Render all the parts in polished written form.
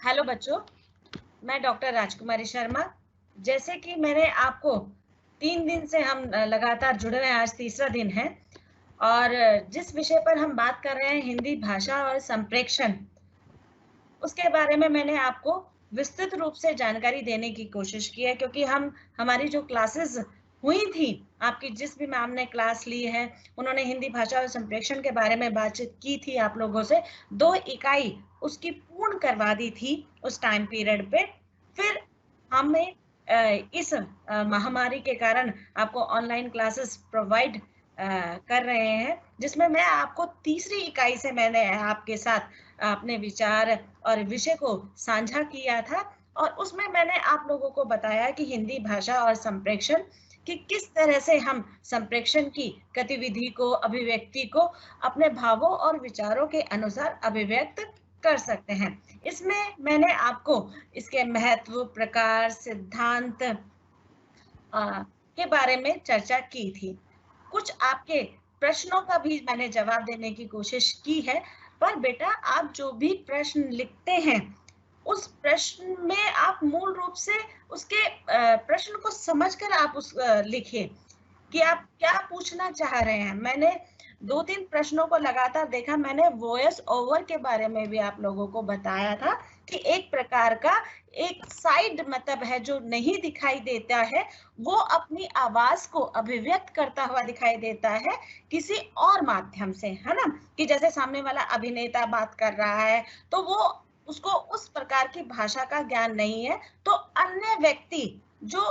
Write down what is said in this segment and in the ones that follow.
Hello बच्चों, मैं doctor राजकुमारी शर्मा। जैसे कि मैंने आपको 3 दिन से हम लगातार जुड़े हुए हैं, आज तीसरा दिन है और जिस विषय पर हम बात कर रहे हैं हिंदी भाषा और संप्रेषण, उसके बारे में मैंने आपको विस्तृत रूप से जानकारी देने की कोशिश की है क्योंकि हमारी जो क्लासेस हुई थी, आपकी जिस भी मैम ने क्लास ली है उन्होंने हिंदी भाषा और संप्रेषण के बारे में बातचीत की थी आप लोगों से। 2 इकाई उसकी पूर्ण करवा दी थी उस टाइम पीरियड पे। फिर हमें इस महामारी के कारण आपको ऑनलाइन क्लासेस प्रोवाइड कर रहे हैं, जिसमें मैं आपको तीसरी इकाई से मैंने आपके साथ अपने विचार और विषय को साझा किया था और उसमें मैंने आप लोगों को बताया कि हिंदी भाषा और संप्रेषण कि किस तरह से हम संप्रेषण की गतिविधि को, अभिव्यक्ति को अपने भावों और विचारों के अनुसार अभिव्यक्त कर सकते हैं। इसमें मैंने आपको इसके महत्व, प्रकार, सिद्धांत के बारे में चर्चा की थी। कुछ आपके प्रश्नों का भी मैंने जवाब देने की कोशिश की है, पर बेटा आप जो भी प्रश्न लिखते हैं उस प्रश्न में आप मूल रूप से उसके प्रश्न को समझकर आप लिखिए कि आप क्या पूछना चाह रहे हैं। मैंने 2-3 प्रश्नों को लगातार देखा। मैंने वॉइस ओवर के बारे में भी आप लोगों को बताया था कि एक प्रकार का एक साइड मतलब है जो नहीं दिखाई देता है, वो अपनी आवाज को अभिव्यक्त करता हुआ दिखाई देता है किसी और माध्यम से, है ना? कि जैसे सामने वाला अभिनेता बात कर रहा है तो वो उसको उस प्रकार की भाषा का ज्ञान नहीं है, तो अन्य व्यक्ति जो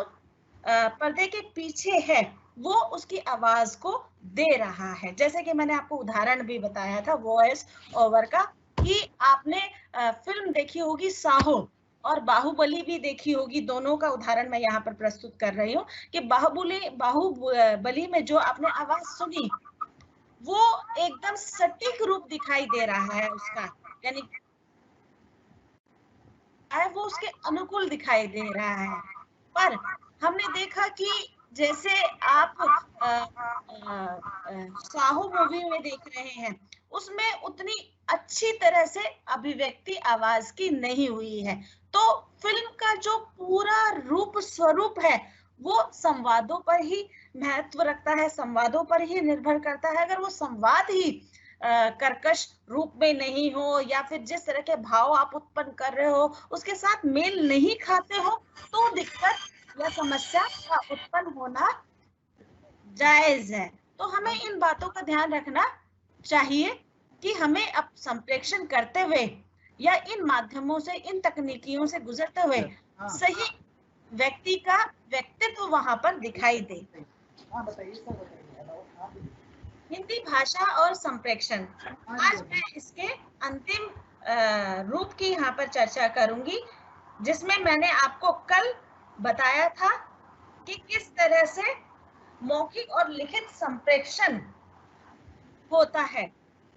पर्दे के पीछे है वो उसकी आवाज को दे रहा है। जैसे कि मैंने आपको उदाहरण भी बताया था वॉइस ओवर का कि आपने फिल्म देखी होगी साहो और बाहुबली भी देखी होगी। दोनों का उदाहरण मैं यहाँ पर प्रस्तुत कर रही हूँ कि बाहुबली में जो आपने आवाज सुनी वो एकदम सटीक रूप दिखाई दे रहा है उसका, यानी वो उसके अनुकूल दिखाई दे रहा है। पर हमने देखा कि जैसे आप साहो मूवी में देख रहे हैं उसमें उतनी अच्छी तरह से अभिव्यक्ति आवाज की नहीं हुई है। तो फिल्म का जो पूरा रूप स्वरूप है वो संवादों पर ही महत्व रखता है, संवादों पर ही निर्भर करता है। अगर वो संवाद ही कर्कश रूप में नहीं हो या फिर जिस तरह के भाव आप उत्पन्न कर रहे हो उसके साथ मेल नहीं खाते हो तो दिक्कत या समस्या का उत्पन्न होना जायज है। तो हमें इन बातों का ध्यान रखना चाहिए कि हमें अब संप्रेषण करते हुए या इन माध्यमों से, इन तकनीकियों से गुजरते हुए सही व्यक्ति का व्यक्तित्व वहां पर दिखाई दे। हिंदी भाषा और संप्रेषण, आज मैं इसके अंतिम रूप की यहाँ पर चर्चा करूंगी, जिसमें मैंने आपको कल बताया था कि किस तरह से मौखिक और लिखित संप्रेषण होता है।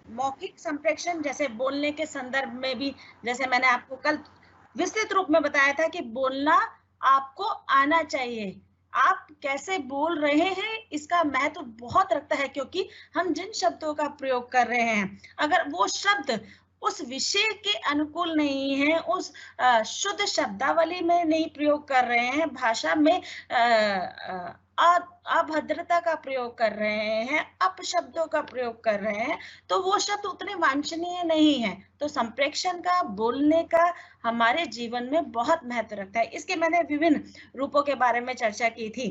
मौखिक संप्रेषण जैसे बोलने के संदर्भ में भी, जैसे मैंने आपको कल विस्तृत रूप में बताया था कि बोलना आपको आना चाहिए। आप कैसे बोल रहे हैं इसका महत्व बहुत रखता है, क्योंकि हम जिन शब्दों का प्रयोग कर रहे हैं अगर वो शब्द उस विषय के अनुकूल नहीं है, उस शुद्ध शब्दावली में नहीं प्रयोग कर रहे हैं, भाषा में अभद्रता का प्रयोग कर रहे हैं, अपशब्दों का प्रयोग कर रहे हैं, तो वो शब्द उतने वांछनीय नहीं है। तो संप्रेषण का, बोलने का हमारे जीवन में बहुत महत्व रखता है। इसके मैंने विभिन्न रूपों के बारे में चर्चा की थी।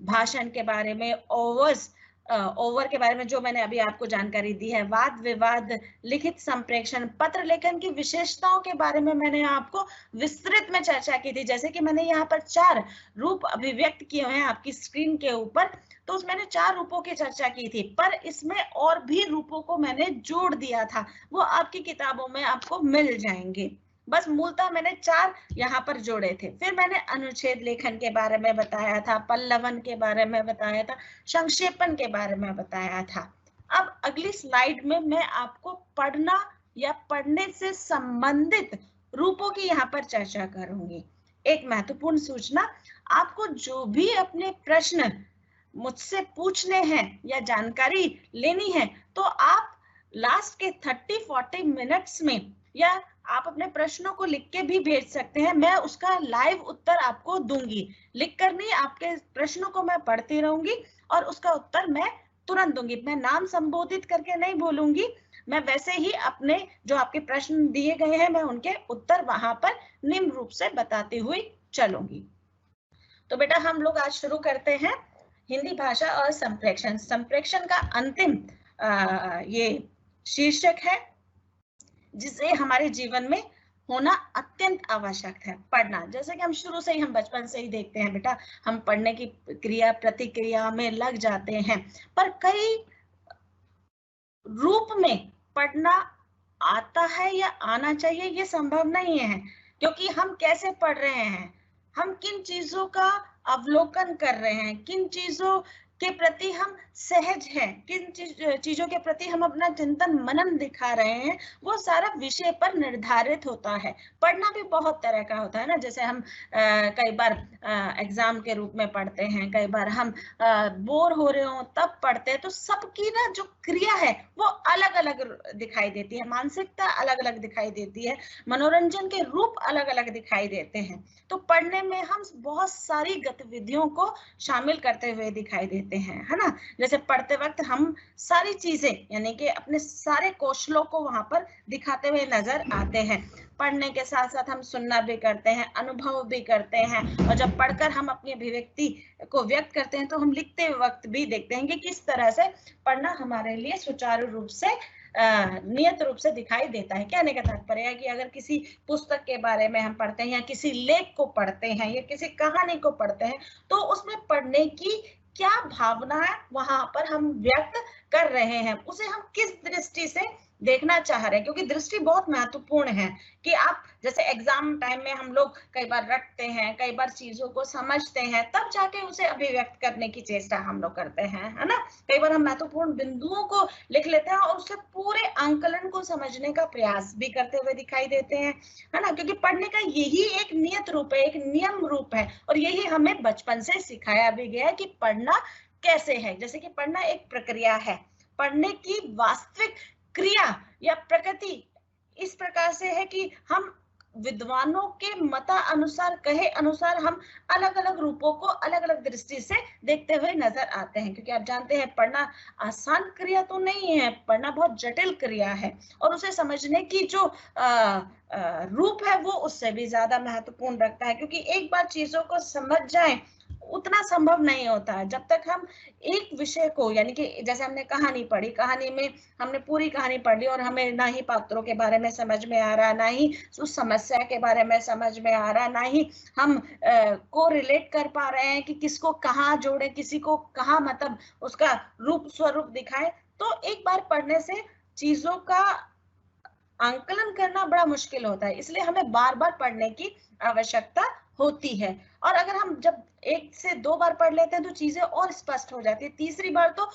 भाषण के बारे में, ओवर के बारे में जो मैंने अभी आपको जानकारी दी है, वाद विवाद, लिखित संप्रेषण, पत्र लेखन की विशेषताओं के बारे में मैंने आपको विस्तृत में चर्चा की थी। जैसे कि मैंने यहाँ पर 4 रूप अभिव्यक्त किए हुए हैं आपकी स्क्रीन के ऊपर, तो मैंने 4 रूपों की चर्चा की थी, पर इसमें और भी रूपों को मैंने जोड़ दिया था, वो आपकी किताबों में आपको मिल जाएंगे। बस मूलतः मैंने 4 यहाँ पर जोड़े थे। फिर मैंने अनुच्छेद लेखन के बारे में बताया था, पल्लवन के बारे में बताया था, संक्षेपण के बारे में बताया था। अब अगली स्लाइड में मैं आपको पढ़ना या पढ़ने से संबंधित रूपों की यहाँ पर चर्चा करूंगी। एक महत्वपूर्ण सूचना, आपको जो भी अपने प्रश्न मुझसे पूछने हैं या जानकारी लेनी है तो आप लास्ट के 30-40 मिनट्स में या आप अपने प्रश्नों को लिख के भी भेज सकते हैं, मैं उसका लाइव उत्तर आपको दूंगी। लिख कर नहीं, आपके प्रश्नों को मैं पढ़ती रहूंगी और उसका उत्तर मैं तुरंत दूंगी। मैं नाम संबोधित करके नहीं बोलूंगी, मैं वैसे ही अपने जो आपके प्रश्न दिए गए हैं मैं उनके उत्तर वहां पर निम्न रूप से बताती हुई चलूंगी। तो बेटा हम लोग आज शुरू करते हैं हिंदी भाषा और संप्रेक्षण। संप्रेक्षण का अंतिम ये शीर्षक है जिसे हमारे जीवन में होना अत्यंत आवश्यक है, पढ़ना। जैसे कि हम शुरू से ही, हम बचपन से ही देखते हैं बेटा, हम पढ़ने की क्रिया प्रतिक्रिया में लग जाते हैं, पर कई रूप में पढ़ना आता है या आना चाहिए ये संभव नहीं है, क्योंकि हम कैसे पढ़ रहे हैं, हम किन चीजों का अवलोकन कर रहे हैं, किन चीजों के प्रति हम सहज हैं, किन चीजों के प्रति हम अपना चिंतन मनन दिखा रहे हैं, वो सारा विषय पर निर्धारित होता है। पढ़ना भी बहुत तरह का होता है ना, जैसे हम कई बार एग्जाम के रूप में पढ़ते हैं, कई बार हम बोर हो रहे हो तब पढ़ते हैं। तो सबकी ना जो क्रिया है वो अलग अलग दिखाई देती है, मानसिकता अलग अलग दिखाई देती है, मनोरंजन के रूप अलग अलग दिखाई देते हैं। तो पढ़ने में हम बहुत सारी गतिविधियों को शामिल करते हुए दिखाई देते हैं, है ना। जैसे पढ़ते वक्त हम सारी चीजें यानी कि अपने सारे कौशलों को वहां पर दिखाते हुए नजर आते हैं। पढ़ने के साथ साथ हम सुनना भी करते हैं, अनुभव भी करते हैं, और जब पढ़कर हम अपनी अभिव्यक्ति को व्यक्त करते हैं तो हम लिखते वक्त भी देखते हैं कि किस तरह से पढ़ना हमारे लिए सुचारू रूप से नियत रूप से दिखाई देता है। कहने का तात्पर्य है कि अगर किसी पुस्तक के बारे में हम पढ़ते हैं या किसी लेख को पढ़ते हैं या किसी कहानी को पढ़ते हैं तो उसमें पढ़ने की क्या भावना है वहां पर हम व्यक्त कर रहे हैं, उसे हम किस दृष्टि से देखना चाह रहे हैं, क्योंकि दृष्टि बहुत महत्वपूर्ण है। कि आप जैसे एग्जाम टाइम में हम लोग कई बार रटते हैं, कई बार चीजों को समझते हैं, तब जाके उसे अभिव्यक्त करने की चेष्टा हम लोग करते हैं, है ना। कई बार हम महत्वपूर्ण बिंदुओं को लिख लेते हैं और उसके पूरे आंकलन को समझने का प्रयास भी करते हुए दिखाई देते हैं, है ना। क्योंकि पढ़ने का यही एक नियत रूप है, एक नियम रूप है, और यही हमें बचपन से सिखाया भी गया है कि पढ़ना कैसे है। जैसे कि पढ़ना एक प्रक्रिया है, पढ़ने की वास्तविक क्रिया या प्रकृति इस प्रकार से है कि हम विद्वानों के मता अनुसार, कहे अनुसार, हम अलग अलग रूपों को अलग अलग दृष्टि से देखते हुए नजर आते हैं। क्योंकि आप जानते हैं पढ़ना आसान क्रिया तो नहीं है, पढ़ना बहुत जटिल क्रिया है, और उसे समझने की जो रूप है वो उससे भी ज्यादा महत्वपूर्ण रखता है। क्योंकि एक बार चीजों को समझ जाएं उतना संभव नहीं होता है जब तक हम एक विषय को, यानी कि जैसे हमने कहानी पढ़ी, कहानी में हमने पूरी कहानी पढ़ ली और हमें ना ही पात्रों के बारे में समझ में आ रहा, ना ही उस समस्या के बारे में समझ में आ रहा, ना ही हम को रिलेट कर पा रहे हैं कि किसको कहाँ जोड़े, किसी को कहाँ मतलब उसका रूप स्वरूप दिखाए। तो एक बार पढ़ने से चीजों का आंकलन करना बड़ा मुश्किल होता है, इसलिए हमें बार बार पढ़ने की आवश्यकता होती है। और अगर हम जब एक से दो बार पढ़ लेते हैं तो चीजें और स्पष्ट हो जाती है, तीसरी बार तो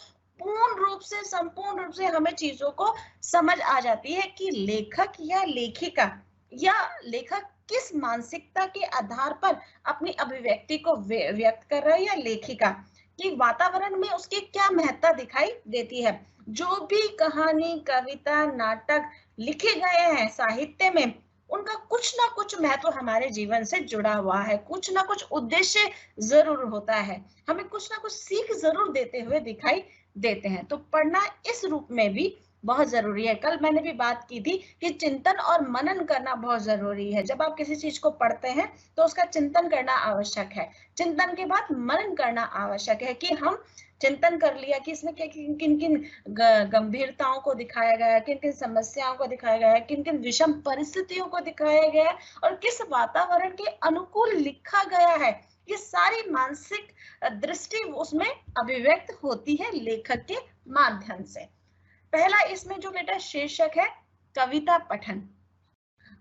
पूर्ण रूप से, संपूर्ण रूप से हमें चीजों को समझ आ जाती है कि लेखक या लेखिका या लेखक किस मानसिकता के आधार पर अपनी अभिव्यक्ति को व्यक्त कर रहा है, या लेखिका कि वातावरण में उसकी क्या महत्ता दिखाई देती है। जो भी कहानी, कविता, नाटक लिखे गए हैं साहित्य में, उनका कुछ ना कुछ महत्व हमारे जीवन से जुड़ा हुआ है, कुछ ना कुछ उद्देश्य जरूर होता है, हमें कुछ ना कुछ सीख जरूर देते हुए दिखाई देते हैं। तो पढ़ना इस रूप में भी बहुत जरूरी है। कल मैंने भी बात की थी कि चिंतन और मनन करना बहुत जरूरी है। जब आप किसी चीज को पढ़ते हैं तो उसका चिंतन करना आवश्यक है, चिंतन के बाद मनन करना आवश्यक है कि हम चिंतन कर लिया कि इसमें किन किन गंभीरताओं को दिखाया गया है, किन किन समस्याओं को दिखाया गया है, किन किन विषम परिस्थितियों को दिखाया गया है, और किस वातावरण के अनुकूल लिखा गया है। ये सारी मानसिक दृष्टि उसमें अभिव्यक्त होती है लेखक के माध्यम से। पहला इसमें जो बेटा शीर्षक है कविता पठन।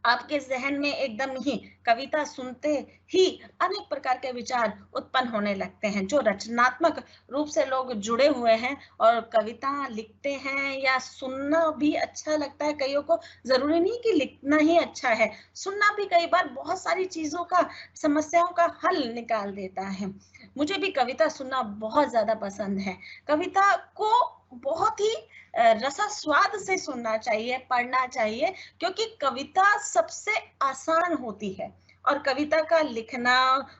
आपके जहन में एकदम ही कविता सुनते ही अनेक प्रकार के विचार उत्पन्न होने लगते हैं। जो रचनात्मक रूप से लोग जुड़े हुए हैं और कविता लिखते हैं या सुनना भी अच्छा लगता है, कईयों को जरूरी नहीं कि लिखना ही अच्छा है, सुनना भी कई बार बहुत सारी चीजों का, समस्याओं का हल निकाल देता है। मुझे भी कविता सुनना बहुत ज्यादा पसंद है। कविता को बहुत ही रसास्वाद से सुनना चाहिए, पढ़ना चाहिए, क्योंकि कविता सबसे आसान होती है और कविता का लिखना,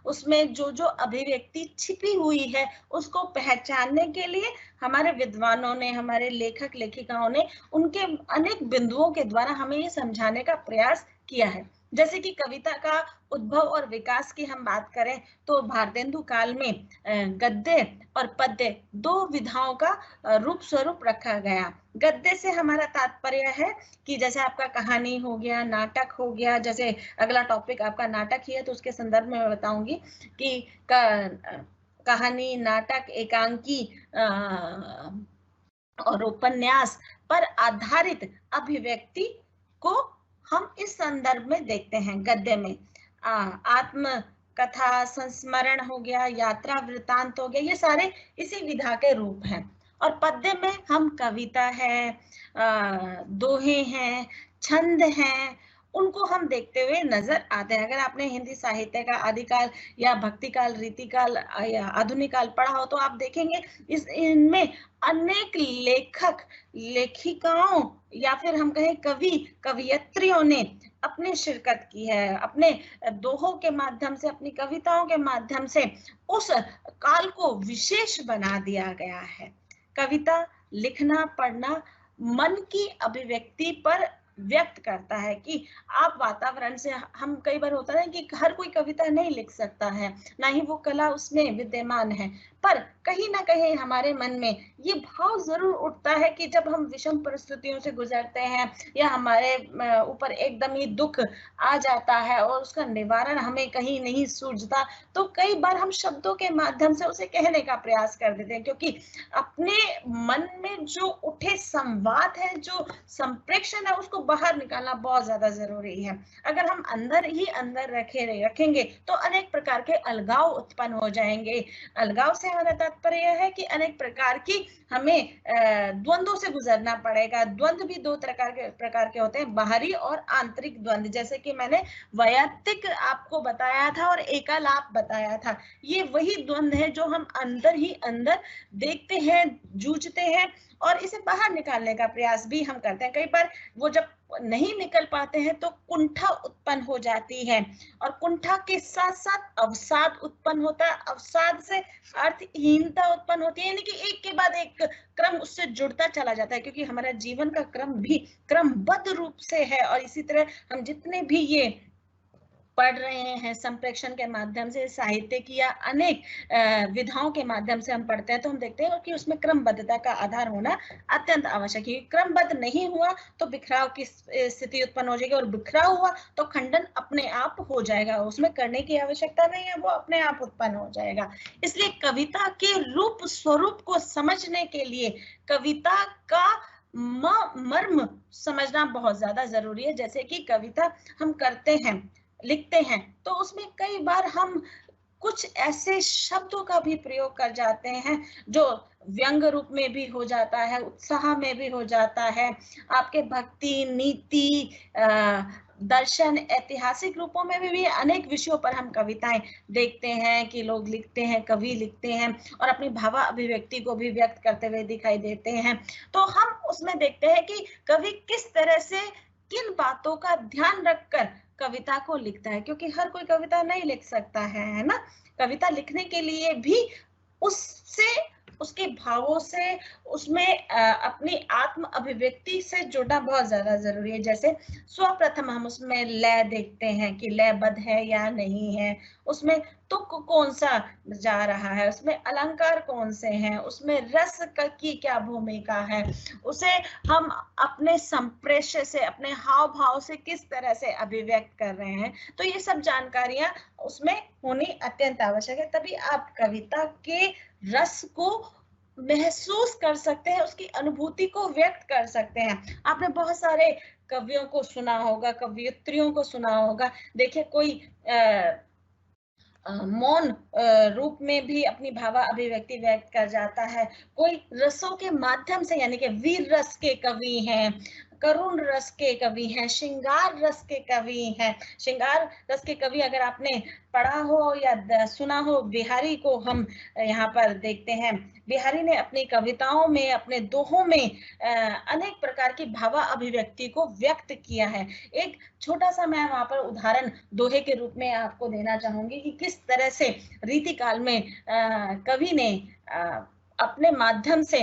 उसमें जो जो अभिव्यक्ति छिपी हुई है उसको पहचानने के लिए हमारे विद्वानों ने, हमारे लेखक लेखिकाओं ने उनके अनेक बिंदुओं के द्वारा हमें ये समझाने का प्रयास किया है। जैसे कि कविता का उद्भव और विकास की हम बात करें तो भारतेंदु काल में गद्य और पद्य दो विधाओं का रूप स्वरूप रखा गया। गद्य से हमारा तात्पर्य है कि जैसे आपका कहानी हो गया, नाटक हो गया, जैसे अगला टॉपिक आपका नाटक ही है तो उसके संदर्भ में मैं बताऊंगी कि कहानी, नाटक, एकांकी और उपन्यास पर आधारित अभिव्यक्ति को हम इस संदर्भ में देखते हैं। गद्य में आत्म कथा, संस्मरण हो गया, यात्रा वृत्तांत हो गया, ये सारे इसी विधा के रूप हैं। और पद्य में हम कविता है, दोहे हैं, छंद हैं, उनको हम देखते हुए नजर आते हैं। अगर आपने हिंदी साहित्य का आदिकाल या भक्ति काल, रीति काल या आधुनिक काल पढ़ा हो तो आप देखेंगे इनमें अनेक लेखक, लेखिकाओं या फिर हम कहें कवि, कवियत्रियों ने अपनी शिरकत की है, अपने दोहों के माध्यम से, अपनी कविताओं के माध्यम से उस काल को विशेष बना दिया गया है। कविता लिखना, पढ़ना मन की अभिव्यक्ति पर व्यक्त करता है कि आप वातावरण से, हम कई बार होता है कि हर कोई कविता नहीं लिख सकता है, ना ही वो कला उसमें विद्यमान है, पर कहीं ना कहीं हमारे मन में ये भाव जरूर उठता है कि जब हम विषम परिस्थितियों से गुजरते हैं या हमारे ऊपर एकदम ही दुख आ जाता है और उसका निवारण हमें कहीं नहीं सूझता, तो कई बार हम शब्दों के माध्यम से उसे कहने का प्रयास कर देते हैं, क्योंकि अपने मन में जो उठे संवाद है, जो संप्रेषण है, उसको बाहर निकालना बहुत ज्यादा जरूरी है। अगर हम अंदर ही अंदर रखेंगे तो अनेक प्रकार के अलगाव उत्पन्न हो जाएंगे। अलगाव से हमारा तात्पर्य है कि अनेक प्रकार की हमें द्वंद्वों से गुजरना पड़ेगा। द्वंद्व भी दो प्रकार के होते हैं, बाहरी और आंतरिक द्वंद्व। जैसे कि मैंने वैयक्तिक आपको बताया था और एकलाप बताया था, ये वही द्वंद्व है जो हम अंदर ही अंदर देखते हैं, जूझते हैं और इसे बाहर निकालने का प्रयास भी हम करते हैं। कई बार वो जब नहीं निकल पाते हैं तो कुंठा उत्पन्न हो जाती है और कुंठा के साथ साथ अवसाद उत्पन्न होता है। अवसाद से अर्थहीनता उत्पन्न होती है, यानी कि एक के बाद एक क्रम उससे जुड़ता चला जाता है, क्योंकि हमारा जीवन का क्रम भी क्रमबद्ध रूप से है। और इसी तरह हम जितने भी ये पढ़ रहे हैं संप्रेषण के माध्यम से, साहित्य की या अनेक विधाओं के माध्यम से हम पढ़ते हैं, तो हम देखते हैं कि उसमें क्रमबद्धता का आधार होना अत्यंत आवश्यक है। क्रमबद्ध नहीं हुआ तो बिखराव की स्थिति उत्पन्न हो जाएगी और बिखराव हुआ तो खंडन अपने आप हो जाएगा, उसमें करने की आवश्यकता नहीं है, वो अपने आप उत्पन्न हो जाएगा। इसलिए कविता के रूप स्वरूप को समझने के लिए कविता का मर्म समझना बहुत ज्यादा जरूरी है। जैसे कि कविता हम करते हैं, लिखते हैं, तो उसमें कई बार हम कुछ ऐसे शब्दों का भी प्रयोग कर जाते हैं जो व्यंग रूप में भी हो जाता है, उत्साह में भी हो जाता है, आपके भक्ति, नीति, दर्शन, ऐतिहासिक रूपों में भी अनेक विषयों पर हम कविताएं देखते हैं कि लोग लिखते हैं, कवि लिखते हैं और अपनी भावा अभिव्यक्ति को भी व्यक्त करते हुए दिखाई देते हैं। तो हम उसमें देखते हैं कि कवि किस तरह से, किन बातों का ध्यान रखकर कविता को लिखता है, क्योंकि हर कोई कविता नहीं लिख सकता है ना। कविता लिखने के लिए भी उससे, उसके भावों से, उसमें अपनी आत्म अभिव्यक्ति से जुड़ना बहुत ज्यादा जरूरी है। जैसे सर्वप्रथम हम उसमें लय देखते हैं कि लयबद्ध है या नहीं है, उसमें तुक कौन सा जा रहा है, उसमें अलंकार कौन से हैं, उसमें रस की क्या भूमिका है, उसे हम अपने संप्रेष्य से, अपने हाव भाव से किस तरह से अभिव्यक्त कर रहे हैं। तो ये सब जानकारियां उसमें होनी अत्यंत आवश्यक है, तभी आप कविता के रस को महसूस कर सकते हैं, उसकी अनुभूति को व्यक्त कर सकते हैं। आपने बहुत सारे कवियों को सुना होगा, कवियत्रियों को सुना होगा। देखिए कोई मौन रूप में भी अपनी भावा अभिव्यक्ति व्यक्त कर जाता है, कोई रसों के माध्यम से, यानी कि वीर रस के कवि हैं, करुण रस के कवि हैं, श्रृंगार रस के कवि हैं। श्रृंगार रस के कवि अगर आपने पढ़ा हो या सुना हो, बिहारी को हम यहाँ पर देखते हैं। बिहारी ने अपनी कविताओं में, अपने दोहों में अनेक प्रकार की भावा अभिव्यक्ति को व्यक्त किया है। एक छोटा सा मैं वहां पर उदाहरण दोहे के रूप में आपको देना चाहूंगी कि किस तरह से रीतिकाल में कवि ने अपने माध्यम से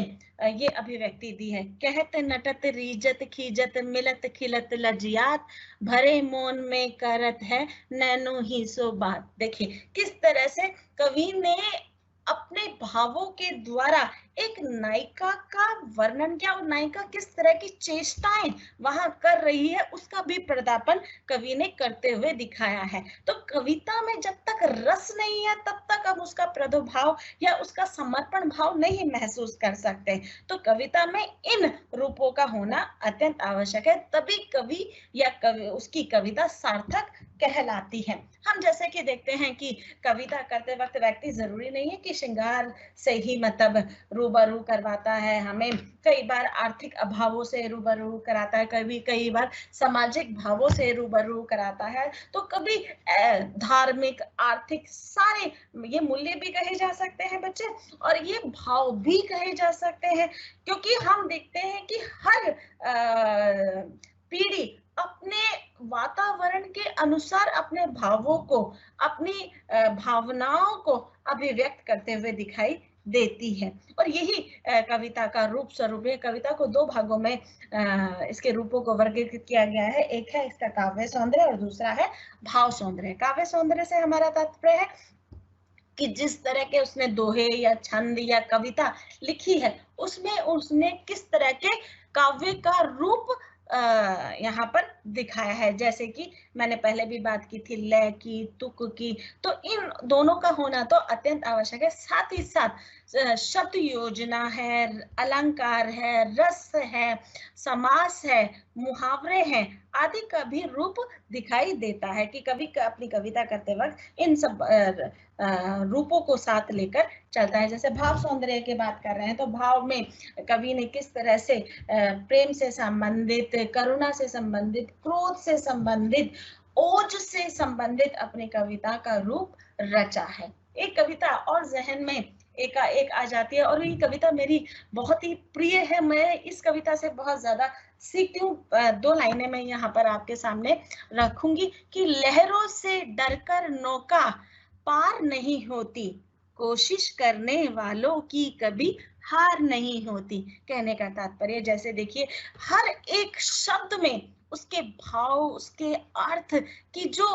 ये अभिव्यक्ति दी है। कहत नटत रीजत खीजत मिलत खिलत लजियात, भरे मौन में करत है नैनो ही सो बात। देखिए किस तरह से कवि ने अपने भावों के द्वारा एक नायिका का वर्णन किया, और नायिका किस तरह की चेष्टाएं वहां कर रही है उसका भी प्रदापन कवि ने करते हुए दिखाया है। तो कविता में जब तक रस नहीं है तब तक हम उसका प्रादुर्भाव या उसका समर्पण भाव नहीं महसूस कर सकते। तो कविता में इन रूपों का होना अत्यंत आवश्यक है, तभी कवि या उसकी कविता सार्थक कहलाती है। हम जैसे कि देखते हैं कि कविता करते वक्त व्यक्ति जरूरी नहीं है कि श्रृंगार से ही मतलब रूबरू करवाता है, हमें कई बार आर्थिक अभावों से रूबरू कराता है, कई बार सामाजिक भावों से रूबरू कराता है, तो कभी धार्मिक, आर्थिक, सारे ये मूल्य भी कहे जा सकते हैं बच्चे, और ये भाव भी कहे जा सकते हैं। क्योंकि हम देखते हैं कि हर पीढ़ी अपने वातावरण के अनुसार अपने भावों को, अपनी भावनाओं को अभिव्यक्त करते हुए दिखाई देती है। और यही कविता का रूप स्वरूप है। कविता को दो भागों में इसके रूपों को वर्गीकृत किया गया है। एक है इसका काव्य सौंदर्य और दूसरा है भाव सौंदर्य। काव्य सौंदर्य से हमारा तात्पर्य है कि जिस तरह के उसने दोहे या छंद या कविता लिखी है उसमें उसने किस तरह के काव्य का रूप यहाँ पर दिखाया है। जैसे कि मैंने पहले भी बात की थी लय की, तुक की, तो इन दोनों का होना तो अत्यंत आवश्यक है। साथ ही साथ शब्द योजना है, अलंकार है, रस है, समास है, मुहावरे हैं आदि का भी रूप दिखाई देता है कि कवि अपनी कविता करते वक्त इन सब रूपों को साथ लेकर चलता है। जैसे भाव सौंदर्य की बात कर रहे हैं तो भाव में कवि ने किस तरह से प्रेम से संबंधित, करुणा से संबंधित, क्रोध से संबंधित, ओज से संबंधित अपनी कविता का रूप रचा है। एक कविता और जहन में एक आ जाती है और ये कविता मेरी बहुत ही प्रिय है, मैं इस कविता से बहुत ज्यादा सीखती हूँ। दो लाइनें मैं यहाँ पर आपके सामने रखूंगी कि लहरों से डरकर नौका पार नहीं होती, कोशिश करने वालों की कभी हार नहीं होती। कहने का तात्पर्य जैसे देखिए हर एक शब्द में उसके भाव, उसके अर्थ की जो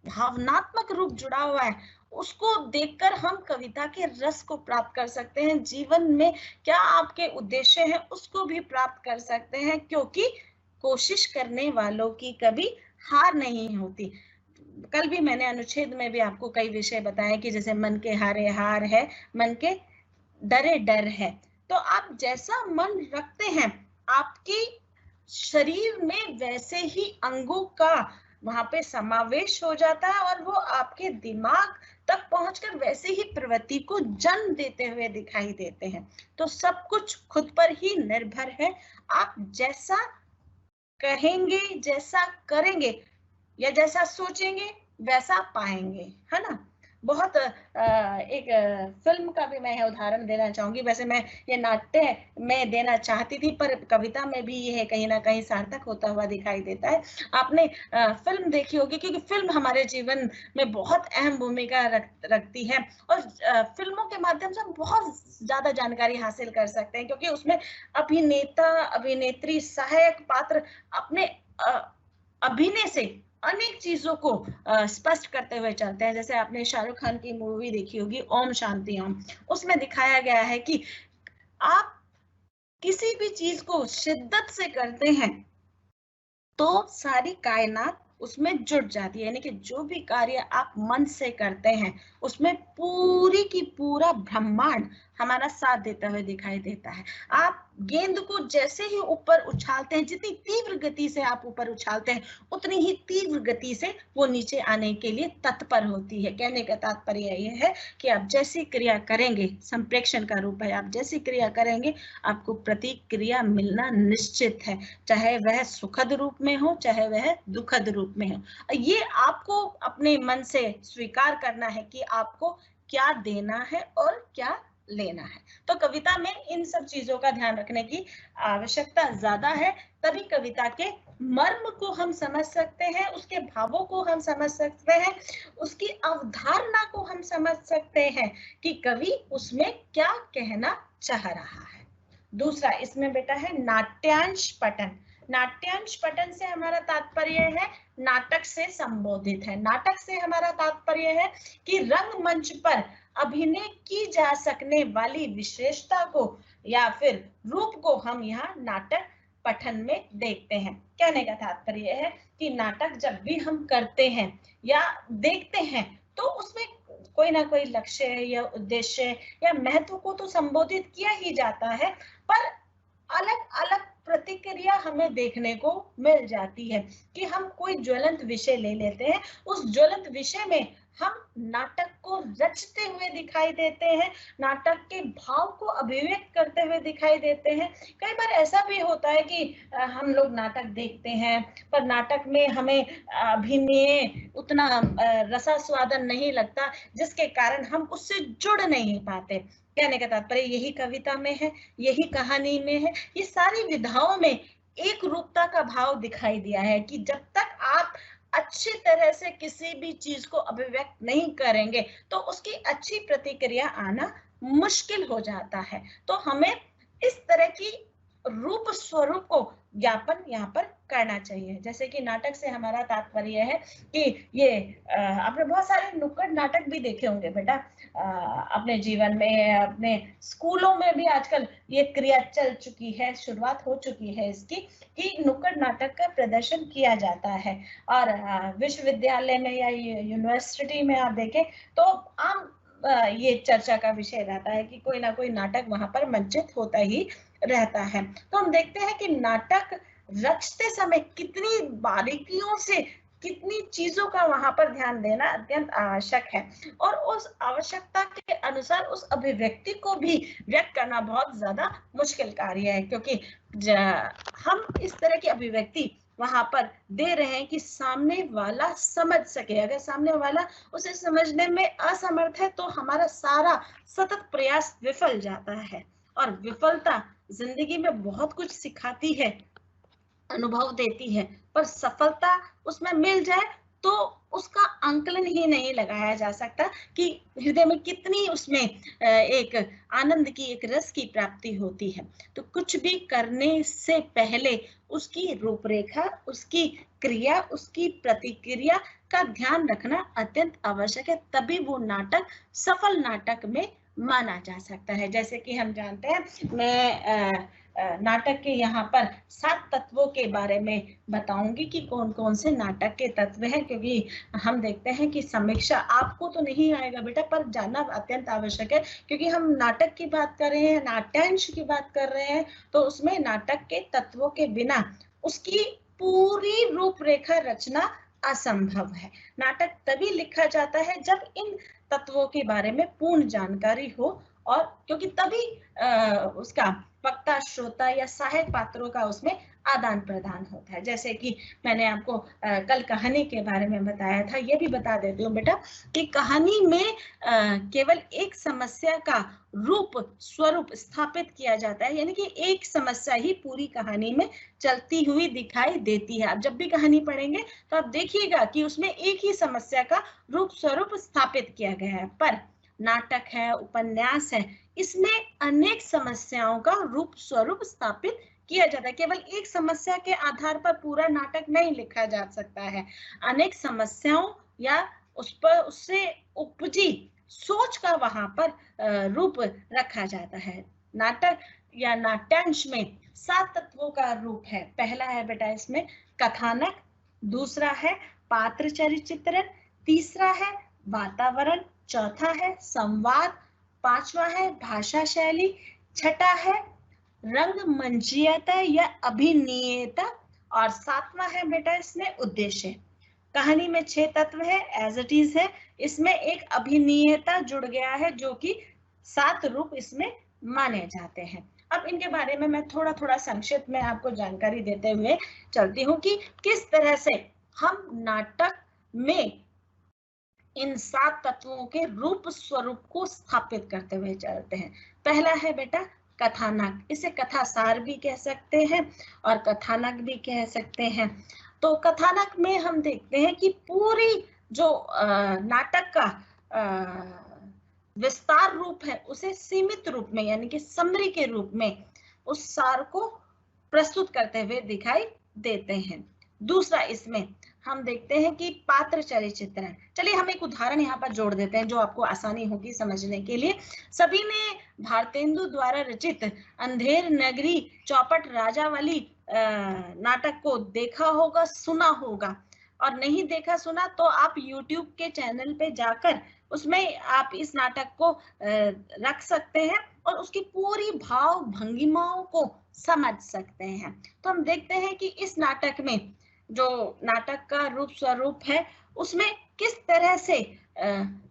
भावनात्मक रूप जुड़ा हुआ है उसको देखकर हम कविता के रस को प्राप्त कर सकते हैं। जीवन में क्या आपके उद्देश्य हैं उसको भी प्राप्त कर सकते हैं, क्योंकि कोशिश करने वालों की कभी हार नहीं होती। कल भी मैंने अनुच्छेद में भी आपको कई विषय बताए कि जैसे मन के हारे हार है, मन के डरे डर है। तो आप जैसा मन रखते हैं आपकी शरीर में वैसे ही अंगों का वहां पे समावेश हो जाता है और वो आपके दिमाग तक पहुंचकर वैसे ही प्रवृत्ति को जन्म देते हुए दिखाई देते हैं। तो सब कुछ खुद पर ही निर्भर है। आप जैसा कहेंगे, जैसा करेंगे या जैसा सोचेंगे वैसा पाएंगे, है ना। बहुत एक फिल्म का भी मैं उदाहरण देना चाहूंगी। वैसे मैं ये नाट्य में देना चाहती थी पर कविता में भी ये कहीं ना कहीं सार्थक होता हुआ दिखाई देता है। आपने फिल्म देखी होगी क्योंकि फिल्म हमारे जीवन में बहुत अहम भूमिका रखती है और फिल्मों के माध्यम से हम बहुत ज्यादा जानकारी हासिल कर सकते हैं, क्योंकि उसमें अभिनेता, अभिनेत्री, सहायक पात्र अपने अभिनय से अनेक चीजों को स्पष्ट करते हुए चलते हैं। जैसे आपने शाहरुख खान की मूवी देखी होगी ओम शांति ओम, उसमें दिखाया गया है कि आप किसी भी चीज को शिद्दत से करते हैं तो सारी कायनात उसमें जुट जाती है। यानी कि जो भी कार्य आप मन से करते हैं उसमें पूरी की पूरा ब्रह्मांड हमारा साथ देता हुआ दिखाई देता है। आप गेंद को जैसे ही ऊपर उछालते हैं, जितनी तीव्र गति से आप ऊपर उछालते हैं, उतनी ही तीव्र गति से वो नीचे आने के लिए तत्पर होती है। कहने का तात्पर्य यह है कि आप जैसी क्रिया करेंगे, संप्रेक्षण का रूप है, आप जैसी क्रिया करेंगे आपको प्रतिक्रिया मिलना निश्चित है, चाहे वह सुखद रूप में हो, चाहे वह दुखद रूप में हो। ये आपको अपने मन से स्वीकार करना है कि आपको क्या देना है और क्या लेना है। तो कविता में इन सब चीजों का ध्यान रखने की आवश्यकता ज्यादा है, तभी कविता के मर्म को हम समझ सकते हैं, उसके भावों को हम समझ सकते हैं, उसकी अवधारणा को हम समझ सकते हैं कि कवि उसमें क्या कहना चाह रहा है। दूसरा इसमें बेटा है नाट्यांश पठन। नाट्यांश पठन से हमारा तात्पर्य है नाटक से संबोधित है। नाटक से हमारा तात्पर्य है कि रंगमंच पर अभिनय की जा सकने वाली विशेषता को या फिर रूप को हम यहाँ नाटक पठन में देखते हैं। कहने का तात्पर्य है कि नाटक जब भी हम करते हैं या देखते हैं तो उसमें कोई ना कोई लक्ष्य या उद्देश्य या महत्व को तो संबोधित किया ही जाता है, पर अलग अलग प्रतिक्रिया हमें देखने को मिल जाती है कि हम कोई ज्वलंत विषय ले लेते हैं, उस ज्वलंत विषय में हम नाटक को रचते हुए दिखाई देते हैं, नाटक के भाव को अभिव्यक्त करते हुए दिखाई देते हैं। कई बार ऐसा भी होता है कि हम लोग नाटक देखते हैं पर नाटक में हमें अभिनय उतना रसास्वादन नहीं लगता, जिसके कारण हम उससे जुड़ नहीं पाते। कहने का तात्पर्य यही कविता में है, यही कहानी में है, ये सारी विधाओं में एक रूपता का भाव दिखाई दिया है कि जब तक आप अच्छी तरह से किसी भी चीज को अभिव्यक्त नहीं करेंगे तो उसकी अच्छी प्रतिक्रिया आना मुश्किल हो जाता है। तो हमें इस तरह की रूप स्वरूप को ज्ञापन यहाँ पर करना चाहिए। जैसे कि नाटक से हमारा तात्पर्य है कि ये आपने बहुत सारे नुक्कड़ नाटक भी देखे होंगे बेटा अपने जीवन में, अपने स्कूलों में भी आजकल ये क्रिया चल चुकी है, शुरुआत हो चुकी है इसकी कि नुक्कड़ नाटक का प्रदर्शन किया जाता है। और विश्वविद्यालय में या यूनिवर्सिटी में आप देखें तो आम ये चर्चा का विषय रहता है कि कोई ना कोई नाटक वहां पर मंचित होता ही रहता है। तो हम देखते हैं कि नाटक रचते समय कितनी बारीकियों से, कितनी चीजों का वहां पर ध्यान देना अत्यंत आवश्यक है और उस आवश्यकता के अनुसार उस अभिव्यक्ति को भी व्यक्त करना बहुत ज्यादा मुश्किल कार्य है, क्योंकि हम इस तरह की अभिव्यक्ति वहां पर दे रहे हैं कि सामने वाला समझ सके। अगर सामने वाला उसे समझने में असमर्थ है तो हमारा सारा सतत प्रयास विफल जाता है, और विफलता जिंदगी में बहुत कुछ सिखाती है, अनुभव देती है, पर सफलता उसमें मिल जाए तो उसका आंकलन ही नहीं लगाया जा सकता कि हृदय में कितनी उसमें एक आनंद की, एक रस की प्राप्ति होती है। तो कुछ भी करने से पहले उसकी रूपरेखा, उसकी क्रिया, उसकी प्रतिक्रिया का ध्यान रखना अत्यंत आवश्यक है, तभी वो नाटक सफल नाटक में माना जा सकता है। जैसे कि हम जानते हैं, मैं नाटक के यहाँ पर 7 तत्वों के बारे में बताऊंगी कि कौन कौन से नाटक के तत्व हैं, क्योंकि हम देखते हैं कि समीक्षा आपको तो नहीं आएगा बेटा, पर जानना अत्यंत आवश्यक है, क्योंकि हम नाटक की बात कर रहे हैं, नाट्यांश की बात कर रहे हैं, तो उसमें नाटक के तत्वों के बिना उसकी पूरी रूपरेखा रचना असंभव है। नाटक तभी लिखा जाता है जब इन तत्वों के बारे में पूर्ण जानकारी हो, और क्योंकि तभी उसका वक्ता, श्रोता या सहायक पात्रों का उसमें आदान प्रदान होता है। जैसे कि मैंने आपको कल कहानी के बारे में बताया था, ये भी बता देती हूँ बेटा कि कहानी में केवल एक समस्या का रूप स्वरूप स्थापित किया जाता है, यानी कि एक समस्या ही पूरी कहानी में चलती हुई दिखाई देती है। आप जब भी कहानी पढ़ेंगे तो आप देखिएगा कि उसमें एक ही समस्या का रूप स्वरूप स्थापित किया गया है। पर नाटक है, उपन्यास है, इसमें अनेक समस्याओं का रूप स्वरूप स्थापित किया जाता है। केवल एक समस्या के आधार पर पूरा नाटक नहीं लिखा जा सकता है, अनेक समस्याओं या उस पर उससे उपजी सोच का वहां पर रूप रखा जाता है। नाटक या नाट्यांश में 7 तत्वों का रूप है। पहला है बेटा इसमें कथानक, दूसरा है पात्र चरित्र चित्रण, तीसरा है वातावरण, चौथा है संवाद, 5वां है भाषा शैली, छठा है रंगमंचीयता या अभिनीयता, और 7वां है बेटा इसमें उद्देश्य। कहानी में 6 तत्व है, एज इट इज है, इसमें एक अभिनीयता जुड़ गया है जो कि 7 रूप इसमें माने जाते हैं। अब इनके बारे में मैं थोड़ा थोड़ा संक्षिप्त में आपको जानकारी देते हुए चलती हूँ कि किस तरह से हम नाटक में इन 7 तत्वों के रूप स्वरूप को स्थापित करते हुए चलते हैं। पहला है बेटा कथानक, इसे कथासार भी कह सकते हैं और कथानक भी कह सकते हैं। तो कथानक में हम देखते हैं कि पूरी जो नाटक का विस्तार रूप है उसे सीमित रूप में यानी कि समरी के रूप में उस सार को प्रस्तुत करते हुए दिखाई देते हैं। दूसरा इसमें हम देखते हैं कि पात्र चरित्र। चलिए हम एक उदाहरण यहाँ पर जोड़ देते हैं जो आपको आसानी होगी समझने के लिए। सभी ने भारतेंदु द्वारा रचित अंधेर नगरी चौपट राजा वाली नाटक को देखा होगा, सुना होगा, और नहीं देखा सुना तो आप YouTube के चैनल पे जाकर उसमें आप इस नाटक को रख सकते हैं और उसकी पूरी भाव भंगिमाओं को समझ सकते हैं। तो हम देखते हैं कि इस नाटक में जो नाटक का रूप स्वरूप है उसमें किस तरह से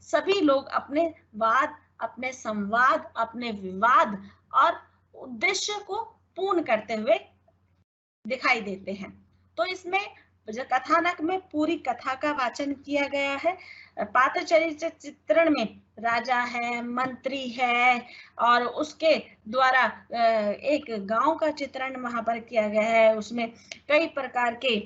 सभी लोग अपने वाद, अपने संवाद, अपने विवाद और उद्देश्य को पूर्ण करते हुए दिखाई देते हैं। तो इसमें कथानक में पूरी कथा का वाचन किया गया है। पात्र चरित्र चित्रण में राजा है, मंत्री है और उसके द्वारा एक गांव का चित्रण वहां पर किया गया है। उसमें कई प्रकार के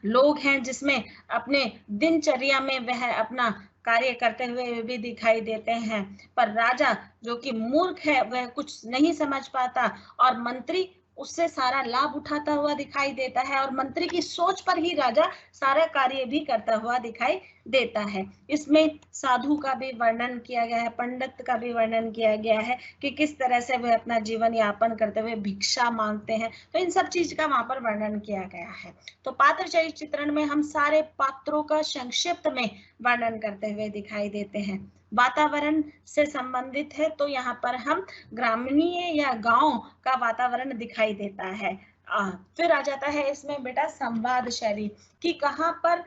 लोग हैं जिसमें अपने दिनचर्या में वह अपना कार्य करते हुए भी दिखाई देते हैं, पर राजा जो कि मूर्ख है वह कुछ नहीं समझ पाता और मंत्री उससे सारा लाभ उठाता हुआ दिखाई देता है और मंत्री की सोच पर ही राजा सारा कार्य भी करता हुआ दिखाई देता है। इसमें साधु का भी वर्णन किया गया है, पंडित का भी वर्णन किया गया है कि किस तरह से वे अपना जीवन यापन करते हुए भिक्षा मांगते हैं। तो इन सब चीज का वहां पर वर्णन किया गया है। तो पात्र चरित्र चित्रण में हम सारे पात्रों का संक्षिप्त में वर्णन करते हुए दिखाई देते हैं। वातावरण से संबंधित है तो यहाँ पर हम ग्रामीण या गांव का वातावरण दिखाई देता है। फिर आ जाता है इसमें बेटा संवाद शैली कि कहाँ पर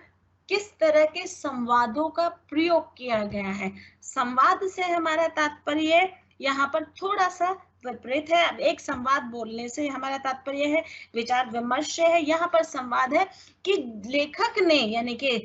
किस तरह के संवादों का प्रयोग किया गया है। संवाद से हमारा तात्पर्य यहाँ पर थोड़ा सा विपरीत है। अब एक संवाद बोलने से हमारा तात्पर्य है विचार विमर्श है, यहाँ पर संवाद है कि लेखक ने यानी कि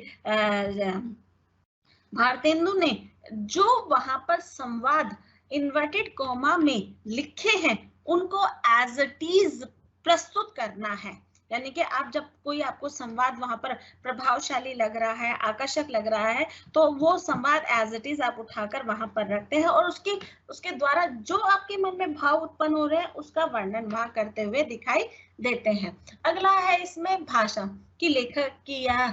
भारतेंदु ने जो वहां पर संवाद इन्वर्टेड कॉमा में लिखे हैं उनको एज इट इज प्रस्तुत करना है। यानी कि आप जब कोई आपको संवाद वहां पर प्रभावशाली लग रहा है, आकर्षक लग रहा है, तो वो संवाद एज इट इज आप उठाकर वहां पर रखते हैं और उसके द्वारा जो आपके मन में भाव उत्पन्न हो रहे हैं उसका वर्णन वहां करते हुए दिखाई देते हैं। अगला है इसमें भाषा कि लेखक की या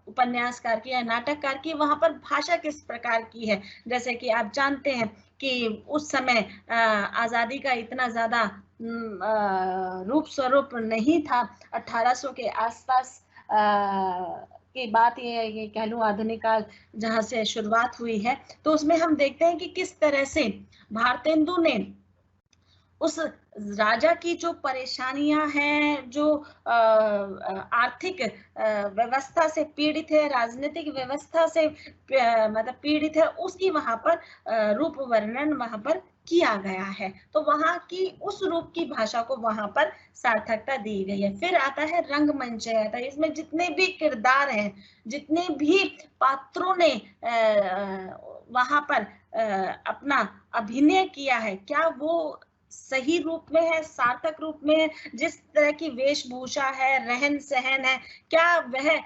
उपन्यासकार की या नाटककार की वहां पर भाषा किस प्रकार की है। जैसे कि आप जानते हैं कि उस समय आजादी का इतना ज्यादा रूप स्वरूप नहीं था। 1800 के आसपास की बात ये कह लूं आधुनिक काल जहां से शुरुआत हुई है, तो उसमें हम देखते हैं कि किस तरह से भारतेंदु ने उस राजा की जो परेशानियां हैं, जो आर्थिक व्यवस्था से पीड़ित है, राजनीतिक व्यवस्था से मतलब पीड़ित है, उसकी वहां पर रूप वर्णन वहां पर किया गया है। तो वहां की उस रूप की भाषा को वहां पर सार्थकता दी गई है। फिर आता है रंगमंचयता। इसमें जितने भी किरदार हैं, जितने भी पात्रों ने वहां पर अपना अभिनय किया है, क्या वो सही रूप में है, सार्थक रूप में है, जिस तरह की वेशभूषा है, रहन सहन है, क्या वह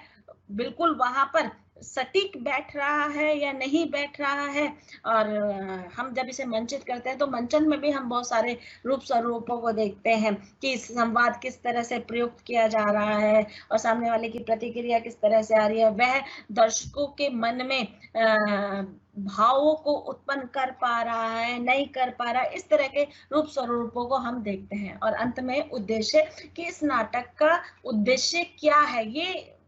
बिल्कुल वहां पर सटीक बैठ रहा है या नहीं बैठ रहा है। और हम जब इसे मंचित करते हैं तो मंचन में भी हम बहुत सारे रूप स्वरूपों को देखते हैं कि संवाद किस तरह से प्रयुक्त किया जा रहा है और सामने वाले की प्रतिक्रिया किस तरह से आ रही है, वह दर्शकों के मन में भावों को उत्पन्न कर पा रहा है, नहीं कर पा रहा, इस तरह के रूप स्वरूपों को हम देखते हैं। और अंत में उद्देश्य कि इस नाटक का उद्देश्य क्या है, ये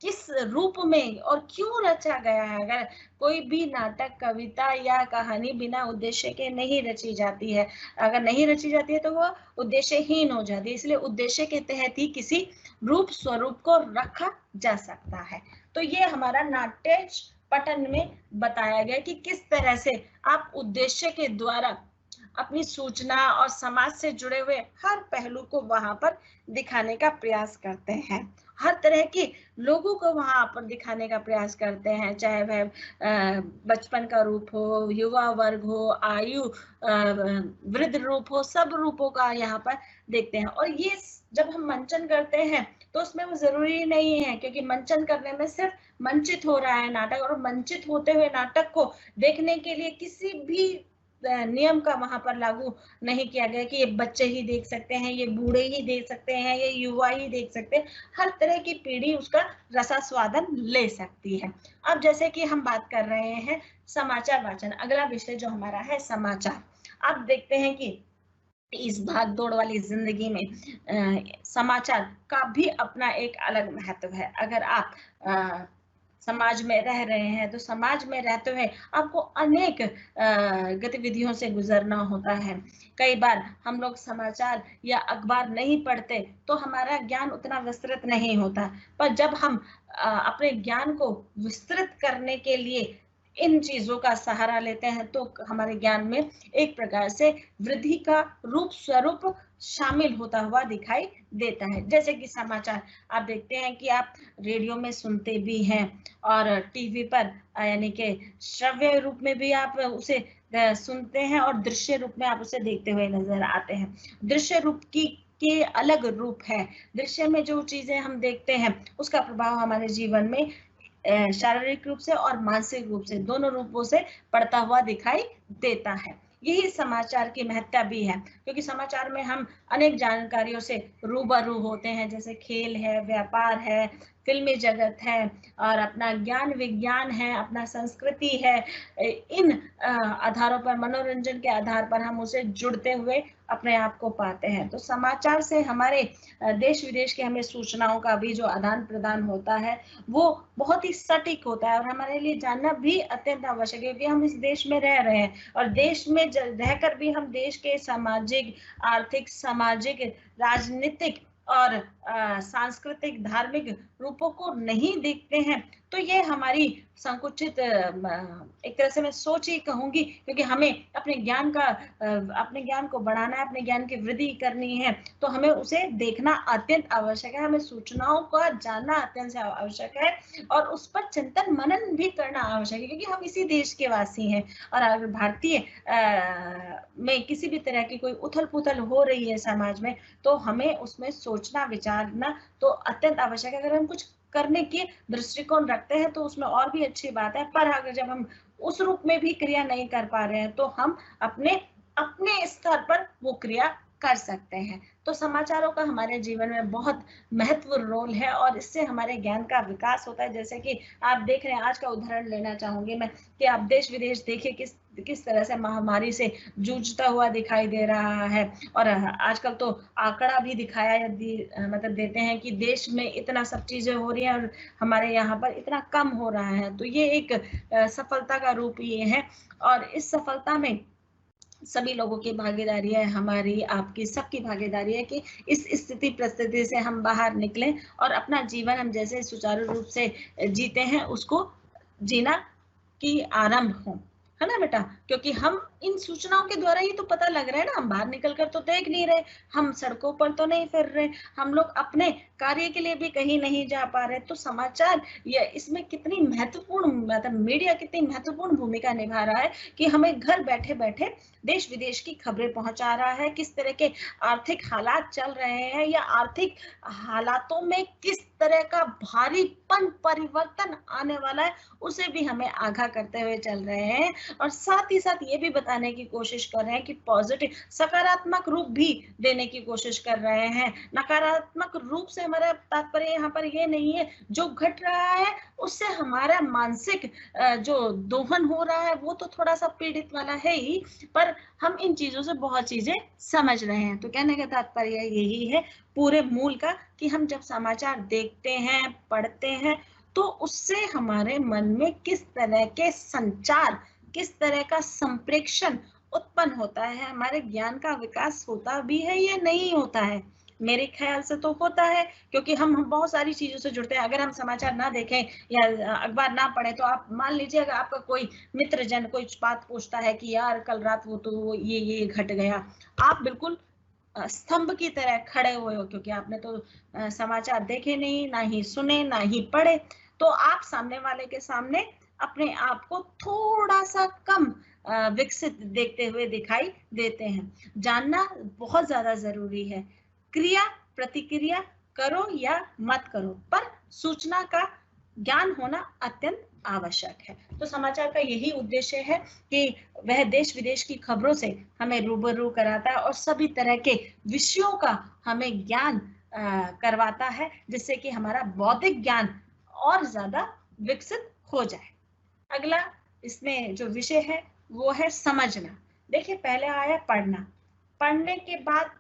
किस रूप में और क्यों रचा गया है। अगर कोई भी नाटक, कविता या कहानी बिना उद्देश्य के नहीं रची जाती है, अगर नहीं रची जाती है तो वो उद्देश्यहीन हो जाती है। इसलिए उद्देश्य के तहत ही किसी रूप स्वरूप को रखा जा सकता है। तो ये हमारा नाट्य पठन में बताया गया कि किस तरह से आप उद्देश्य के द्वारा अपनी सूचना और समाज से जुड़े हुए हर पहलू को वहां पर दिखाने का प्रयास करते हैं। हर तरह के लोगों को वहां पर दिखाने का प्रयास करते हैं, चाहे वह बचपन का रूप हो, युवा वर्ग हो, आयु वृद्ध रूप हो, सब रूपों का यहाँ पर देखते हैं। और ये जब हम मंचन करते हैं तो उसमें वो जरूरी नहीं है, क्योंकि मंचन करने में सिर्फ मंचित हो रहा है नाटक, और मंचित होते हुए नाटक को देखने के लिए किसी भी नियम का वहां पर लागू नहीं किया गया कि ये बच्चे ही देख सकते हैं, ये बूढ़े ही देख सकते हैं, ये युवा ही देख सकते हैं। हर तरह की पीढ़ी उसका रसास्वादन ले सकती है। अब जैसे कि हम बात कर रहे हैं समाचार वाचन, अगला विषय जो हमारा है समाचार। आप देखते हैं कि इस भाग दौड़ वाली जिंदगी में समाचार का भी अपना एक अलग महत्व है। अगर आप समाज में रह रहे हैं तो समाज में रहते हुए आपको अनेक गतिविधियों से गुजरना होता है। कई बार हम लोग समाचार या अखबार नहीं पढ़ते तो हमारा ज्ञान उतना विस्तृत नहीं होता, पर जब हम अपने ज्ञान को विस्तृत करने के लिए इन चीजों का सहारा लेते हैं तो हमारे ज्ञान में एक प्रकार से वृद्धि का रूप स्वरूप शामिल होता हुआ दिखाई देता है। जैसे कि समाचार आप देखते हैं कि आप रेडियो में सुनते भी हैं और टीवी पर यानी कि श्रव्य रूप में भी आप उसे सुनते हैं और दृश्य रूप में आप उसे देखते हुए नजर आते हैं। दृश्य रूप की के अलग रूप है। दृश्य में जो चीजें हम देखते हैं उसका प्रभाव हमारे जीवन में शारीरिक रूप से और मानसिक रूप से, दोनों रूपों से पड़ता हुआ दिखाई देता है। यही समाचार की महत्ता भी है, क्योंकि समाचार में हम अनेक जानकारियों से रूबरू होते हैं, जैसे खेल है, व्यापार है, फिल्मी जगत है और अपना ज्ञान विज्ञान है, अपना संस्कृति है। इन आधारों पर, मनोरंजन के आधार पर हम उसे जुड़ते हुए अपने आप को पाते हैं। तो समाचार से हमारे देश विदेश के हमें सूचनाओं का भी जो आदान प्रदान होता है वो बहुत ही सटीक होता है और हमारे लिए जानना भी अत्यंत आवश्यक है, क्योंकि हम इस देश में रह रहे हैं और देश में रहकर भी हम देश के सामाजिक, आर्थिक, सामाजिक, राजनीतिक और सांस्कृतिक, धार्मिक रूपों को नहीं देखते हैं। तो ये हमारी संकुचित एक तरह से मैं सोच ही कहूंगी, क्योंकि हमें अपने ज्ञान को बढ़ाना है, अपने ज्ञान की वृद्धि करनी है, तो हमें उसे देखना अत्यंत आवश्यक है। हमें सूचनाओं का जानना अत्यंत आवश्यक है और उस पर चिंतन मनन भी करना आवश्यक है, क्योंकि हम इसी देश के वासी हैं। और अगर भारतीय में किसी भी तरह की कोई उथल पुथल हो रही है समाज में, तो हमें उसमें सोचना विचारना तो अत्यंत आवश्यक है। अगर हम कुछ करने की दृष्टिकोण रखते हैं तो उसमें और भी अच्छी बात है, पर अगर जब हम उस रूप में भी क्रिया नहीं कर पा रहे हैं तो हम अपने स्तर पर वो क्रिया कर सकते हैं। तो समाचारों का हमारे जीवन में बहुत महत्वपूर्ण रोल है और इससे हमारे ज्ञान का विकास होता है। जैसे कि आप देख रहे हैं, आज का उदाहरण लेना चाहूंगी मैं कि आप देश विदेश देखिए किस तरह से महामारी से जूझता हुआ दिखाई दे रहा है। और आजकल तो आंकड़ा भी दिखाया मतलब देते हैं कि देश में इतना सब चीजें हो रही हैं और हमारे यहाँ पर इतना कम हो रहा है। तो ये एक सफलता का रूप ये है और इस सफलता में सभी लोगों की भागीदारी है, हमारी, आपकी, सबकी भागीदारी है कि इस स्थिति परिस्थिति से हम बाहर निकलें और अपना जीवन हम जैसे सुचारू रूप से जीते हैं उसको जीना की आरंभ हो, है ना बेटा। क्योंकि हम इन सूचनाओं के द्वारा ही तो पता लग रहा है ना, हम बाहर निकल कर तो देख नहीं रहे, हम सड़कों पर तो नहीं फिर रहे, हम लोग अपने कार्य के लिए भी कहीं नहीं जा पा रहे। तो समाचार ये इसमें कितनी महत्वपूर्ण, मतलब मीडिया कितनी महत्वपूर्ण भूमिका निभा रहा है कि हमें घर बैठे बैठे देश विदेश की खबरें पहुंचा रहा है, किस तरह के आर्थिक हालात चल रहे हैं या आर्थिक हालातों में किस तरह का भारीपन परिवर्तन आने वाला है उसे भी हमें आगाह करते हुए चल रहे हैं। और साथ ही साथ ये भी बताने की कोशिश कर रहे हैं कि पॉजिटिव, सकारात्मक रूप भी देने की कोशिश कर रहे हैं। नकारात्मक रूप से हमारा तात्पर्य यहाँ पर ये नहीं है जो घट रहा है उससे हमारा मानसिक जो दोहन हो रहा है वो तो थोड़ा सा पीड़ित वाला है ही, पर हम इन चीजों से बहुत चीजें समझ रहे हैं। तो कहने का तात्पर्य यही है पूरे मूल का कि हम जब समाचार देखते हैं, पढ़ते हैं तो उससे हमारे मन में किस तरह के संचार, किस तरह का संप्रेषण उत्पन्न होता है, हमारे ज्ञान का विकास होता भी है या नहीं होता है। मेरे ख्याल से तो होता है, क्योंकि हम बहुत सारी चीजों से जुड़ते हैं। अगर हम समाचार ना देखें या अखबार ना पढ़े तो आप मान लीजिए अगर आपका कोई मित्रजन कोई बात पूछता है कि यार कल रात वो तो ये घट गया, आप बिल्कुल स्तंभ की तरह खड़े हुए हो, क्योंकि आपने तो समाचार देखे नहीं, ना ही सुने, ना ही पढ़े। तो आप सामने वाले के सामने अपने आप को थोड़ा सा कम विकसित देखते हुए दिखाई देते हैं। जानना बहुत ज्यादा जरूरी है। क्रिया प्रतिक्रिया करो या मत करो, पर सूचना का ज्ञान होना अत्यंत आवश्यक है। तो समाचार का यही उद्देश्य है कि वह देश विदेश की खबरों से हमें रूबरू कराता है और सभी तरह के विषयों का हमें ज्ञान करवाता है, जिससे कि हमारा बौद्धिक ज्ञान और ज्यादा विकसित हो जाए। अगला इसमें जो विषय है वो है समझना। देखिए पहले आया पढ़ना, पढ़ने के बाद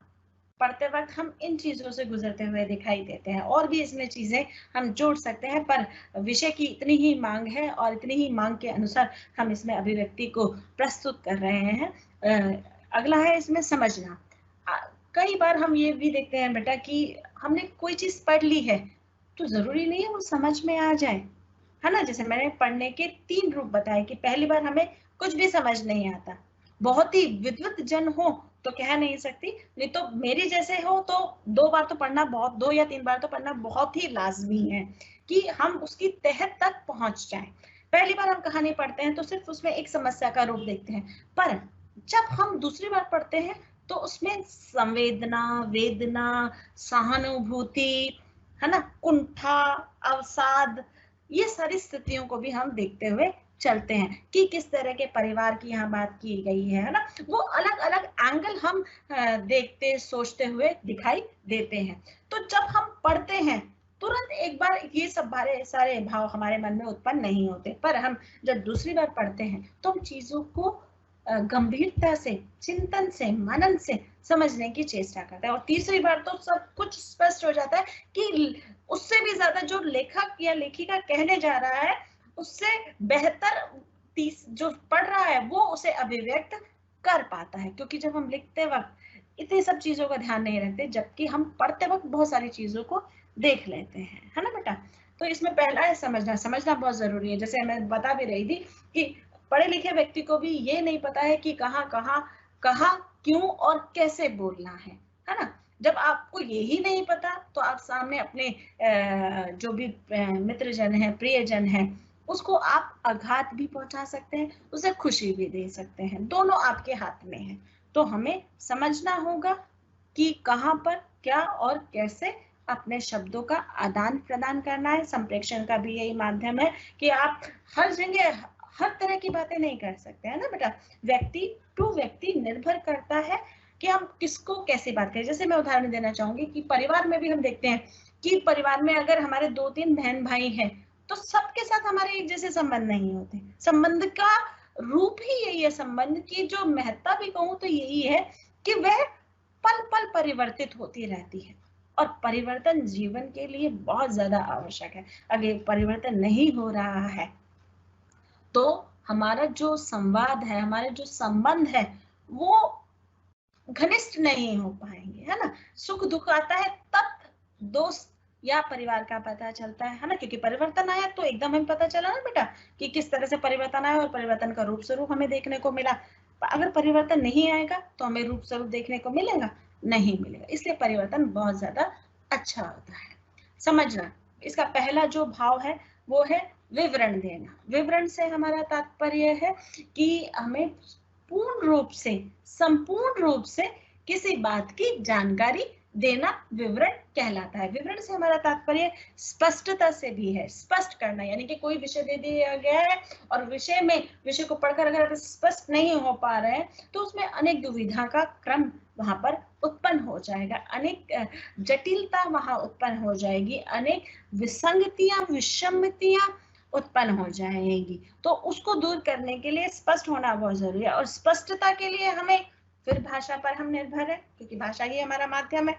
पढ़ते वक्त हम इन चीजों से गुजरते हुए दिखाई देते हैं, और भी इसमें चीजें हम जोड़ सकते हैं, पर विषय की इतनी ही मांग है और इतनी ही मांग के अनुसार हम इसमें अभिव्यक्ति को प्रस्तुत कर रहे हैं। अगला है इसमें समझना। कई बार हम ये भी देखते हैं बेटा कि हमने कोई चीज पढ़ ली है तो जरूरी नहीं है वो समझ में आ जाए, है ना। जैसे मैंने पढ़ने के 3 रूप बताए कि पहली बार हमें कुछ भी समझ नहीं आता, बहुत ही विद्वत जन हो तो कह नहीं सकती, नहीं तो मेरी जैसे हो तो 2 बार तो पढ़ना बहुत, 2 या 3 बार तो पढ़ना बहुत ही लाजमी है कि हम उसकी तह तक पहुंच जाएं। पहली बार हम कहानी पढ़ते हैं तो सिर्फ उसमें एक समस्या का रूप देखते हैं, पर जब हम दूसरी बार पढ़ते हैं तो उसमें संवेदना, वेदना, सहानुभूति, है ना, कुंठा, अवसाद, ये सारी स्थितियों को भी हम देखते हुए चलते हैं कि किस तरह के परिवार की यहाँ बात की गई है ना। वो अलग अलग एंगल हम देखते सोचते हुए दिखाई देते हैं। तो जब हम पढ़ते हैं तुरंत एक बार ये सब सारे भाव हमारे मन में उत्पन्न नहीं होते, पर हम जब दूसरी बार पढ़ते हैं तो हम चीजों को गंभीरता से, चिंतन से, मनन से समझने की चेष्टा करते हैं, और तीसरी बार तो सब कुछ स्पष्ट हो जाता है कि उससे भी ज्यादा जो लेखक या लेखिका कहने जा रहा है उससे बेहतर जो पढ़ रहा है वो उसे अभिव्यक्त कर पाता है, क्योंकि जब हम लिखते वक्त इतनी सब चीजों का ध्यान नहीं रखते, जबकि हम पढ़ते वक्त बहुत सारी चीजों को देख लेते हैं, है ना बेटा। तो इसमें पहला है समझना। समझना बहुत जरूरी है। जैसे मैं बता भी रही थी कि पढ़े लिखे व्यक्ति को भी ये नहीं पता है कि कहाँ क्यों और कैसे बोलना है ना। जब आपको यही नहीं पता तो आप सामने अपने जो भी मित्रजन है, प्रियजन है, उसको आप आघात भी पहुंचा सकते हैं, उसे खुशी भी दे सकते हैं, दोनों आपके हाथ में है। तो हमें समझना होगा कि कहाँ पर क्या और कैसे अपने शब्दों का आदान प्रदान करना है। संप्रेषण का भी यही माध्यम है कि आप हर जगह हर तरह की बातें नहीं कर सकते, है ना बेटा। व्यक्ति टू व्यक्ति निर्भर करता है कि हम किसको कैसे बात करें। जैसे मैं उदाहरण देना चाहूंगी कि परिवार में भी हम देखते हैं कि परिवार में अगर हमारे 2-3 बहन भाई हैं तो सबके साथ हमारे एक जैसे संबंध नहीं होते। संबंध का रूप ही यही है, संबंध की जो महत्ता भी कहूं तो यही है कि वह पल पल परिवर्तित होती रहती है, और परिवर्तन जीवन के लिए बहुत ज्यादा आवश्यक है। अगर परिवर्तन नहीं हो रहा है तो हमारा जो संवाद है, हमारे जो संबंध है वो घनिष्ठ नहीं हो पाएंगे, है ना। सुख दुख आता है तब दोस्त या परिवार का पता चलता है ना, क्योंकि परिवर्तन आया तो एकदम हमें पता चला ना बेटा कि किस तरह से परिवर्तन आया और परिवर्तन का रूप स्वरूप हमें देखने को मिला। अगर परिवर्तन नहीं आएगा तो हमें रूप स्वरूप देखने को मिलेगा नहीं मिलेगा। इसलिए परिवर्तन बहुत ज्यादा अच्छा होता है। समझना, इसका पहला जो भाव है वो है विवरण देना। विवरण से हमारा तात्पर्य है कि हमें पूर्ण रूप से, संपूर्ण रूप से किसी बात की जानकारी देना विवरण कहलाता है। विवरण से हमारा तात्पर्य स्पष्टता से भी है, स्पष्ट करना, यानी कि कोई विषय दे दिया गया है और विषय को पढ़कर अगर स्पष्ट नहीं हो पा रहे हैं तो उसमें अनेक दुविधा का क्रम वहां पर उत्पन्न हो जाएगा, अनेक जटिलता वहां उत्पन्न हो जाएगी, अनेक विसंगतियां, विषमतियां उत्पन्न हो जाएगी। तो उसको दूर करने के लिए स्पष्ट होना बहुत जरूरी है, और स्पष्टता के लिए हमें फिर भाषा पर हम निर्भर है, क्योंकि भाषा ही हमारा माध्यम है।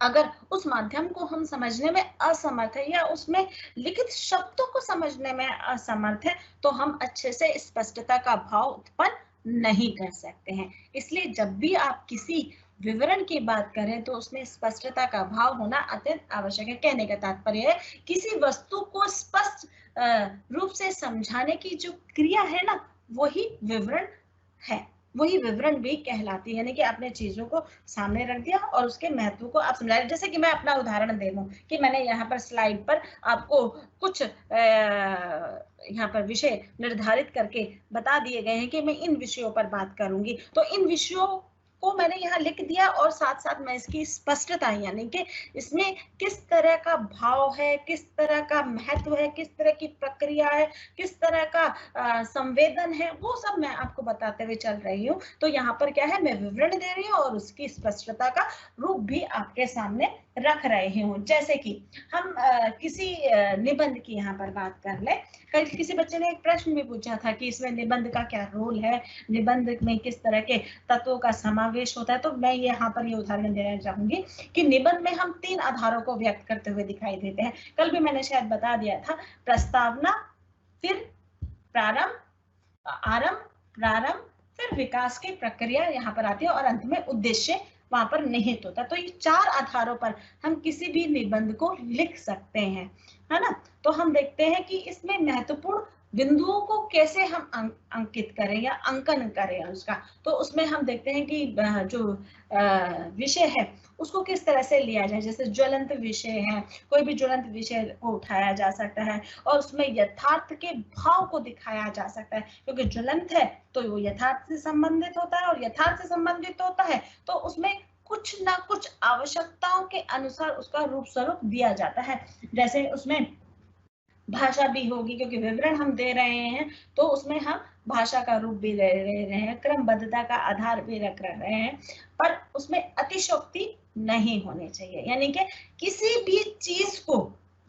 अगर उस माध्यम को हम समझने में असमर्थ है या उसमें लिखित शब्दों को समझने में असमर्थ है, तो हम अच्छे से स्पष्टता का भाव उत्पन्न नहीं कर सकते हैं। इसलिए जब भी आप किसी विवरण की बात करें तो उसमें स्पष्टता का भाव होना अत्यंत आवश्यक है। कहने का तात्पर्य है किसी वस्तु को स्पष्ट रूप से समझाने की जो क्रिया है ना, वही विवरण है, वही विवरण भी कहलाती है। यानी कि आपने चीजों को सामने रख दिया और उसके महत्व को आप समझा। जैसे कि मैं अपना उदाहरण दे दूं कि मैंने यहाँ पर स्लाइड पर आपको कुछ यहाँ पर विषय निर्धारित करके बता दिए गए हैं कि मैं इन विषयों पर बात करूंगी, तो इन विषयों को मैंने यहाँ लिख दिया और साथ साथ मैं इसकी स्पष्टता यानी कि इसमें किस तरह का भाव है, किस तरह का महत्व है, किस तरह की प्रक्रिया है, किस तरह का संवेदन है, वो सब मैं आपको बताते हुए चल रही हूँ। तो यहाँ पर क्या है, मैं विवरण दे रही हूँ और उसकी स्पष्टता का रूप भी आपके सामने रख रहे हूँ। जैसे कि हम किसी निबंध की यहाँ पर बात कर ले। कल किसी बच्चे ने एक प्रश्न भी पूछा था कि इसमें निबंध का क्या रोल है, निबंध में किस तरह के तत्वों का समावेश होता है। तो मैं यहाँ पर ये उदाहरण देना चाहूंगी कि निबंध में हम 3 आधारों को व्यक्त करते हुए दिखाई देते हैं। कल भी मैंने शायद बता दिया था, प्रस्तावना, फिर प्रारंभ, आरंभ, प्रारंभ, फिर विकास की प्रक्रिया यहाँ पर आती है और अंत में उद्देश्य वहां पर निहित होता है। तो ये 4 आधारों पर हम किसी भी निबंध को लिख सकते हैं, है ना। तो हम देखते हैं कि इसमें महत्वपूर्ण बिंदुओं को कैसे हम अंकित करें या अंकन करें उसका। तो उसमें हम देखते हैं कि जो विषय है उसको किस तरह से लिया जाए। जैसे ज्वलंत विषय है, कोई भी ज्वलंत विषय को उठाया जा सकता है और उसमें यथार्थ के भाव को दिखाया जा सकता है, क्योंकि ज्वलंत है तो वो यथार्थ से संबंधित होता है और यथार्थ से संबंधित होता है तो उसमें कुछ ना कुछ आवश्यकताओं के अनुसार उसका रूप स्वरूप दिया जाता है। जैसे उसमें भाषा भी होगी, क्योंकि विवरण हम दे रहे हैं तो उसमें हम भाषा का रूप भी ले रहे हैं, क्रमबद्धता का आधार भी रख रहे हैं, पर उसमें अतिशयोक्ति नहीं होनी चाहिए। यानी कि किसी भी चीज को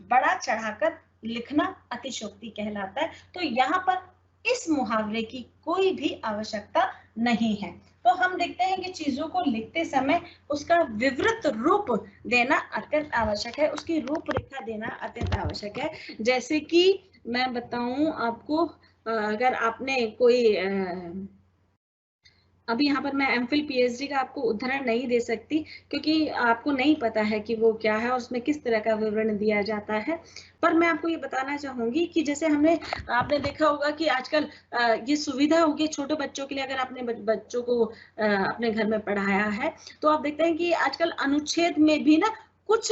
बड़ा चढ़ाकर लिखना अतिशयोक्ति कहलाता है। तो यहाँ पर इस मुहावरे की कोई भी आवश्यकता नहीं है। तो हम देखते हैं कि चीजों को लिखते समय उसका विवृत रूप देना अत्यंत आवश्यक है, उसकी रूपरेखा देना अत्यंत आवश्यक है। जैसे कि मैं बताऊं आपको, अगर आपने कोई अभी यहाँ पर मैं एमफिल पीएचडी का आपको उदाहरण नहीं दे सकती क्योंकि आपको नहीं पता है कि वो क्या है और उसमें किस तरह का विवरण दिया जाता है। पर मैं आपको ये बताना चाहूंगी कि जैसे आपने देखा होगा कि आजकल ये सुविधा होगी छोटे बच्चों के लिए। अगर आपने बच्चों को अपने घर में पढ़ाया है तो आप देखते हैं कि आजकल अनुच्छेद में भी ना कुछ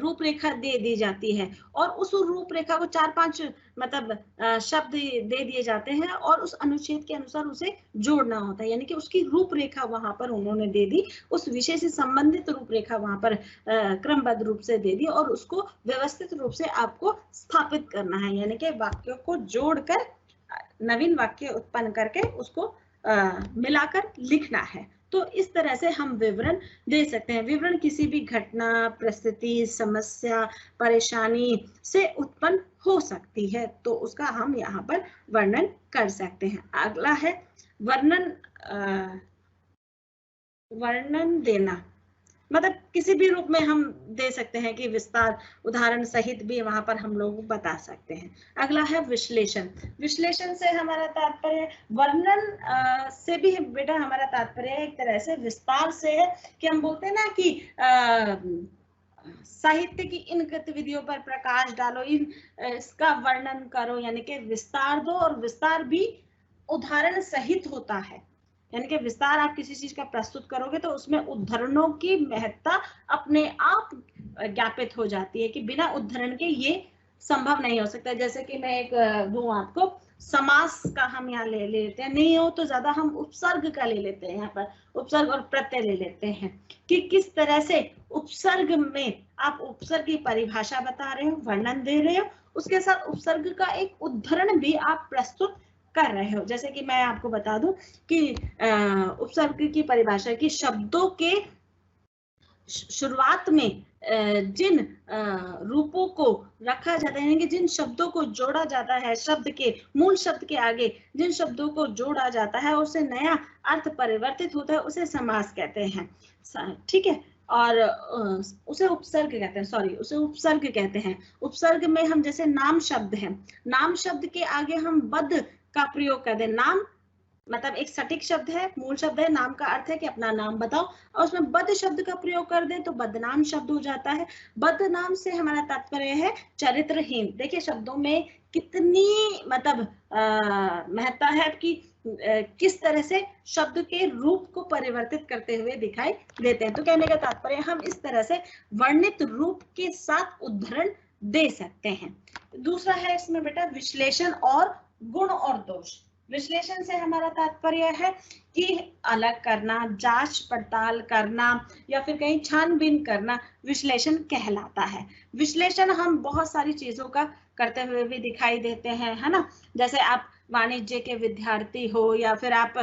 रूपरेखा दे दी जाती है और उस रूपरेखा को 4-5 मतलब शब्द दे दिए जाते हैं और उस अनुच्छेद के अनुसार उसे जोड़ना होता है। यानी कि उसकी रूपरेखा वहां पर उन्होंने दे दी, उस विषय से संबंधित रूपरेखा वहां पर क्रमबद्ध रूप से दे दी और उसको व्यवस्थित रूप से आपको स्थापित करना है। यानी कि वाक्यों को जोड़कर नवीन वाक्य उत्पन्न करके उसको मिलाकर लिखना है। तो इस तरह से हम विवरण दे सकते हैं। विवरण किसी भी घटना, परिस्थिति, समस्या, परेशानी से उत्पन्न हो सकती है तो उसका हम यहाँ पर वर्णन कर सकते हैं। अगला है वर्णन देना, मतलब किसी भी रूप में हम दे सकते हैं कि विस्तार, उदाहरण सहित भी वहां पर हम लोग बता सकते हैं। अगला है विश्लेषण। विश्लेषण से हमारा तात्पर्य, वर्णन से भी बेटा हमारा तात्पर्य एक तरह से विस्तार से है कि हम बोलते हैं ना कि साहित्य की इन गतिविधियों पर प्रकाश डालो, इसका वर्णन करो, यानी कि विस्तार दो। और विस्तार भी उदाहरण सहित होता है, यानी कि विस्तार आप किसी चीज का प्रस्तुत करोगे तो उसमें उद्धरणों की महत्ता अपने आप ज्ञापित हो जाती है कि बिना उद्धरण के ये संभव नहीं हो सकता। जैसे कि मैं एक दूं आपको, समास का हम यहाँ ले लेते हैं, नहीं हो तो ज्यादा हम उपसर्ग का ले लेते हैं। यहाँ पर उपसर्ग और प्रत्यय ले लेते हैं कि किस तरह से उपसर्ग में आप उपसर्ग की परिभाषा बता रहे हो, वर्णन दे रहे हो, उसके साथ उपसर्ग का एक उद्धरण भी आप प्रस्तुत कर रहे हो। जैसे कि मैं आपको बता दूं कि उपसर्ग की परिभाषा की शब्दों के शुरुआत में जिन रूपों को रखा जाता है, यानी कि जिन शब्दों को जोड़ा जाता है, शब्द के मूल शब्द के आगे जिन शब्दों को जोड़ा जाता है उससे नया अर्थ परिवर्तित होता है, उसे समास कहते हैं। ठीक है, और उसे उपसर्ग कहते हैं, सॉरी उसे उपसर्ग कहते हैं। उपसर्ग में हम जैसे नाम शब्द है, नाम शब्द के आगे हम बद का प्रयोग कर दें। नाम मतलब एक सटीक शब्द है, मूल शब्द है, नाम का अर्थ है कि अपना नाम बताओ, और उसमें बद शब्द का प्रयोग कर दें तो बदनाम शब्द हो जाता है। बदनाम से हमारा तात्पर्य है चरित्रहीन। देखिए शब्दों में कितनी मतलब महत्ता है कि किस तरह से शब्द के रूप को परिवर्तित करते हुए दिखाई देते हैं। तो कहने का तात्पर्य हम इस तरह से वर्णित रूप के साथ उदाहरण दे सकते हैं। दूसरा है इसमें बेटा विश्लेषण और गुण और दोष। विश्लेषण से हमारा तात्पर्य है कि अलग करना, जांच पड़ताल करना या फिर कहीं छानबीन करना विश्लेषण कहलाता है। विश्लेषण हम बहुत सारी चीजों का करते हुए भी दिखाई देते हैं, है ना। जैसे आप वाणिज्य के विद्यार्थी हो या फिर आप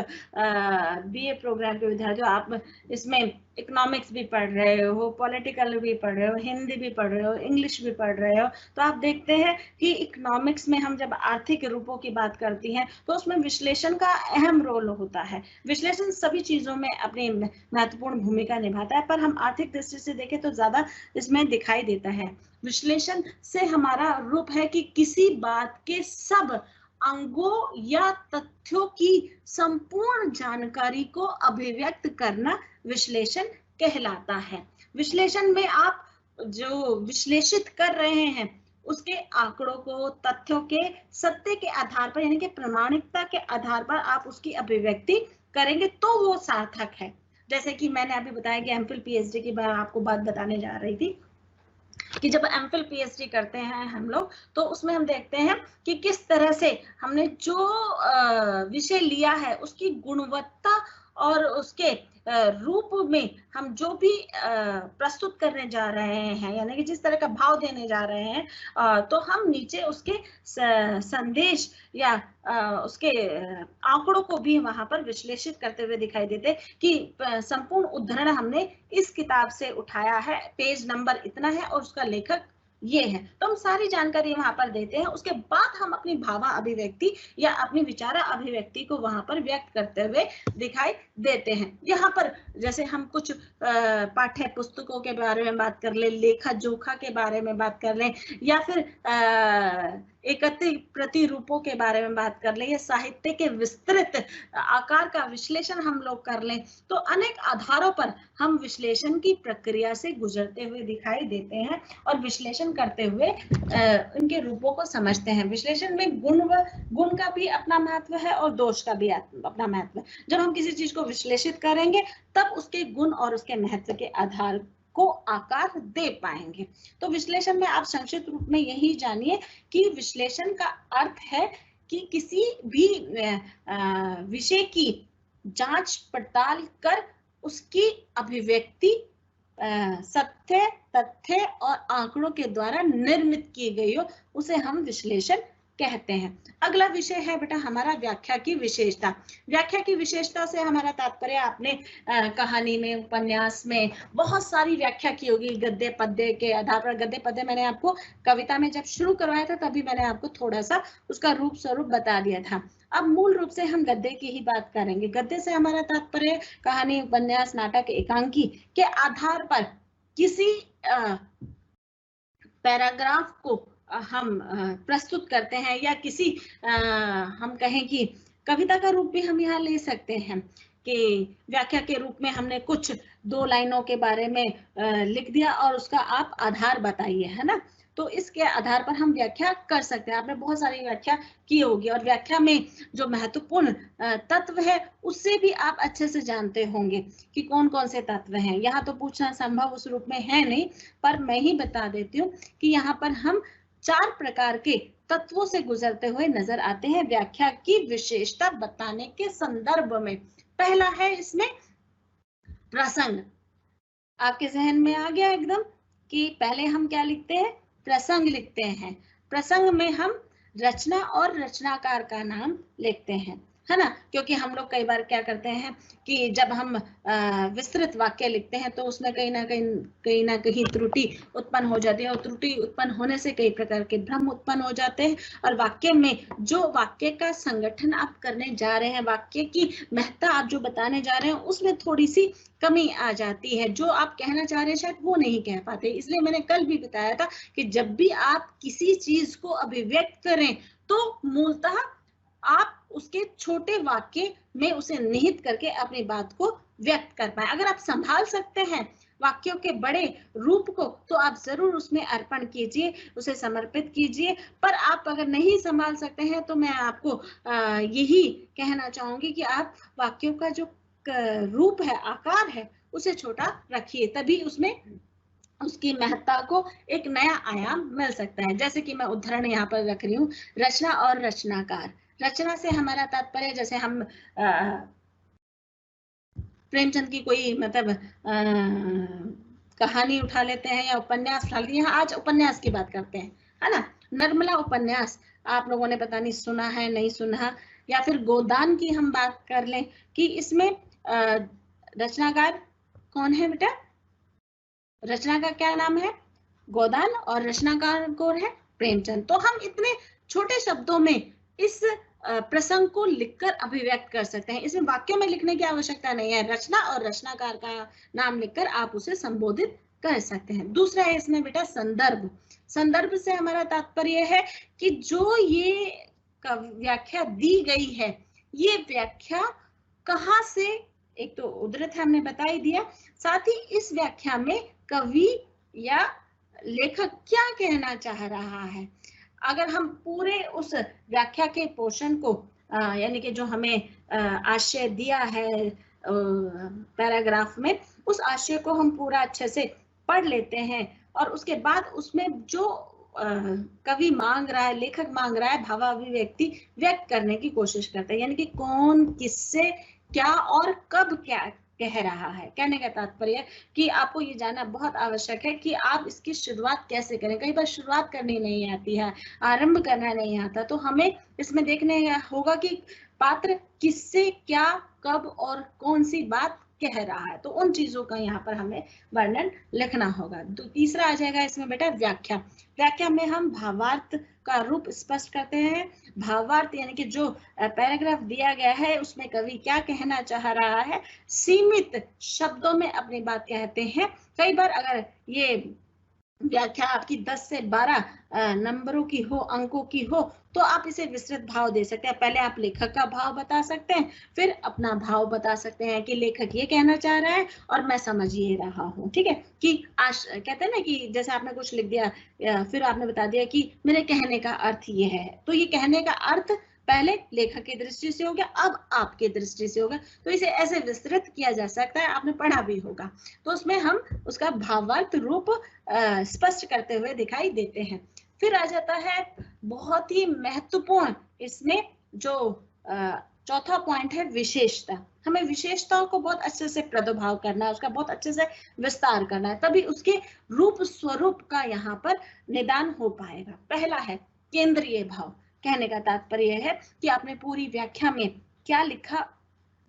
बीए प्रोग्राम के विद्यार्थी हो, आप इसमें इकोनॉमिक्स भी पढ़ रहे हो, पॉलिटिकल भी पढ़ रहे हो, हिंदी भी पढ़ रहे हो, इंग्लिश भी पढ़ रहे हो, तो आप देखते हैं कि इकोनॉमिक्स में हम जब आर्थिक रूपों की बात करती हैं तो उसमें विश्लेषण का अहम रोल होता है। विश्लेषण सभी चीजों में अपनी महत्वपूर्ण भूमिका निभाता है, पर हम आर्थिक दृष्टि से देखें तो ज्यादा इसमें दिखाई देता है। विश्लेषण से हमारा रूप है कि किसी बात के सब अंगों या तथ्यों की संपूर्ण जानकारी को अभिव्यक्त करना विश्लेषण कहलाता है। विश्लेषण में आप जो विश्लेषित कर रहे हैं उसके आंकड़ों को, तथ्यों के सत्य के आधार पर यानी कि प्रामाणिकता के आधार पर आप उसकी अभिव्यक्ति करेंगे तो वो सार्थक है। जैसे कि मैंने अभी बताया कि एमफिल पीएचडी की मैं आपको बात बताने जा रही थी कि जब एमफिल पीएचडी करते हैं हम लोग तो उसमें हम देखते हैं कि किस तरह से हमने जो विषय लिया है उसकी गुणवत्ता और उसके रूप में हम जो भी प्रस्तुत करने जा रहे हैं यानी कि जिस तरह का भाव देने जा रहे हैं तो हम नीचे उसके संदेश या उसके आंकड़ों को भी वहां पर विश्लेषित करते हुए दिखाई देते कि संपूर्ण उद्धरण हमने इस किताब से उठाया है, पेज नंबर इतना है और उसका लेखक ये है। तो हम सारी जानकारी वहां पर देते हैं, उसके बाद हम अपनी भावा अभिव्यक्ति या अपनी विचारा अभिव्यक्ति को वहां पर व्यक्त करते हुए दिखाई देते हैं। यहाँ पर जैसे हम कुछ पाठ्य पुस्तकों के बारे में बात कर ले, लेखा जोखा के बारे में बात कर लें या फिर एकत्रित प्रतिरूपों के बारे में बात कर ले या साहित्य के विस्तृत आकार का विश्लेषण हम लोग कर लें तो अनेक आधारों पर हम विश्लेषण की प्रक्रिया से गुजरते हुए दिखाई देते हैं और विश्लेषण करते हुए उनके रूपों को समझते हैं। विश्लेषण में गुण का भी अपना महत्व है और दोष का भी अपना महत्व है। जब हम किसी चीज को विश्लेषित करेंगे तब उसके गुण और उसके महत्व के आधार को आकार दे पाएंगे। तो विश्लेषण में आप संक्षिप्त रूप में यही जानिए कि विश्लेषण का अर्थ है कि किसी भी विषय की जांच पड़ताल कर उसकी अभिव्यक्ति सत्य, तथ्य और आंकड़ों के द्वारा निर्मित की गई हो उसे हम विश्लेषण कहते हैं। अगला विषय है बेटा हमारा व्याख्या की विशेषता। व्याख्या की विशेषता से हमारा तात्पर्य आपने कहानी में, उपन्यास में बहुत सारी व्याख्या की होगी गद्य पद्य के आधार पर। गद्य पद्य मैंने आपको कविता में जब शुरू करवाया था तभी मैंने आपको थोड़ा सा उसका रूप स्वरूप बता दिया था। अब मूल रूप से हम गद्य की ही बात करेंगे। गद्य से हमारा तात्पर्य कहानी, उपन्यास, नाटक, एकांकी के आधार पर किसी पैराग्राफ को हम प्रस्तुत करते हैं या किसी हम कहें कि कविता का रूप भी हम यहाँ ले सकते हैं कि व्याख्या के रूप में हमने कुछ 2 लाइनों के बारे में लिख दिया और उसका आप आधार बताइए, है ना। तो इसके आधार पर हम व्याख्या कर सकते हैं। आपने बहुत सारी व्याख्या की होगी और व्याख्या में जो महत्वपूर्ण तत्व है उससे भी आप अच्छे से जानते होंगे कि कौन कौन से तत्व हैं। यहाँ तो पूछना संभव उस रूप में है नहीं, पर मैं ही बता देती हूँ कि यहाँ पर हम 4 प्रकार के तत्वों से गुजरते हुए नजर आते हैं व्याख्या की विशेषता बताने के संदर्भ में। पहला है इसमें प्रसंग। आपके जहन में आ गया एकदम कि पहले हम क्या लिखते हैं, प्रसंग लिखते हैं। प्रसंग में हम रचना और रचनाकार का नाम लिखते हैं। है ना, क्योंकि हम लोग कई बार क्या करते हैं कि जब हम विस्तृत वाक्य लिखते हैं तो उसमें कहीं ना कहीं त्रुटि उत्पन्न हो जाती है, और त्रुटि उत्पन्न होने से कई प्रकार के भ्रम उत्पन्न हो जाते हैं, और वाक्य में जो वाक्य का संगठन आप करने जा रहे हैं, वाक्य की महत्ता आप जो बताने जा रहे हैं, उसमें थोड़ी सी कमी आ जाती है, जो आप कहना चाह रहे हैं शायद वो नहीं कह पाते। इसलिए मैंने कल भी बताया था कि जब भी आप किसी चीज को अभिव्यक्त करें तो मूलतः आप उसके छोटे वाक्य में उसे निहित करके अपनी बात को व्यक्त कर पाए। अगर आप संभाल सकते हैं वाक्यों के बड़े रूप को तो आप जरूर उसमें अर्पण कीजिए, उसे समर्पित कीजिए। पर आप अगर नहीं संभाल सकते हैं तो मैं आपको यही कहना चाहूंगी कि आप वाक्यों का जो रूप है, आकार है, उसे छोटा रखिए, तभी उसमें उसकी महत्ता को एक नया आयाम मिल सकता है। जैसे कि मैं उदाहरण यहाँ पर रख रही हूँ, रचना और रचनाकार। रचना से हमारा तात्पर्य, जैसे हम प्रेमचंद की कोई मतलब कहानी उठा लेते हैं या उपन्यास उठा लेते हैं, आज उपन्यास की बात करते हैं, है ना। नर्मला उपन्यास आप लोगों ने पता नहीं सुना है, नहीं सुना, या फिर गोदान की हम बात कर लें कि इसमें रचनाकार कौन है बेटा? रचना का क्या नाम है? गोदान, और रचनाकार कौन है? प्रेमचंद। तो हम इतने छोटे शब्दों में इस प्रसंग को लिखकर अभिव्यक्त कर सकते हैं, इसमें वाक्यों में लिखने की आवश्यकता नहीं है। रचना और रचनाकार का नाम लिखकर आप उसे संबोधित कर सकते हैं। दूसरा है इसमें बेटा संदर्भ। संदर्भ से हमारा तात्पर्य है कि जो ये व्याख्या दी गई है, ये व्याख्या कहाँ से, एक तो उद्धृत है हमने बता ही दिया, साथ ही इस व्याख्या में कवि या लेखक क्या कहना चाह रहा है। अगर हम पूरे उस व्याख्या के पोर्शन को यानी कि जो हमें आशय दिया है पैराग्राफ में, उस आशय को हम पूरा अच्छे से पढ़ लेते हैं, और उसके बाद उसमें जो कवि मांग रहा है, लेखक मांग रहा है, भावाभिव्यक्ति व्यक्त करने की कोशिश करते हैं, यानी कि कौन किससे क्या और कब क्या कह रहा है। कहने का तात्पर्य कि आपको ये जानना बहुत आवश्यक है कि आप इसकी शुरुआत कैसे करें। कई बार शुरुआत करनी नहीं आती है, आरंभ करना नहीं आता, तो हमें इसमें देखने होगा कि पात्र किससे क्या कब और कौन सी बात कह रहा है, तो उन चीजों का यहाँ पर हमें वर्णन लिखना होगा। तीसरा आ जाएगा इसमें बेटा व्याख्या। व्याख्या में हम भावार्थ का रूप स्पष्ट करते हैं। भावार्थ यानी कि जो पैराग्राफ दिया गया है उसमें कवि क्या कहना चाह रहा है, सीमित शब्दों में अपनी बात कहते हैं। कई बार अगर ये व्याख्या आपकी 10 से 12 नंबरों की हो, अंकों की हो, तो आप इसे विस्तृत भाव दे सकते हैं। पहले आप लेखक का भाव बता सकते हैं, फिर अपना भाव बता सकते हैं कि लेखक ये कहना चाह रहा है और मैं समझ ये रहा हूँ, ठीक है। कि कहते हैं ना कि जैसे आपने कुछ लिख दिया, फिर आपने बता दिया कि मेरे कहने का अर्थ ये है, तो ये कहने का अर्थ पहले लेखक की दृष्टि से हो गया, अब आपकी दृष्टि से होगा, तो इसे ऐसे विस्तृत किया जा सकता है, आपने पढ़ा भी होगा। तो उसमें हम उसका भावार्थ रूप स्पष्ट करते हुए दिखाई देते हैं। फिर आ जाता है बहुत ही महत्वपूर्ण इसमें जो चौथा पॉइंट है विशेषता। हमें विशेषताओं को बहुत अच्छे से प्रादुर्भाव करना है, उसका बहुत अच्छे से विस्तार करना है, तभी उसके रूप स्वरूप का यहाँ पर निदान हो पाएगा। पहला है केंद्रीय भाव। कहने का तात्पर्य है कि आपने पूरी व्याख्या में क्या लिखा,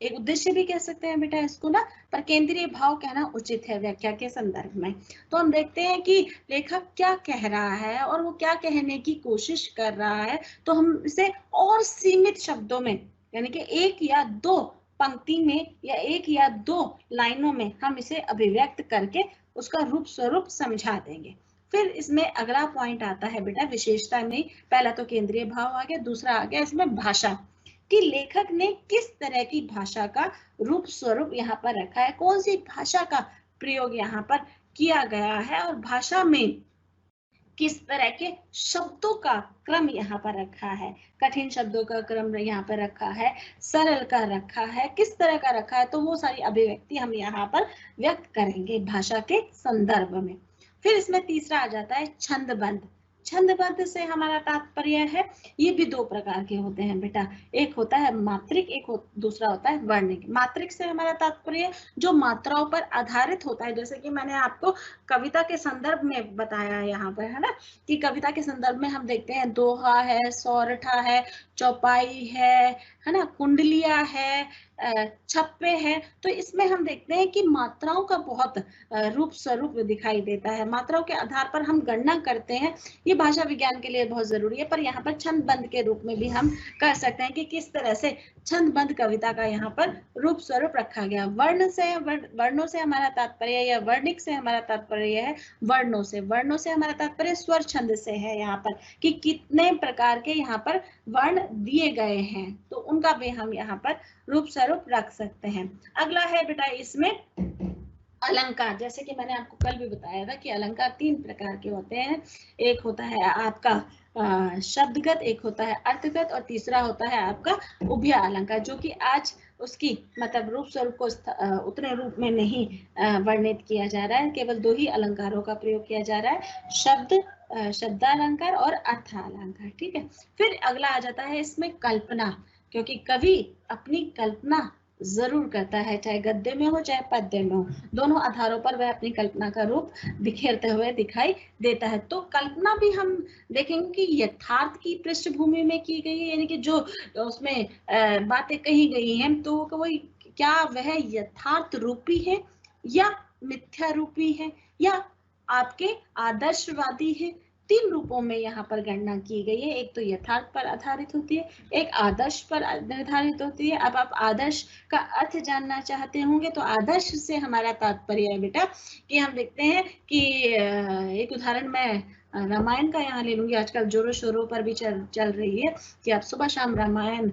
एक उद्देश्य भी कह सकते हैं बेटा इसको ना, पर केंद्रीय भाव कहना उचित है व्याख्या के संदर्भ में। तो हम देखते हैं कि लेखक क्या कह रहा है और वो क्या कहने की कोशिश कर रहा है, तो हम इसे और सीमित शब्दों में, यानी कि एक या दो पंक्ति में या एक या दो लाइनों में हम इसे अभिव्यक्त करके उसका रूप स्वरूप समझा देंगे। फिर इसमें अगला पॉइंट आता है बेटा विशेषता में। पहला तो केंद्रीय भाव आ गया, दूसरा आ गया इसमें भाषा, कि लेखक ने किस तरह की भाषा का रूप स्वरूप यहाँ पर रखा है, कौन सी भाषा का प्रयोग यहाँ पर किया गया है, और भाषा में किस तरह के शब्दों का क्रम यहाँ पर रखा है, कठिन शब्दों का क्रम यहाँ पर रखा है, सरल का रखा है, किस तरह का रखा है, तो वो सारी अभिव्यक्ति हम यहाँ पर व्यक्त करेंगे भाषा के संदर्भ में। फिर इसमें तीसरा आ जाता है छंदबद्ध। छंदबद्ध से हमारा तात्पर्य है, ये भी दो प्रकार के होते हैं बेटा, एक होता है मात्रिक, दूसरा होता है वर्णिक। मात्रिक से हमारा तात्पर्य जो मात्राओं पर आधारित होता है, जैसे कि मैंने आपको कविता के संदर्भ में बताया यहाँ पर, है ना, कि कविता के संदर्भ में हम देखते हैं दोहा है, सौरठा है, चौपाई है है ना, कुंडलियां है, छप्पे है, तो इसमें हम देखते हैं कि मात्राओं का बहुत रूप स्वरूप दिखाई देता है। मात्राओं के आधार पर हम गणना करते हैं, ये भाषा विज्ञान के लिए बहुत जरूरी है। पर यहाँ पर छंदबद्ध के रूप में भी हम कर सकते हैं कि किस तरह से छंदबद्ध कविता का यहाँ पर रूप स्वरूप रखा गया। वर्णों से हमारा तात्पर्य, या वर्णिक से हमारा तात्पर्य है वर्णों से। वर्णों से हमारा तात्पर्य स्वर छंद से है, यहाँ पर कि कितने प्रकार के यहाँ पर वर्ण दिए गए हैं, तो उनका भी हम यहाँ पर रूप स्वरूप रख सकते हैं। अगला है बेटा इसमें अलंकार। जैसे कि मैंने आपको कल भी बताया था कि अलंकार 3 प्रकार के होते हैं। एक होता है आपका शब्दगत, एक होता है अर्थगत, और तीसरा होता है आपका उभय अलंकार, जो कि आज उसकी मतलब रूप स्वरूप को उतने रूप में नहीं वर्णित किया जा रहा है। केवल 2 ही अलंकारों का प्रयोग किया जा रहा है, शब्दालंकार और अर्थालंकार। ठीक है, फिर अगला आ जाता है इसमें कल्पना, क्योंकि कवि अपनी कल्पना जरूर करता है, चाहे गद्य में हो चाहे पद्य में हो, दोनों आधारों पर वह अपनी कल्पना का रूप बिखेरते हुए दिखाई देता है। तो कल्पना भी हम देखेंगे कि यथार्थ की पृष्ठभूमि में की गई है, यानी कि जो उसमें बातें कही गई हैं, तो वही क्या वह यथार्थ रूपी है या मिथ्या रूपी है या आपके आदर्शवादी है। 3 रूपों में यहाँ पर गणना की गई है। एक तो यथार्थ पर आधारित होती है, एक आदर्श पर निर्धारित होती है। अब आप आदर्श का अर्थ जानना चाहते होंगे, तो आदर्श से हमारा तात्पर्य है बेटा कि हम देखते हैं कि एक उदाहरण मैं रामायण का यहाँ ले लूंगी। आजकल जोरों शोरों पर भी चल रही है कि आप सुबह शाम रामायण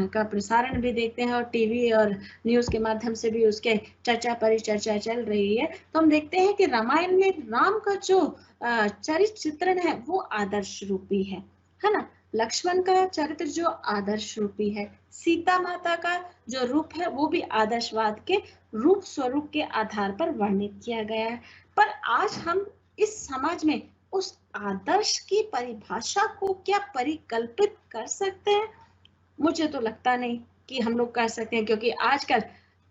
का प्रसारण भी देखते हैं, और टीवी और न्यूज के माध्यम से भी उसके चर्चा परिचर्चा चल रही है। तो हम देखते हैं कि रामायण में राम का जो चरित्र चित्रण है वो आदर्श रूपी है ना। लक्ष्मण का चरित्र जो आदर्श रूपी है, सीता माता का जो रूप है वो भी आदर्शवाद के रूप स्वरूप के आधार पर वर्णित किया गया है। पर आज हम इस समाज में उस आदर्श की परिभाषा को क्या परिकल्पित कर सकते हैं? मुझे तो लगता नहीं कि हम लोग कर सकते हैं, क्योंकि आजकल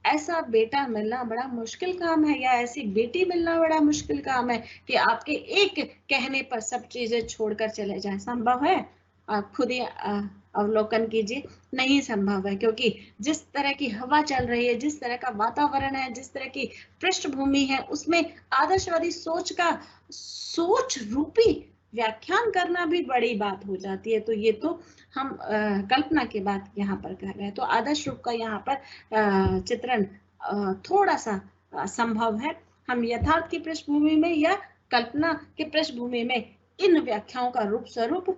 ऐसा बेटा मिलना बड़ा मुश्किल काम है, या ऐसी बेटी मिलना बड़ा मुश्किल काम है कि आपके एक कहने पर सब चीजें छोड़कर चले जाएं। संभव है? आप खुद ही अवलोकन कीजिए, नहीं संभव है। क्योंकि जिस तरह की हवा चल रही है, जिस तरह का वातावरण है, जिस तरह की पृष्ठभूमि है, उसमें आदर्शवादी सोच का सोच रूपी व्याख्यान करना भी बड़ी बात हो जाती है। तो ये तो हम कल्पना की बात यहाँ पर कर रहे हैं। तो आदर्श रूप का यहाँ पर चित्रण थोड़ा सा संभव है। हम यथार्थ की पृष्ठभूमि में या कल्पना के पृष्ठभूमि में इन व्याख्याओं का रूप स्वरूप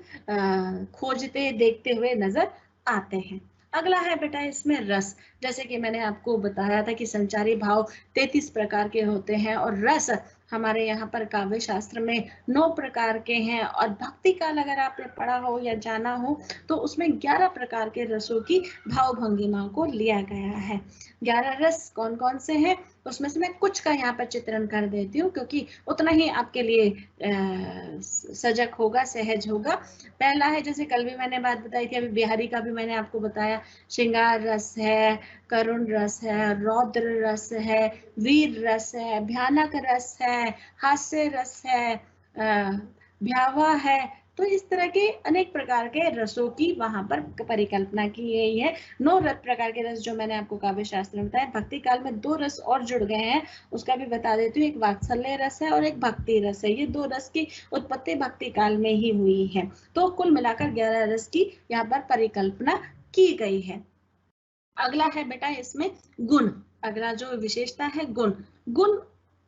खोजते देखते हुए नजर आते हैं। अगला है बेटा इसमें रस। जैसे कि मैंने आपको बताया था कि संचारी भाव 33 प्रकार के होते हैं, और रस हमारे यहाँ पर काव्य शास्त्र में 9 प्रकार के हैं। और भक्ति काल अगर आपने पढ़ा हो या जाना हो तो उसमें 11 प्रकार के रसों की भाव भंगिमा को लिया गया है। 11 रस कौन कौन से हैं उसमें से मैं कुछ का यहाँ पर चित्रण कर देती हूँ, क्योंकि उतना ही आपके लिए सजग होगा, सहज होगा। पहला है, जैसे कल भी मैंने बात बताई थी, अभी बिहारी का भी मैंने आपको बताया, श्रृंगार रस है, करुण रस है, रौद्र रस है, वीर रस है, भयानक रस है, हास्य रस है, भयावा है। तो इस तरह के अनेक प्रकार के रसों की वहां पर परिकल्पना की गई है। 9 प्रकार के रस जो मैंने आपको काव्य शास्त्र में बताया। भक्ति काल में 2 रस और जुड़ गए हैं, उसका भी बता देती हूँ। एक वात्सल्य रस है और एक भक्ति रस है। ये 2 रस की उत्पत्ति भक्ति काल में ही हुई है। तो कुल मिलाकर 11 रस की यहाँ पर परिकल्पना की गई है। अगला है बेटा इसमें गुण। अगला जो विशेषता है गुण। गुण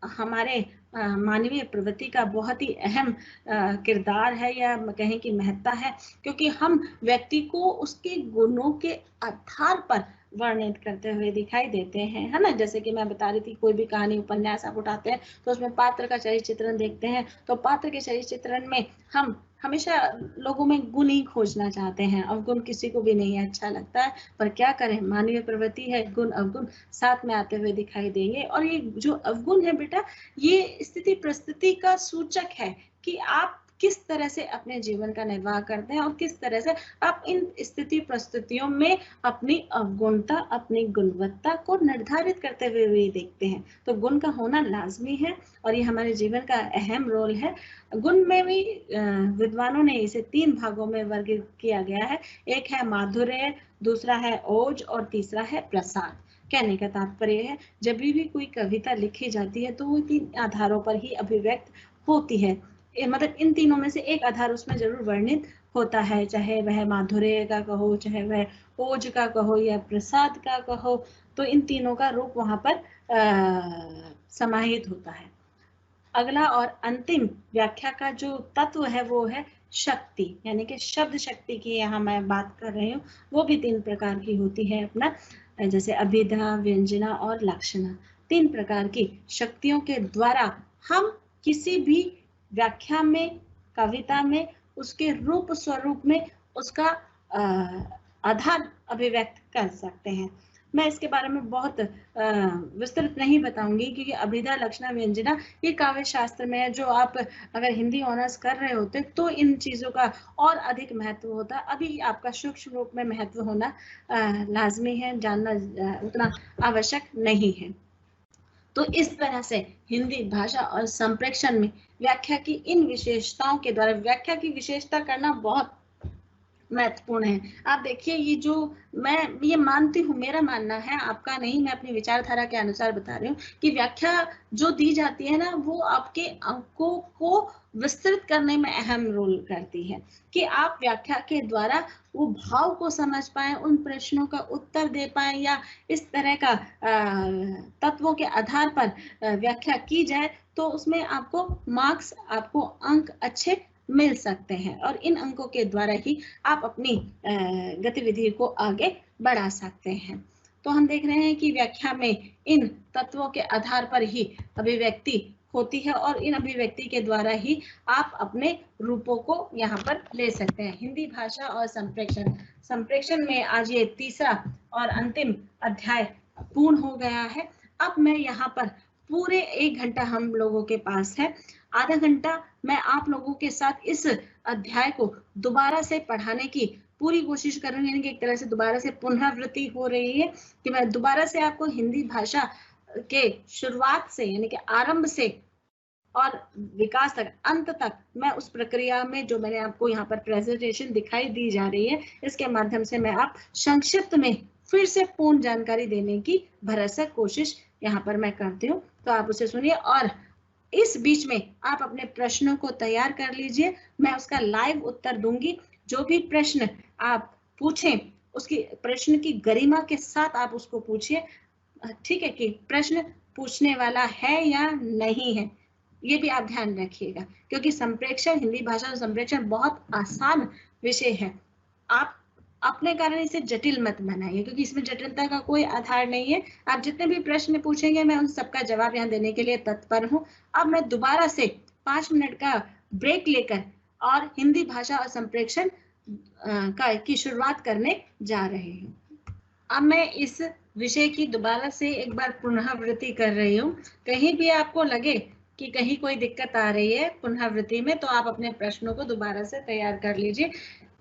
हमारे मानवीय प्रवृत्ति का बहुत ही अहम किरदार है, या कहें कि महत्ता है, क्योंकि हम व्यक्ति को उसके गुणों के आधार पर वर्णित करते हुए दिखाई देते हैं, है ना। जैसे कि मैं बता रही थी, कोई भी कहानी उपन्यास आप उठाते हैं तो उसमें पात्र का चरित्र चित्रण देखते हैं, तो पात्र के चरित्र चित्रण में हम हमेशा लोगों में गुण ही खोजना चाहते हैं। अवगुण किसी को भी नहीं अच्छा लगता है, पर क्या करें, मानवीय प्रवृत्ति है, गुण अवगुण साथ में आते हुए दिखाई देंगे। और ये जो अवगुण है बेटा, ये स्थिति परिस्थिति का सूचक है कि आप किस तरह से अपने जीवन का निर्वाह करते हैं और किस तरह से आप इन स्थिति परिस्थितियों में अपनी अवगुणता, अपनी गुणवत्ता को निर्धारित करते हुए भी देखते हैं। तो गुण का होना लाजमी है और ये हमारे जीवन का अहम रोल है। गुण में भी विद्वानों ने इसे 3 भागों में वर्गीकृत किया गया है। एक है माधुर्य, दूसरा है ओज और तीसरा है प्रसाद। कहने का तात्पर्य है जब भी कोई कविता लिखी जाती है तो वो 3 आधारों पर ही अभिव्यक्त होती है। मतलब इन तीनों में से एक आधार उसमें जरूर वर्णित होता है, चाहे वह माधुर्य का कहो, चाहे वह ओज का कहो या प्रसाद का कहो, तो इन तीनों का रूप वहां पर समाहित होता है। अगला और अंतिम व्याख्या का जो तत्व है वो है शक्ति, यानी कि शब्द शक्ति की यहाँ मैं बात कर रही हूँ। वो भी 3 प्रकार की होती है अपना, जैसे अभिधा, व्यंजना और लक्षणा। 3 प्रकार की शक्तियों के द्वारा हम किसी भी व्याख्या में, कविता में, उसके रूप स्वरूप में उसका आधार अभिव्यक्त कर सकते हैं। मैं इसके बारे में बहुत विस्तृत नहीं बताऊंगी क्योंकि अभिधा, लक्षणा, व्यंजना ये काव्य शास्त्र में है, जो आप अगर हिंदी ऑनर्स कर रहे होते तो इन चीजों का और अधिक महत्व होता। अभी आपका सूक्ष्म रूप में महत्व होना लाजमी है, जानना उतना आवश्यक नहीं है। तो इस तरह से हिंदी भाषा और संप्रेषण में व्याख्या की इन विशेषताओं के द्वारा, व्याख्या की विशेषता करना बहुत महत्वपूर्ण है। आप देखिए, ये जो मैं ये मानती हूँ, मेरा मानना है, आपका नहीं, मैं अपनी विचारधारा के अनुसार बता रही हूँ कि व्याख्या जो दी जाती है ना, वो आपके अंकों को विस्तृत करने में अहम रोल करती है कि आप व्याख्या के द्वारा वो भाव को समझ पाए, उन प्रश्नों का उत्तर दे पाए, या इस तरह का तत्वों के आधार पर व्याख्या की जाए तो उसमें आपको मार्क्स, आपको अंक अच्छे मिल सकते हैं और इन अंकों के द्वारा ही आप अपनी गतिविधि को आगे बढ़ा सकते हैं। तो हम देख रहे हैं कि व्याख्या में इन तत्वों के आधार पर ही अभिव्यक्ति होती है और इन अभिव्यक्ति के द्वारा ही आप अपने रूपों को यहाँ पर ले सकते हैं। हिंदी भाषा और संप्रेषण, संप्रेषण में आज ये तीसरा और अंतिम अध्याय पूर्ण हो गया है। अब मैं यहाँ पर पूरे 1 घंटा हम लोगों के पास है, आधा घंटा मैं आप लोगों के साथ इस अध्याय को दोबारा से पढ़ाने की पूरी कोशिश कर रही हूँ, यानी कि एक तरह से दोबारा से पुनरावृत्ति हो रही है कि मैं दोबारा से आपको हिंदी भाषा के शुरुआत से, यानी कि आरंभ से और विकास तक, अंत तक, मैं उस प्रक्रिया में जो मैंने आपको यहाँ पर प्रेजेंटेशन दिखाई दी जा रही है, इसके माध्यम से मैं आप संक्षिप्त में फिर से पूर्ण जानकारी देने की भरसक कोशिश यहाँ पर मैं करती हूँ। तो आप उसे सुनिए और इस बीच में आप अपने प्रश्नों को तैयार कर लीजिए, मैं उसका लाइव उत्तर दूंगी। जो भी प्रश्न आप पूछें उसकी प्रश्न की गरिमा के साथ आप उसको पूछिए, ठीक है, कि प्रश्न पूछने वाला है या नहीं है, ये भी आप ध्यान रखिएगा, क्योंकि संप्रेषण, हिंदी भाषा और संप्रेषण बहुत आसान विषय है। आप अपने कारण इसे जटिल मत बनाइए, क्योंकि इसमें जटिलता का कोई आधार नहीं है। आप जितने भी प्रश्न पूछेंगे मैं उन सबका जवाब यहाँ देने के लिए तत्पर हूँ। अब मैं दोबारा से 5 मिनट का ब्रेक लेकर और हिंदी भाषा और संप्रेषण की शुरुआत करने जा रही हूँ। अब मैं इस विषय की दोबारा से एक बार पुनरावृत्ति कर रही हूँ। कहीं भी आपको लगे कि कहीं कोई दिक्कत आ रही है पुनरावृत्ति में, तो आप अपने प्रश्नों को दोबारा से तैयार कर लीजिए,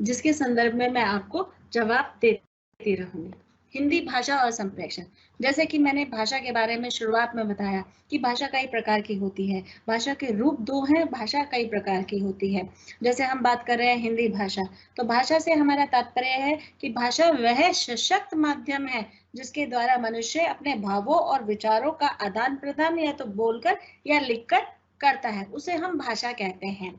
जिसके संदर्भ में मैं आपको जवाब देती रहूंगी। हिंदी भाषा और संप्रेषण, जैसे कि मैंने भाषा के बारे में शुरुआत में बताया कि भाषा कई प्रकार की होती है, भाषा के रूप 2 हैं, भाषा कई प्रकार की होती है। जैसे हम बात कर रहे हैं हिंदी भाषा, तो भाषा से हमारा तात्पर्य है कि भाषा वह सशक्त माध्यम है जिसके द्वारा मनुष्य अपने भावों और विचारों का आदान प्रदान या तो बोलकर या लिखकर करता है, उसे हम भाषा कहते हैं।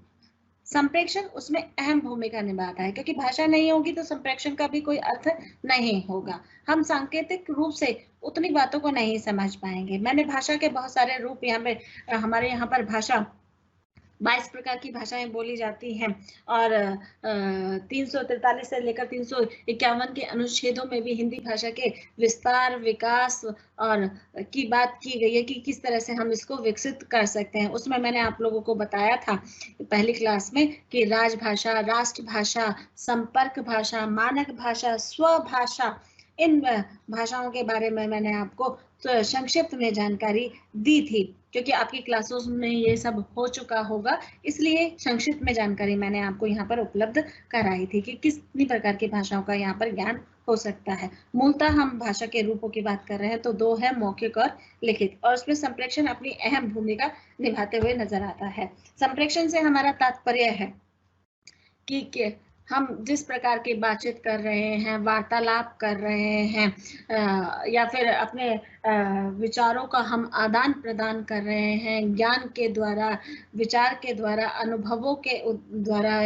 संप्रेषण उसमें अहम भूमिका निभाता है, क्योंकि भाषा नहीं होगी तो संप्रेषण का भी कोई अर्थ नहीं होगा। हम सांकेतिक रूप से उतनी बातों को नहीं समझ पाएंगे। मैंने भाषा के बहुत सारे रूप यहाँ पे, हमारे यहाँ पर भाषा 22 प्रकार की भाषाएं बोली जाती हैं और 343 से लेकर 351 के अनुच्छेदों में भी हिंदी भाषा के विस्तार, विकास और की बात की गई है कि किस तरह से हम इसको विकसित कर सकते हैं। उसमें मैंने आप लोगों को बताया था पहली क्लास में कि राजभाषा, राष्ट्रभाषा, संपर्क भाषा, मानक भाषा, स्वभाषा, इन भाषाओं के बारे में मैंने आपको तो संक्षिप्त में जानकारी दी थी, क्योंकि आपकी क्लासों में ये सब हो चुका होगा, इसलिए संक्षिप्त में जानकारी मैंने आपको यहाँ पर उपलब्ध कराई थी कि कितनी प्रकार की भाषाओं का यहाँ पर ज्ञान हो सकता है। मूलतः हम भाषा के रूपों की बात कर रहे हैं तो दो है, मौखिक और लिखित, और उसमें संप्रेषण अपनी अहम भूमिका निभाते हुए नजर आता है। संप्रेषण से हमारा तात्पर्य है कि हम जिस प्रकार की बातचीत कर रहे हैं, वार्तालाप कर रहे हैं, या फिर अपने विचारों का हम आदान प्रदान कर रहे हैं, ज्ञान के द्वारा, विचार के द्वारा, अनुभवों के द्वारा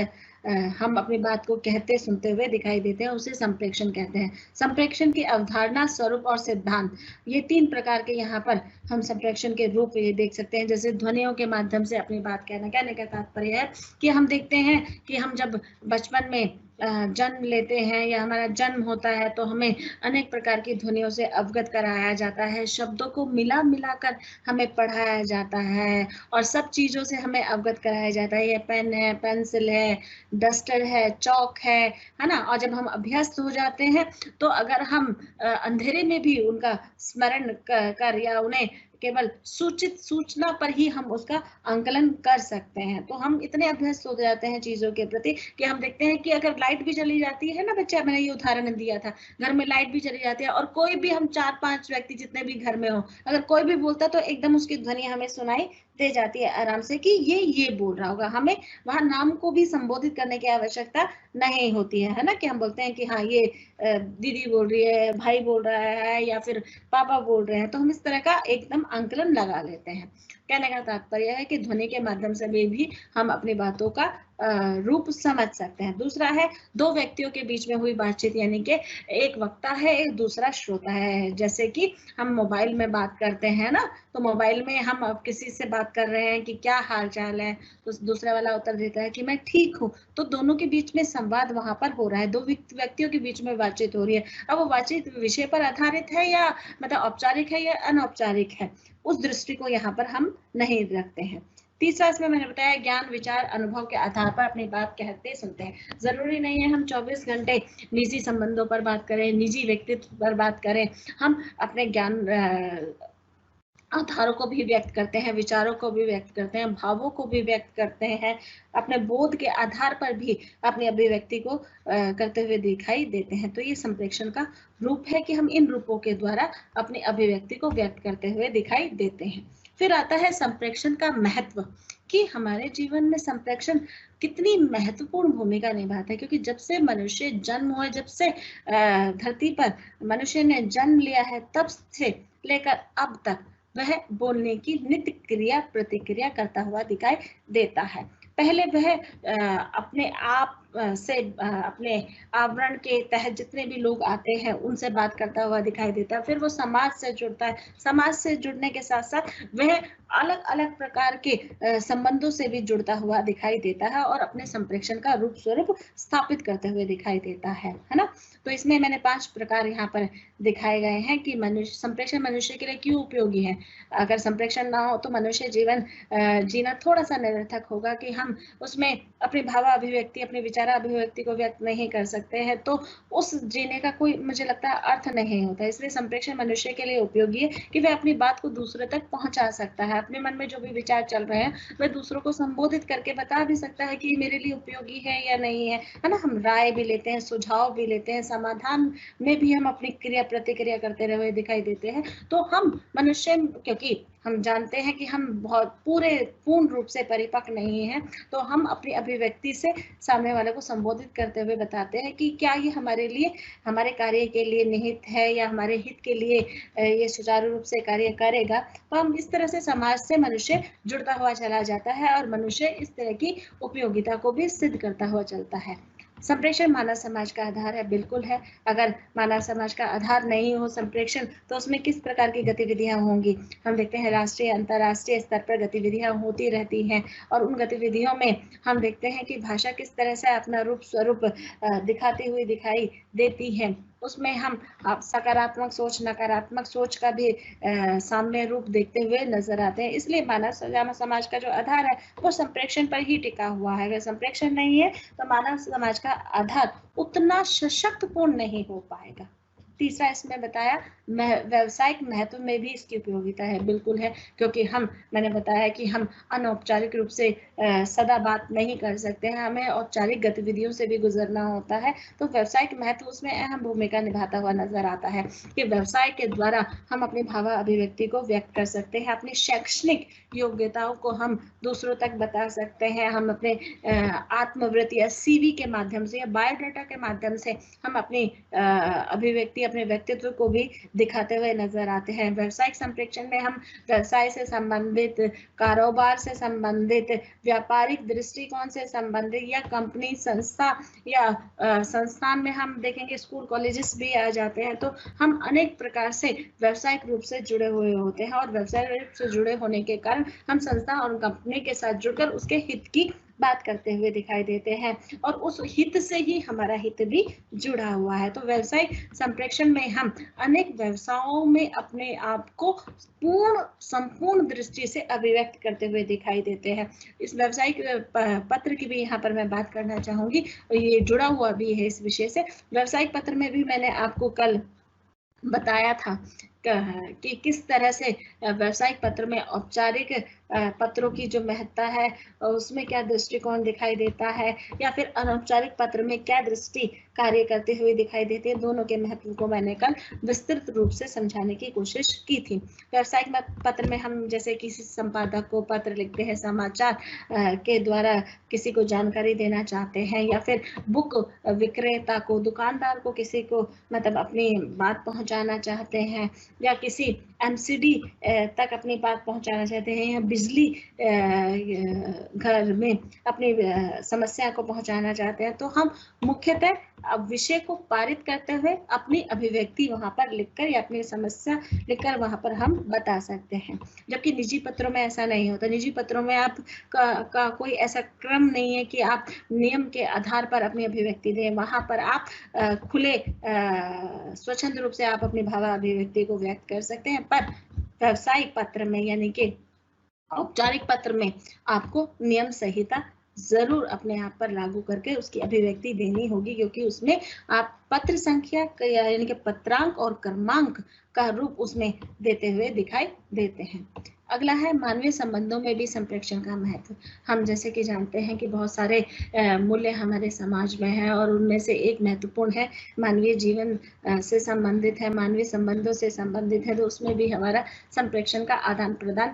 हम अपनी बात को कहते सुनते हुए दिखाई देते हैं, उसे संप्रेषण कहते हैं। संप्रेषण की अवधारणा, स्वरूप और सिद्धांत, ये 3 प्रकार के यहाँ पर हम संप्रेषण के रूप ये देख सकते हैं। जैसे ध्वनियों के माध्यम से अपनी बात कहने का तात्पर्य है कि हम देखते हैं कि हम जब बचपन में जन्म लेते हैं या हमारा जन्म होता है तो हमें अनेक प्रकार की ध्वनियों से अवगत कराया जाता है, शब्दों को मिला मिलाकर हमें पढ़ाया जाता है और सब चीजों से हमें अवगत कराया जाता है। ये पेन है, पेंसिल है, डस्टर है, चौक है ना। और जब हम अभ्यस्त हो जाते हैं तो अगर हम अंधेरे में भी उनका स्मरण कर या उन्हें केवल सूचित सूचना पर ही हम उसका आंकलन कर सकते हैं, तो हम इतने अभ्यस्त हो जाते हैं चीजों के प्रति कि हम देखते हैं कि अगर लाइट भी चली जाती है ना बच्चा, मैंने ये उदाहरण दिया था, घर में लाइट भी चली जाती है और कोई भी, हम 4-5 व्यक्ति जितने भी घर में हो, अगर कोई भी बोलता तो एकदम उसकी ध्वनि हमें सुनाई दे जाती है आराम से कि ये बोल रहा होगा। हमें वहां नाम को भी संबोधित करने की आवश्यकता नहीं होती है ना, कि हम बोलते हैं कि हाँ ये दीदी बोल रही है, भाई बोल रहा है या फिर पापा बोल रहे हैं, तो हम इस तरह का एकदम आंकलन लगा लेते हैं। कहने का तात्पर्य है कि ध्वनि के माध्यम से भी हम अपनी बातों का रूप समझ सकते हैं। दूसरा है, दो व्यक्तियों के बीच में हुई बातचीत, यानी कि एक वक्ता है, एक दूसरा श्रोता है। जैसे कि हम मोबाइल में बात करते हैं ना, तो मोबाइल में हम अब किसी से बात कर रहे हैं कि क्या हाल चाल है, तो दूसरा वाला उत्तर देता है कि मैं ठीक हूँ, तो दोनों के बीच में संवाद वहां पर हो रहा है, दो व्यक्तियों के बीच में बातचीत हो रही है। अब वो बातचीत विषय पर आधारित है या मतलब औपचारिक है या अनौपचारिक है, उस दृष्टि को यहाँ पर हम नहीं रखते हैं। तीसरा इसमें मैंने बताया, ज्ञान, विचार, अनुभव के आधार पर अपनी बात कहते सुनते हैं। जरूरी नहीं है हम 24 घंटे निजी संबंधों पर बात करें, निजी व्यक्तित्व पर बात करें, हम अपने ज्ञान आधारों को भी व्यक्त करते हैं, विचारों को भी व्यक्त करते हैं, भावों को भी व्यक्त करते हैं, अपने बोध के आधार पर भी अपनी अभिव्यक्ति को करते हुए दिखाई देते हैं। तो ये संप्रेषण का रूप है कि हम इन रूपों के द्वारा अपनी अभिव्यक्ति को व्यक्त करते हुए दिखाई देते हैं। फिर आता है संप्रेषण का महत्व, कि हमारे जीवन में संप्रेषण कितनी महत्वपूर्ण भूमिका निभाता है, क्योंकि जब से मनुष्य जन्म हुआ, जब से धरती पर मनुष्य ने जन्म लिया है, तब से लेकर अब तक वह बोलने की नित्य क्रिया प्रतिक्रिया करता हुआ दिखाई देता है। पहले वह अपने आप से अपने आवरण के तहत जितने भी लोग आते हैं उनसे बात करता हुआ दिखाई देता है। फिर वो समाज से जुड़ता है, समाज से जुड़ने के साथ साथ वह अलग अलग प्रकार के संबंधों से भी जुड़ता हुआ दिखाई देता है और अपने संप्रेषण का रूप स्वरूप स्थापित करते हुए दिखाई देता है ना। तो इसमें मैंने 5 प्रकार यहाँ पर दिखाए गए हैं कि संप्रेषण मनुष्य के लिए क्यों उपयोगी है। अगर संप्रेषण ना हो तो मनुष्य जीवन जीना थोड़ा सा निरर्थक होगा, कि हम उसमें अपनी भावाभिव्यक्ति, अपने विचार अभिव्यक्ति को व्यक्त नहीं कर सकते हैं, तो उस जीने का कोई, मुझे लगता है, अर्थ नहीं होता। इसलिए संप्रेषण मनुष्य के लिए उपयोगी है कि वह अपनी बात को दूसरे तक पहुंचा सकता है, अपने मन में जो भी विचार चल रहे हैं वह दूसरों को संबोधित करके बता भी सकता है कि मेरे लिए उपयोगी है या नहीं है ना। हम राय भी लेते हैं, सुझाव भी लेते हैं, समाधान में भी हम अपनी क्रिया प्रतिक्रिया करते हुए दिखाई देते हैं। तो हम मनुष्य, क्योंकि हम जानते हैं कि हम बहुत पूर्ण रूप से परिपक्व नहीं हैं, तो हम अपनी अभिव्यक्ति से सामने वाले को संबोधित करते हुए बताते हैं कि क्या ये हमारे लिए, हमारे कार्य के लिए निहित है या हमारे हित के लिए ये सुचारू रूप से कार्य करेगा। तो हम इस तरह से समाज से मनुष्य जुड़ता हुआ चला जाता है और मनुष्य इस तरह की उपयोगिता को भी सिद्ध करता हुआ चलता है। संप्रेषण मानव समाज का आधार है, बिल्कुल है। अगर मानव समाज का आधार नहीं हो संप्रेषण, तो उसमें किस प्रकार की गतिविधियां होंगी। हम देखते हैं राष्ट्रीय अंतर्राष्ट्रीय स्तर पर गतिविधियां होती रहती हैं और उन गतिविधियों में हम देखते हैं कि भाषा किस तरह से अपना रूप स्वरूप दिखाती हुई दिखाई देती है। उसमें हम सकारात्मक सोच, नकारात्मक सोच का भी सामने रूप देखते हुए नजर आते हैं। इसलिए मानव समाज का जो आधार है वो संप्रेषण पर ही टिका हुआ है। अगर संप्रेषण नहीं है तो मानव समाज का आधार उतना सशक्तपूर्ण नहीं हो पाएगा। तीसरा इसमें बताया व्यवसायिक महत्व में भी इसकी उपयोगिता है, बिल्कुल है, क्योंकि मैंने बताया कि हम अनौपचारिक रूप से सदा बात नहीं कर सकते हैं, हमें औपचारिक गतिविधियों से भी गुजरना होता है। तो व्यवसायिक महत्व उसमें अहम भूमिका निभाता हुआ नजर आता है कि व्यवसाय के द्वारा हम अपनी भाव अभिव्यक्ति को व्यक्त कर सकते हैं, अपनी शैक्षणिक योग्यताओं को हम दूसरों तक बता सकते हैं, हम अपने आत्मवृत्ति या CV के माध्यम से या बायोडाटा के माध्यम से हम अपनी अभिव्यक्ति, अपने व्यक्तित्व को भी दिखाते हुए नजर आते हैं। व्यवसायिक संप्रेषण में हम व्यवसाय से संबंधित, कारोबार से संबंधित, व्यापारिक दृष्टिकोण से संबंधित या कंपनी, संस्था या संस्थान में हम देखेंगे स्कूल कॉलेजेस भी आ जाते हैं, तो हम अनेक प्रकार से व्यावसायिक रूप से जुड़े हुए होते हैं और व्यावसायिक रूप से जुड़े होने के कारण हम संस्था और कंपनी के साथ जुड़कर उसके हित की बात करते हुए दिखाई देते हैं और उस हित से ही हमारा हित भी जुड़ा हुआ है। तो व्यवसायिक संप्रेषण में हम अनेक व्यवसायों में अपने आप को संपूर्ण दृष्टि से अभिव्यक्त करते हुए दिखाई देते हैं। इस व्यवसायिक पत्र की भी यहाँ पर मैं बात करना चाहूंगी, ये जुड़ा हुआ भी है इस विषय से। व्यवसायिक पत्र में भी मैंने आपको कल बताया था कि किस तरह से व्यवसायिक पत्र में औपचारिक पत्रों की जो महत्ता है उसमें क्या दृष्टिकोण दिखाई देता है, या फिर अनौपचारिक पत्र में क्या दृष्टि कार्य करते हुए दिखाई देती है। दोनों के महत्व को मैंने कल विस्तृत रूप से समझाने की कोशिश की थी। व्यवसायिक पत्र में हम जैसे किसी संपादक को पत्र लिखते हैं, समाचार के द्वारा किसी को जानकारी देना चाहते हैं, या फिर बुक विक्रेता को, दुकानदार को किसी को मतलब अपनी बात पहुंचाना चाहते हैं, या किसी MCD तक अपनी बात पहुंचाना चाहते हैं, या बिजली घर में अपनी समस्या को पहुंचाना चाहते हैं, तो हम मुख्यतः विषय को पारित करते हुए अपनी अभिव्यक्ति वहां पर लिखकर या अपनी समस्या लिखकर वहां पर हम बता सकते हैं। जबकि निजी पत्रों में ऐसा नहीं होता। निजी पत्रों में आप का कोई ऐसा क्रम नहीं है कि आप नियम के आधार पर अपनी अभिव्यक्ति दें। वहां पर आप खुले स्वच्छंद रूप से आप अपनी भाव अभिव्यक्ति को व्यक्त कर सकते हैं। पर व्यवसायिक पत्र में यानी कि औपचारिक पत्र में आपको नियम संहिता जरूर अपने आप पर लागू करके उसकी अभिव्यक्ति देनी होगी, क्योंकि उसमें आप पत्र संख्या यानी कि पत्रांक और क्रमांक का रूप उसमें देते हुए दिखाई देते हैं। अगला है मानवीय संबंधों में भी संप्रेषण का महत्व। हम जैसे कि जानते हैं कि बहुत सारे मूल्य हमारे समाज में हैं और उनमें से एक महत्वपूर्ण है मानवीय जीवन से संबंधित है, मानवीय संबंधों से संबंधित है। तो उसमें भी हमारा संप्रेषण का आदान प्रदान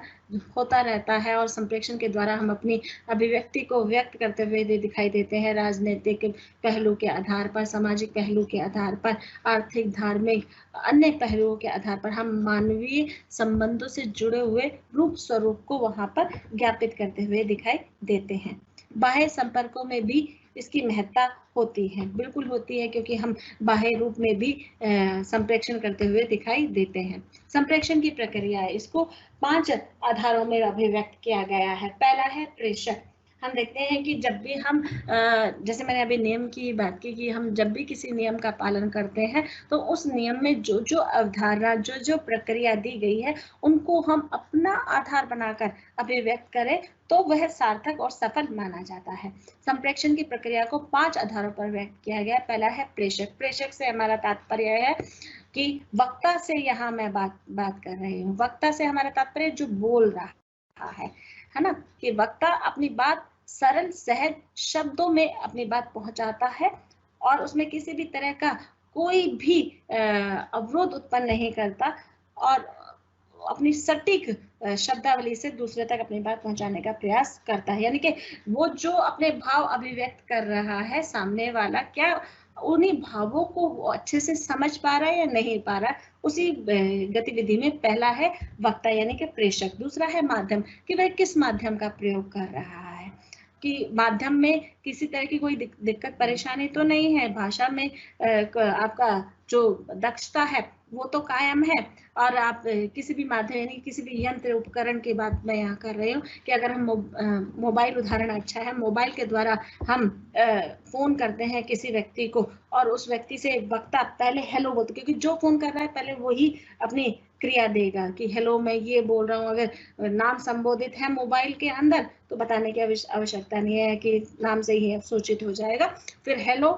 होता रहता है और संप्रेषण के द्वारा हम अपनी अभिव्यक्ति को व्यक्त करते हुए दिखाई देते हैं। राजनीतिक पहलू के आधार पर, सामाजिक पहलू के आधार पर, आर्थिक, धार्मिक, अन्य पहलुओं के आधार पर हम मानवीय संबंधों से जुड़े हुए रूप स्वरूप को वहां पर ज्ञापित करते हुए दिखाई देते हैं। बाह्य संपर्कों में भी इसकी महत्ता होती है, बिल्कुल होती है, क्योंकि हम बाह्य रूप में भी संप्रेषण करते हुए दिखाई देते हैं। संप्रेषण की प्रक्रिया है, इसको 5 आधारों में अभिव्यक्त किया गया है। पहला है प्रेषक। हम देखते हैं कि जब भी हम जैसे मैंने अभी नियम की बात की कि हम जब भी किसी नियम का पालन करते हैं तो उस नियम में जो जो अवधारणा, जो जो प्रक्रिया दी गई है उनको हम अपना आधार बनाकर अभिव्यक्त करें तो वह सार्थक और सफल माना जाता है। संप्रेषण की प्रक्रिया को 5 आधारों पर व्यक्त किया गया। पहला है प्रेषक। प्रेषक से हमारा तात्पर्य है कि वक्ता से यहाँ मैं बात कर रही हूँ। वक्ता से हमारा तात्पर्य जो बोल रहा है ना, कि वक्ता अपनी बात सरल सहज शब्दों में अपनी बात पहुंचाता है और उसमें किसी भी तरह का कोई भी अवरोध उत्पन्न नहीं करता और अपनी सटीक शब्दावली से दूसरे तक अपनी बात पहुंचाने का प्रयास करता है। यानी कि वो जो अपने भाव अभिव्यक्त कर रहा है सामने वाला, क्या उन्हीं भावों को वो अच्छे से समझ पा रहा है या नहीं पा रहा है, उसी गतिविधि में पहला है वक्ता यानी कि प्रेषक। दूसरा है माध्यम, कि वह किस माध्यम का प्रयोग कर रहा है, कि माध्यम में किसी तरह की कोई दिक्कत परेशानी तो नहीं है, भाषा में आपका जो दक्षता है वो तो कायम है, और आप किसी भी माध्यम यानी किसी भी यंत्र उपकरण की बात मैं यहाँ कर रही हूँ कि अगर हम मोबाइल उदाहरण अच्छा है, मोबाइल के द्वारा हम फोन करते हैं किसी व्यक्ति को और उस व्यक्ति से वक्ता पहले हेलो बोलते, क्योंकि जो फोन कर रहा है पहले वही अपनी क्रिया देगा कि हेलो मैं ये बोल रहा हूँ। अगर नाम संबोधित है मोबाइल के अंदर तो बताने की आवश्यकता नहीं है कि नाम से ही सूचित हो जाएगा। फिर हेलो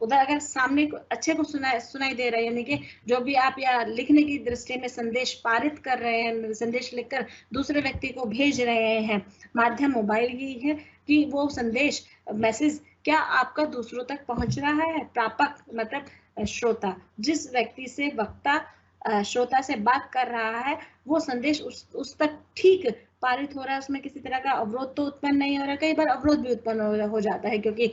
उधर अगर सामने को अच्छे को सुनाई दे रहा है, यानी कि जो भी आप या लिखने की दृष्टि में संदेश पारित कर रहे हैं, संदेश लिखकर दूसरे व्यक्ति को भेज रहे हैं, माध्यम मोबाइल ही है कि वो संदेश मैसेज क्या आपका दूसरों तक पहुंच रहा है। प्रापक मतलब श्रोता, जिस व्यक्ति से वक्ता श्रोता से बात कर रहा है वो संदेश उस तक ठीक पारित हो रहा है, उसमें किसी तरह का अवरोध तो उत्पन्न नहीं हो रहा। कई बार अवरोध भी उत्पन्न हो जाता है क्योंकि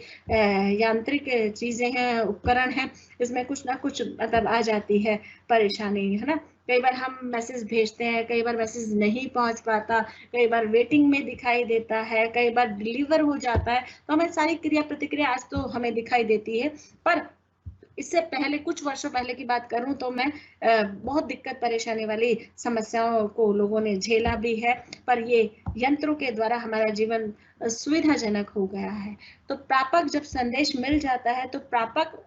यांत्रिक चीजें हैं, उपकरण हैं, इसमें कुछ ना कुछ मतलब आ जाती है परेशानी, है ना। कई बार हम मैसेज भेजते हैं, कई बार मैसेज नहीं पहुंच पाता, कई बार वेटिंग में दिखाई देता है, कई बार डिलीवर हो जाता है। तो हमें सारी क्रिया प्रतिक्रिया आज तो हमें दिखाई देती है, पर इससे पहले कुछ वर्षों पहले की बात करूं तो मैं बहुत दिक्कत परेशानी वाली समस्याओं को लोगों ने झेला भी है, पर ये यंत्रों के द्वारा हमारा जीवन सुविधाजनक हो गया है। तो प्रापक जब संदेश मिल जाता है तो प्रापक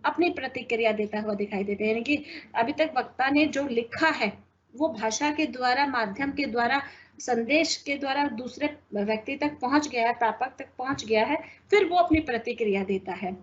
अपनी प्रतिक्रिया देता हुआ दिखाई देता है, यानी कि अभी तक वक्ता ने जो लिखा है वो भाषा के द्वारा, माध्यम के द्वारा, संदेश के द्वारा दूसरे व्यक्ति तक पहुंच गया है, प्रापक तक पहुंच गया है। फिर वो अपनी प्रतिक्रिया देता है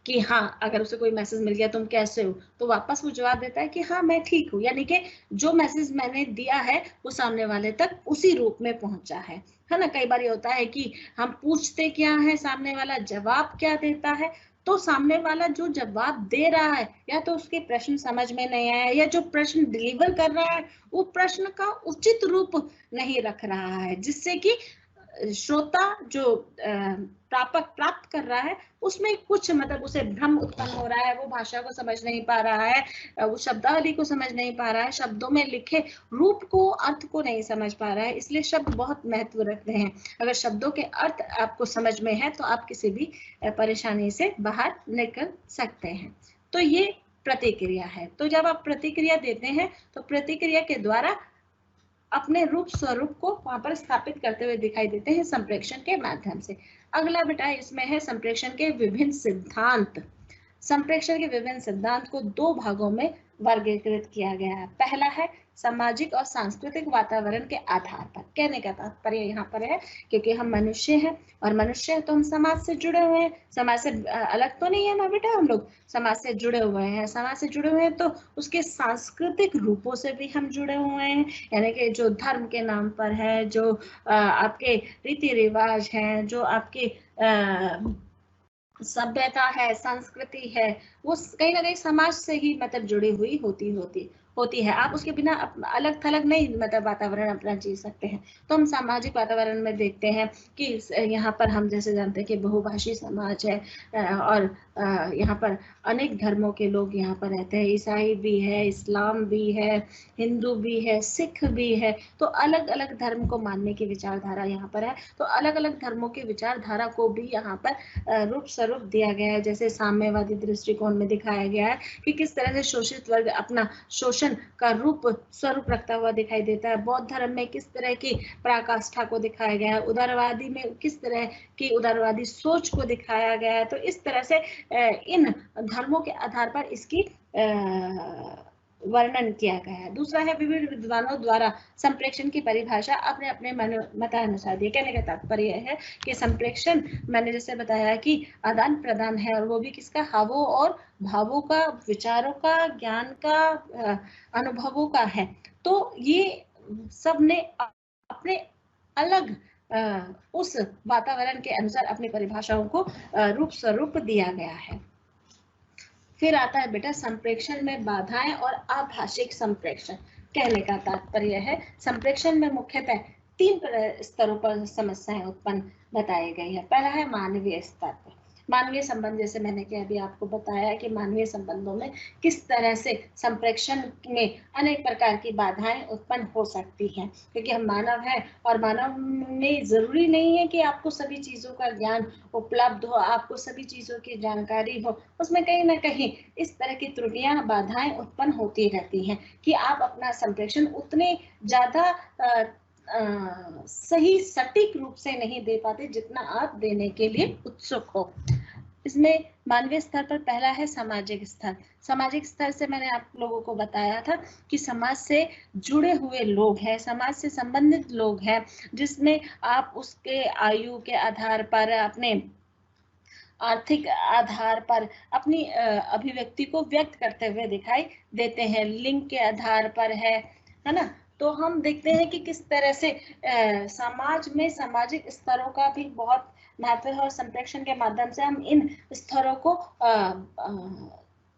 कि हाँ, अगर उसे कोई मैसेज मिल गया तुम कैसे हो, तो वापस वो जवाब देता है कि हाँ मैं ठीक हूँ, यानी कि जो मैसेज मैंने दिया है वो सामने वाले तक उसी रूप में पहुंचा है ना। कई बार ये होता है कि हम पूछते क्या है, सामने वाला जवाब क्या देता है, तो सामने वाला जो जवाब दे रहा है या तो उसके प्रश्न समझ में नहीं आया, या जो प्रश्न डिलीवर कर रहा है वो प्रश्न का उचित रूप नहीं रख रहा है, जिससे कि श्रोता जो प्रापक प्राप्त कर रहा है उसमें कुछ मतलब उसे भ्रम उत्पन्न हो रहा है, वो भाषा को समझ नहीं पा रहा है, वो शब्दावली को समझ नहीं पा रहा है, शब्दों में लिखे रूप को, अर्थ को नहीं समझ पा रहा है। इसलिए शब्द बहुत महत्व रखते हैं। अगर शब्दों के अर्थ आपको समझ में है तो आप किसी भी परेशानी से बाहर निकल सकते हैं। तो ये प्रतिक्रिया है। तो जब आप प्रतिक्रिया देते हैं तो प्रतिक्रिया के द्वारा अपने रूप स्वरूप को वहां पर स्थापित करते हुए दिखाई देते हैं संप्रेषण के माध्यम से। अगला बेटा इसमें है संप्रेषण के विभिन्न सिद्धांत। संप्रेषण के विभिन्न सिद्धांत को दो भागों में वर्गीकृत किया गया है। पहला है सामाजिक और सांस्कृतिक वातावरण के आधार पर। कहने का तात्पर्य यहाँ पर है क्योंकि हम मनुष्य हैं और मनुष्य तो हम समाज से जुड़े हुए हैं, समाज से अलग तो नहीं है ना बेटा, हम लोग समाज से जुड़े हुए हैं। समाज से जुड़े हुए हैं तो उसके सांस्कृतिक रूपों से भी हम जुड़े हुए हैं, यानी कि जो धर्म के नाम पर है, जो आपके रीति रिवाज हैं, जो आपके सभ्यता है, संस्कृति है, वो कहीं ना कहीं समाज से ही मतलब जुड़ी हुई होती है। आप उसके बिना अलग थलग नहीं मतलब वातावरण अपना जी सकते हैं। तो हम सामाजिक वातावरण में देखते हैं कि यहाँ पर हम जैसे जानते हैं कि बहुभाषी समाज है और यहाँ पर अनेक धर्मों के लोग यहाँ पर रहते हैं। ईसाई भी है, इस्लाम भी है, हिंदू भी है, सिख भी है। तो अलग अलग धर्म को मानने की विचारधारा यहाँ पर है। तो अलग अलग धर्मों की विचारधारा को भी यहाँ पर रूप स्वरूप दिया गया है। जैसे साम्यवादी दृष्टिकोण में दिखाया गया है कि किस तरह से शोषित वर्ग अपना शोषण का रूप स्वरूप रखता हुआ दिखाई देता है। बौद्ध धर्म में किस तरह की पराकाष्ठा को दिखाया गया है, उदारवादी में किस तरह की उदारवादी सोच को दिखाया गया है। तो इस तरह से इन धर्मों के आधार पर इसकी वर्णन किया गया है। दूसरा है विभिन्न विद्वानों द्वारा संप्रेषण की परिभाषा अपने अपने मतानुसार दी। कहने का तात्पर्य है कि संप्रेषण मैंने जैसे बताया कि आदान प्रदान है, और वो भी किसका, हावों और भावों का, विचारों का, ज्ञान का, अनुभवों का है। तो ये सब ने अपने अलग उस वातावरण के अनुसार अपनी परिभाषाओं को रूप स्वरूप दिया गया है। फिर आता है बेटा संप्रेषण में बाधाएं और अभाषिक संप्रेषण। कहने का तात्पर्य है संप्रेषण में मुख्यतः 3 स्तरों पर समस्याएं उत्पन्न बताई गई है। पहला है मानवीय स्तर पर। मानवीय संबंध, जैसे मैंने कि अभी आपको बताया कि मानवीय संबंधों में किस तरह से संप्रेषण में अनेक प्रकार की बाधाएं उत्पन्न हो सकती हैं, क्योंकि हम मानव हैं और मानव में जरूरी नहीं है कि आपको सभी चीजों का ज्ञान उपलब्ध हो, आपको सभी चीजों की जानकारी हो। उसमें कहीं ना कहीं इस तरह की त्रुटियां, बाधाएं उत्पन्न होती रहती हैं कि आप अपना संप्रेषण उतने ज्यादा सही सटीक रूप से नहीं दे पाते जितना आप देने के लिए उत्सुक हो। इसमें मानवीय स्तर पर पहला है सामाजिक स्तर। सामाजिक स्तर से मैंने आप लोगों को बताया था कि समाज से जुड़े हुए लोग हैं, समाज से संबंधित लोग हैं, जिसमें आप उसके आयु के आधार पर, अपने आर्थिक आधार पर अपनी अभिव्यक्ति को व्यक्त करते हुए दिखाई देते हैं, लिंग के आधार पर है ना। तो हम देखते हैं कि किस तरह से समाज में सामाजिक स्तरों का भी बहुत महत्व है और संप्रेषण के माध्यम से हम इन स्तरों को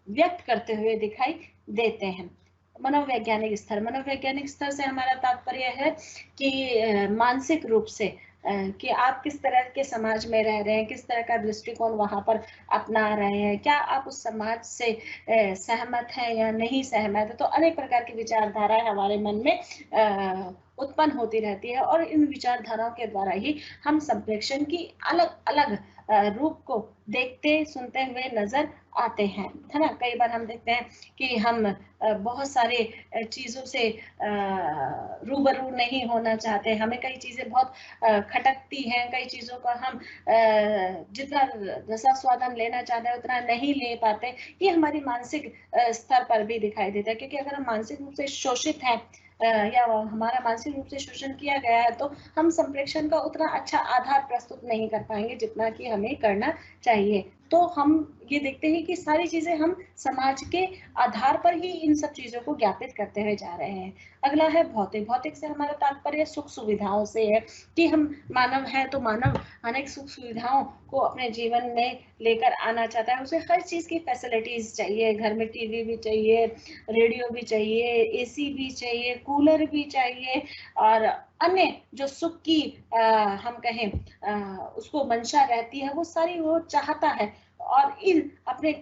व्यक्त करते हुए दिखाई देते हैं। मनोवैज्ञानिक स्तर से हमारा तात्पर्य है कि मानसिक रूप से कि आप किस तरह के समाज में रह रहे हैं, किस तरह का दृष्टिकोण वहां पर अपना रहे हैं, क्या आप उस समाज से सहमत हैं या नहीं सहमत है। तो अनेक प्रकार की विचारधाराएं हमारे मन में उत्पन्न होती रहती है और इन विचारधाराओं के द्वारा ही हम संप्रेषण की अलग अलग रूप को देखते सुनते हुए नजर आते हैं, है ना। कई बार हम देखते हैं कि हम बहुत सारे चीजों से रूबरू नहीं होना चाहते, हमें कई चीजें बहुत खटकती हैं, कई चीजों का हम जितना रसास्वादन लेना चाहते हैं उतना नहीं ले पाते। ये हमारी मानसिक स्तर पर भी दिखाई देता है, क्योंकि अगर हम मानसिक रूप से शोषित हैं या हमारा मानसिक रूप से शोषण किया गया है तो हम संप्रेषण का उतना अच्छा आधार प्रस्तुत नहीं कर पाएंगे जितना कि हमें करना चाहिए। तो हम ये देखते हैं कि सारी चीजें हम समाज के आधार पर ही इन सब चीजों को ज्ञापित करते हुए जा रहे हैं। अगला है भौतिक। भौतिक से हमारा तात्पर्य सुख सुविधाओं से है कि हम मानव हैं तो मानव अनेक सुख सुविधाओं को अपने जीवन में लेकर आना चाहता है। उसे हर चीज की फैसिलिटीज चाहिए, घर में टीवी भी चाहिए, रेडियो भी चाहिए, एसी भी चाहिए, कूलर भी चाहिए और अन्य जो सुख की हम कहें उसको मंशा रहती है वो सारी वो चाहता है और इन अपने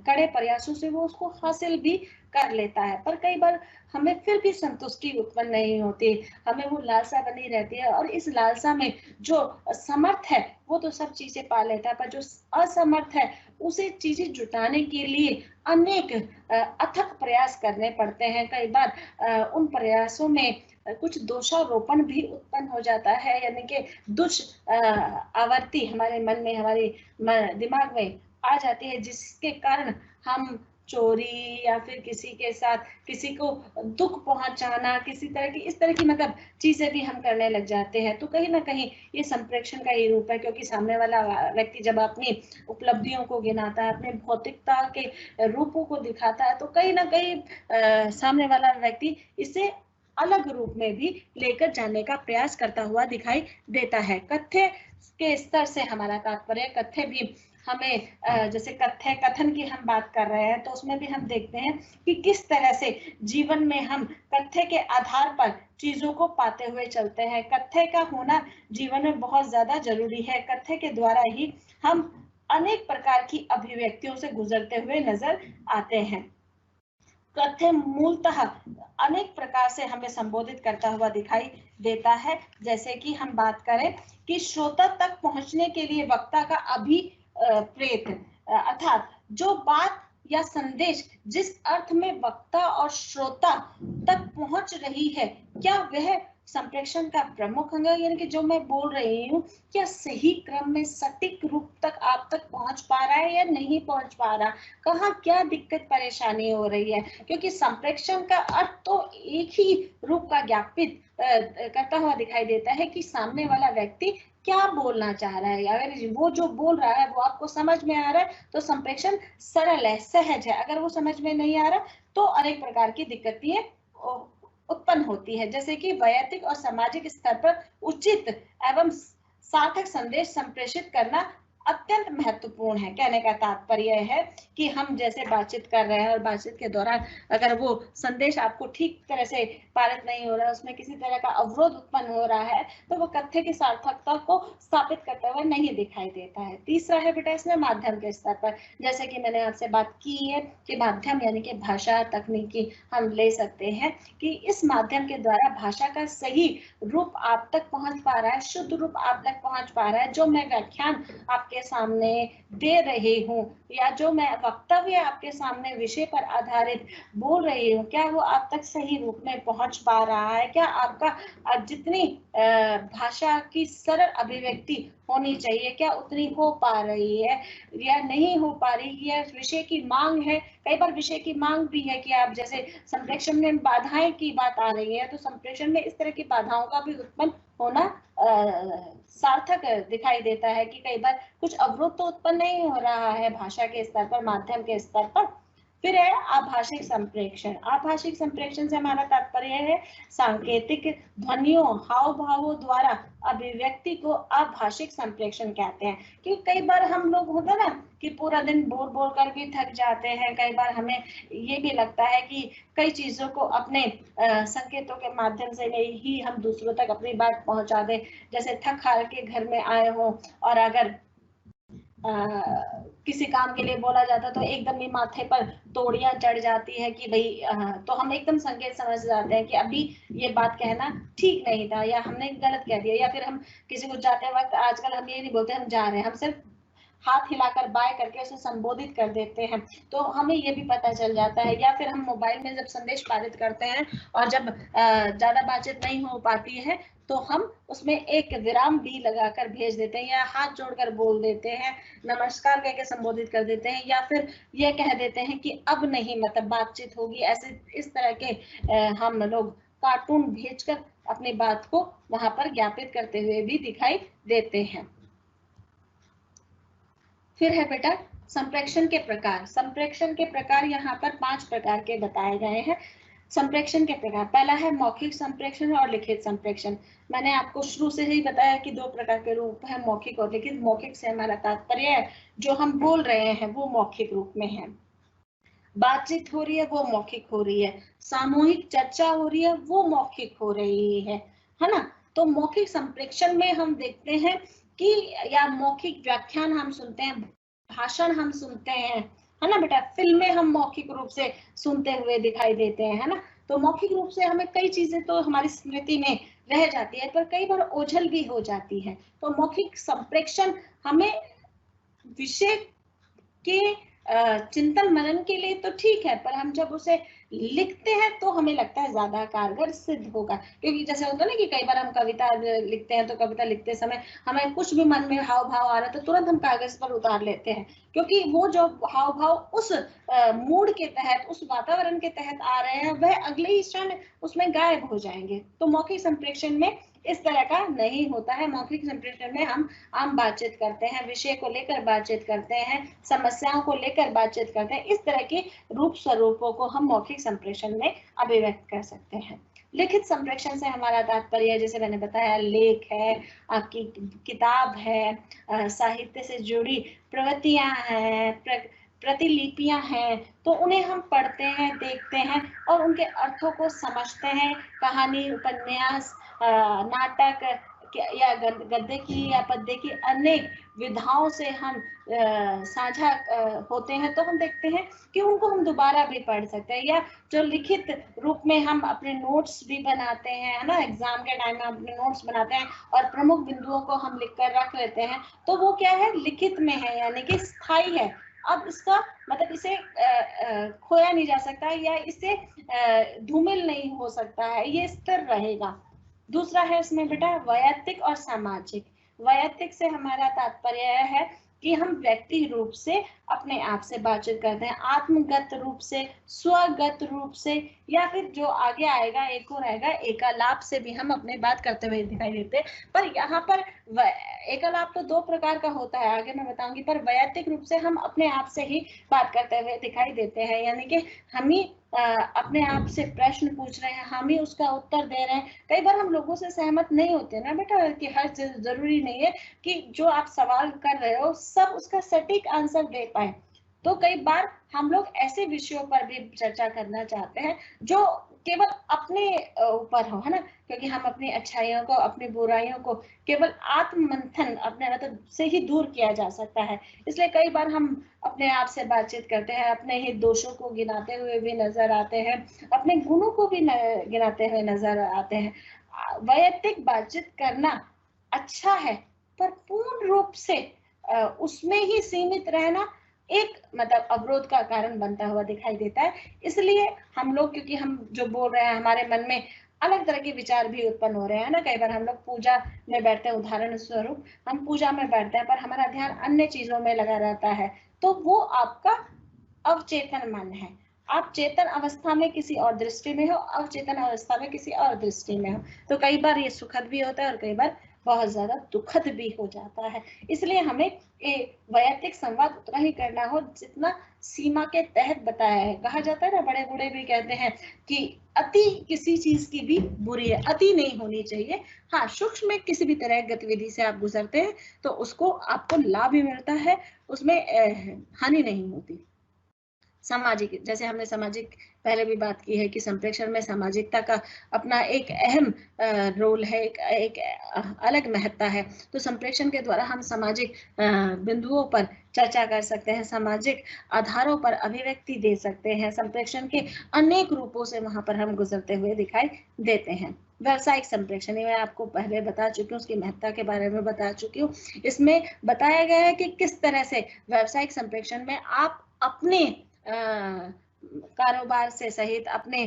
कड़े प्रयासों से वो उसको हासिल भी कर लेता है। पर कई बार हमें फिर भी संतुष्टि उत्पन्न नहीं होती, हमें वो लालसा बनी रहती है और इस लालसा में जो समर्थ है वो तो सब चीजें पा लेता है, पर जो असमर्थ है उसे चीजें जुटाने के लिए अनेक अथक प्रयास करने पड़ते हैं। कई बार उन प्रयासों में कुछ दोषारोपण भी उत्पन्न हो जाता है, यानी कि आवृत्ति हमारे मन में हमारे दिमाग में आ जाती है जिसके कारण हम चोरी या फिर किसी के साथ किसी को दुख पहुंचाना, किसी तरह की इस तरह की मतलब चीजें भी हम करने लग जाते हैं। तो कहीं ना कहीं ये संप्रेषण का ही रूप है, क्योंकि सामने वाला व्यक्ति जब अपनी उपलब्धियों को गिनाता है, अपने भौतिकता के रूपों को दिखाता है, तो कहीं ना कहीं सामने वाला व्यक्ति इसे अलग रूप में भी लेकर जाने का प्रयास करता हुआ दिखाई देता है। कथ्य के स्तर से हमारा तात्पर्य कथ्य भी हमें जैसे कथ्य कथन की हम बात कर रहे हैं तो उसमें भी हम देखते हैं कि किस तरह से जीवन में हम कथ्य के आधार पर चीजों को पाते हुए चलते हैं। कथ्य का होना जीवन में बहुत ज्यादा जरूरी है। कथ्य के द्वारा ही हम अनेक प्रकार की अभिव्यक्तियों से गुजरते हुए नजर आते हैं। कथ्य मूलतः अनेक प्रकार से हमें संबोधित करता हुआ दिखाई देता है। जैसे कि हम बात करें कि श्रोता तक पहुंचने के लिए वक्ता का अभिप्रेत अर्थात जो बात या संदेश जिस अर्थ में वक्ता और श्रोता तक पहुंच रही है, क्या वह संप्रेषण का प्रमुख अंग है, यानी कि जो मैं बोल रही हूँ क्या सही क्रम में सटीक रूप तक आप तक पहुंच पा रहा है या नहीं पहुंच पा रहा, कहाँ क्या दिक्कत परेशानी हो रही है। क्योंकि संप्रेषण का अर्थ तो एक ही रूप का ज्ञापित करता हुआ दिखाई देता है कि सामने वाला व्यक्ति क्या बोलना चाह रहा है। अगर वो जो बोल रहा है वो आपको समझ में आ रहा है तो संप्रेषण सरल है, सहज है। अगर वो समझ में नहीं आ रहा तो अनेक प्रकार की दिक्कतें उत्पन्न होती है। जैसे कि वैयक्तिक और सामाजिक स्तर पर उचित एवं सार्थक संदेश संप्रेषित करना अत्यंत महत्वपूर्ण है। कहने का तात्पर्य है कि हम जैसे बातचीत कर रहे हैं और बातचीत के दौरान अगर वो संदेश आपको ठीक तरह से पारित नहीं हो रहा है, उसमें किसी तरह का अवरोध उत्पन्न हो रहा है, तो वो कथ्य की सार्थकता को स्थापित करते हुए नहीं दिखाई देता है। तीसरा है बेटा इसमें माध्यम के स्तर पर, जैसे कि मैंने आपसे बात की है कि माध्यम यानी कि भाषा तकनीकी हम ले सकते हैं कि इस माध्यम के द्वारा भाषा का सही रूप आप तक पहुंच पा रहा है, शुद्ध रूप आप तक पहुंच पा रहा है। जो मैं व्याख्यान आपके सामने दे रही हूँ या जो मैं वक्तव्य आपके सामने विषय पर आधारित बोल रही हूँ, क्या वो आप तक सही रूप में पहुंच पा रहा है, क्या आपका जितनी भाषा की सरल अभिव्यक्ति होनी चाहिए, क्या उतनी हो पा रही है या नहीं हो पा रही है, विषय की मांग है। कई बार विषय की मांग भी है कि आप जैसे संप्रेषण में बाधाएं की बात आ रही है, तो संप्रेषण में इस तरह की बाधाओं का भी उत्पन्न होना सार्थक दिखाई देता है कि कई बार कुछ अवरोध तो उत्पन्न नहीं हो रहा है भाषा के स्तर पर, माध्यम के स्तर पर। फिर है आभाषिक संप्रेषण। आभाषिक संप्रेषण से हमारा तात्पर्य है सांकेतिक ध्वनियों, हाव भावों द्वारा अभिव्यक्ति को आभाषिक संप्रेषण कहते हैं। क्योंकि कई बार हम लोग होता ना कि पूरा दिन बोल बोल कर भी थक जाते हैं, कई बार हमें ये भी लगता है कि कई चीजों को अपने संकेतों के माध्यम से ही हम दूसरों तक अपनी बात पहुंचा दें। जैसे थक हार के घर में आए हो और अगर किसी काम के लिए बोला जाता तो एकदम ही माथे पर तोड़ियां चढ़ जाती है कि भाई तो हम एकदम संकेत समझ जाते हैं कि अभी ये बात कहना ठीक नहीं था या हमने गलत कह दिया। या फिर हम किसी को जाते वक्त आजकल हम ये नहीं बोलते हम जा रहे हैं, हम सिर्फ हाथ हिलाकर बाय करके उसे संबोधित कर देते हैं, तो हमें ये भी पता चल जाता है। या फिर हम मोबाइल में जब संदेश पारित करते हैं और जब ज्यादा बातचीत नहीं हो पाती है तो हम उसमें एक विराम भी लगाकर भेज देते हैं या हाथ जोड़कर बोल देते हैं, नमस्कार कहकर संबोधित कर देते हैं, या फिर ये कह देते हैं कि अब नहीं मतलब बातचीत होगी। ऐसे इस तरह के हम लोग कार्टून भेजकर अपनी बात को वहां पर ज्ञापित करते हुए भी दिखाई देते हैं। फिर है बेटा संप्रेषण के प्रकार। संप्रेषण के प्रकार यहाँ पर 5 प्रकार के बताए गए हैं। संप्रेषण के प्रकार, पहला है मौखिक संप्रेषण और लिखित संप्रेषण। मैंने आपको शुरू से ही बताया कि 2 प्रकार के रूप है, मौखिक और लिखित। मौखिक से हमारा तात्पर्य है जो हम बोल रहे हैं वो मौखिक रूप में है, बातचीत हो रही है वो मौखिक हो रही है, सामूहिक चर्चा हो रही है वो मौखिक हो रही है ना। तो मौखिक संप्रेषण में हम देखते हैं कि या मौखिक व्याख्यान हम सुनते हैं, भाषण हम सुनते हैं, है ना बेटा। फिल्में हम मौखिक रूप से सुनते हुए दिखाई देते हैं, है ना। तो मौखिक रूप से हमें कई चीजें तो हमारी स्मृति में रह जाती है पर कई बार ओझल भी हो जाती है। तो मौखिक संप्रेषण हमें विषय के चिंतन मनन के लिए तो ठीक है, पर हम जब उसे लिखते हैं तो हमें लगता है ज्यादा कारगर सिद्ध होगा। क्योंकि जैसे होता है ना कि कई बार हम कविता लिखते हैं तो कविता लिखते समय हमें कुछ भी मन में हाव भाव आ रहा है तो तुरंत हम कागज पर उतार लेते हैं, क्योंकि वो जो हाव भाव उस मूड के तहत, उस वातावरण के तहत आ रहे हैं वह अगले ही क्षण उसमें गायब हो जाएंगे। तो मौखिक संप्रेषण में इस तरह का नहीं होता है। मौखिक संप्रेषण में हम आम बातचीत करते हैं, विषय को लेकर बातचीत करते हैं, समस्याओं को लेकर बातचीत करते हैं। इस तरह के रूप स्वरूपों को हम मौखिक संप्रेषण में अभिव्यक्त कर सकते हैं। लिखित संप्रेषण से हमारा तात्पर्य जैसे मैंने बताया लेख है, आपकी किताब है, साहित्य से जुड़ी प्रवृत्तियां हैं, प्रतिलिपियां हैं, तो उन्हें हम पढ़ते हैं, देखते हैं और उनके अर्थों को समझते हैं। कहानी, उपन्यास, नाटक या गद्य की या पद्य की अनेक विधाओं से हम साझा होते हैं, तो हम देखते हैं कि उनको हम दोबारा भी पढ़ सकते हैं। या जो लिखित रूप में हम अपने नोट्स भी बनाते हैं, है ना, एग्जाम के टाइम में अपने नोट्स बनाते हैं और प्रमुख बिंदुओं को हम लिख कर रख लेते हैं, तो वो क्या है, लिखित में है, यानी कि स्थायी है। अब इसका मतलब इसे खोया नहीं जा सकता या इसे धूमिल नहीं हो सकता है, ये स्थिर रहेगा। दूसरा है इसमें बेटा वैयक्तिक और सामाजिक। वैयक्तिक से हमारा तात्पर्य है कि हम व्यक्ति रूप से अपने आप से बातचीत करते हैं, आत्मगत रूप से, स्वगत रूप से, या फिर जो आगे आएगा एक और आएगा एकालाप से भी हम अपने बात करते हुए दिखाई देते हैं। पर यहाँ पर एकालाप तो 2 प्रकार का होता है, आगे मैं बताऊंगी, पर वैयक्तिक रूप से हम अपने आप से ही बात करते हुए दिखाई देते हैं, यानी कि हम ही अपने आप से प्रश्न पूछ रहे हैं, हम ही उसका उत्तर दे रहे हैं। कई बार हम लोगों से सहमत नहीं होते ना बेटा, कि हर चीज जरूरी नहीं है कि जो आप सवाल कर रहे हो सब उसका सटीक आंसर दे पाए। तो कई बार हम लोग ऐसे विषयों पर भी चर्चा करना चाहते हैं जो केवल अपने ऊपर हो, है ना, क्योंकि हम अपनी अच्छाइयों को, अपनी बुराइयों को केवल आत्ममंथन अपने मतलब से ही दूर किया जा सकता है। इसलिए कई बार हम अपने आप से बातचीत करते हैं, अपने ही दोषों को गिनाते हुए भी नजर आते हैं, अपने गुणों को भी गिनाते हुए नजर आते हैं। वैयक्तिक बातचीत करना अच्छा है, पर पूर्ण रूप से उसमें ही सीमित रहना एक मतलब अवरोध का कारण बनता हुआ दिखाई देता है। इसलिए हम लोग, क्योंकि हम जो बोल रहे हैं हमारे मन में अलग तरह के विचार भी उत्पन्न हो रहे हैं ना। कई बार हम लोग पूजा में बैठते हैं, उदाहरण स्वरूप हम पूजा में बैठते हैं पर हमारा ध्यान अन्य चीजों में लगा रहता है, तो वो आपका अवचेतन मन है। आप चेतन अवस्था में किसी और दृष्टि में हो, अवचेतन अवस्था में किसी और दृष्टि में हो। तो कई बार ये सुखद भी होता है और कई बार बहुत ज्यादा दुखद भी हो जाता है। इसलिए हमें वैयक्तिक संवाद उतना ही करना हो जितना सीमा के तहत बताया है। कहा जाता है ना, बड़े बूढ़े भी कहते हैं कि अति किसी चीज की भी बुरी है, अति नहीं होनी चाहिए। हाँ, सूक्ष्म में किसी भी तरह की गतिविधि से आप गुजरते हैं तो उसको आपको लाभ भी मिलता है, उसमें हानि नहीं होती। सामाजिक, जैसे हमने सामाजिक पहले भी बात की है कि संप्रेषण में सामाजिकता का अपना एक अहम रोल है, एक अलग महत्ता है। तो संप्रेषण के द्वारा हम सामाजिक बिंदुओं पर चर्चा कर सकते हैं, सामाजिक आधारों पर अभिव्यक्ति दे सकते हैं। संप्रेषण के अनेक रूपों से वहां पर हम गुजरते हुए दिखाई देते हैं। व्यावसायिक संप्रेषण, मैं आपको पहले बता चुकी हूँ, उसकी महत्ता के बारे में बता चुकी हूँ। इसमें बताया गया है कि किस तरह से व्यावसायिक संप्रेषण में आप अपने कारोबार से सहित, अपने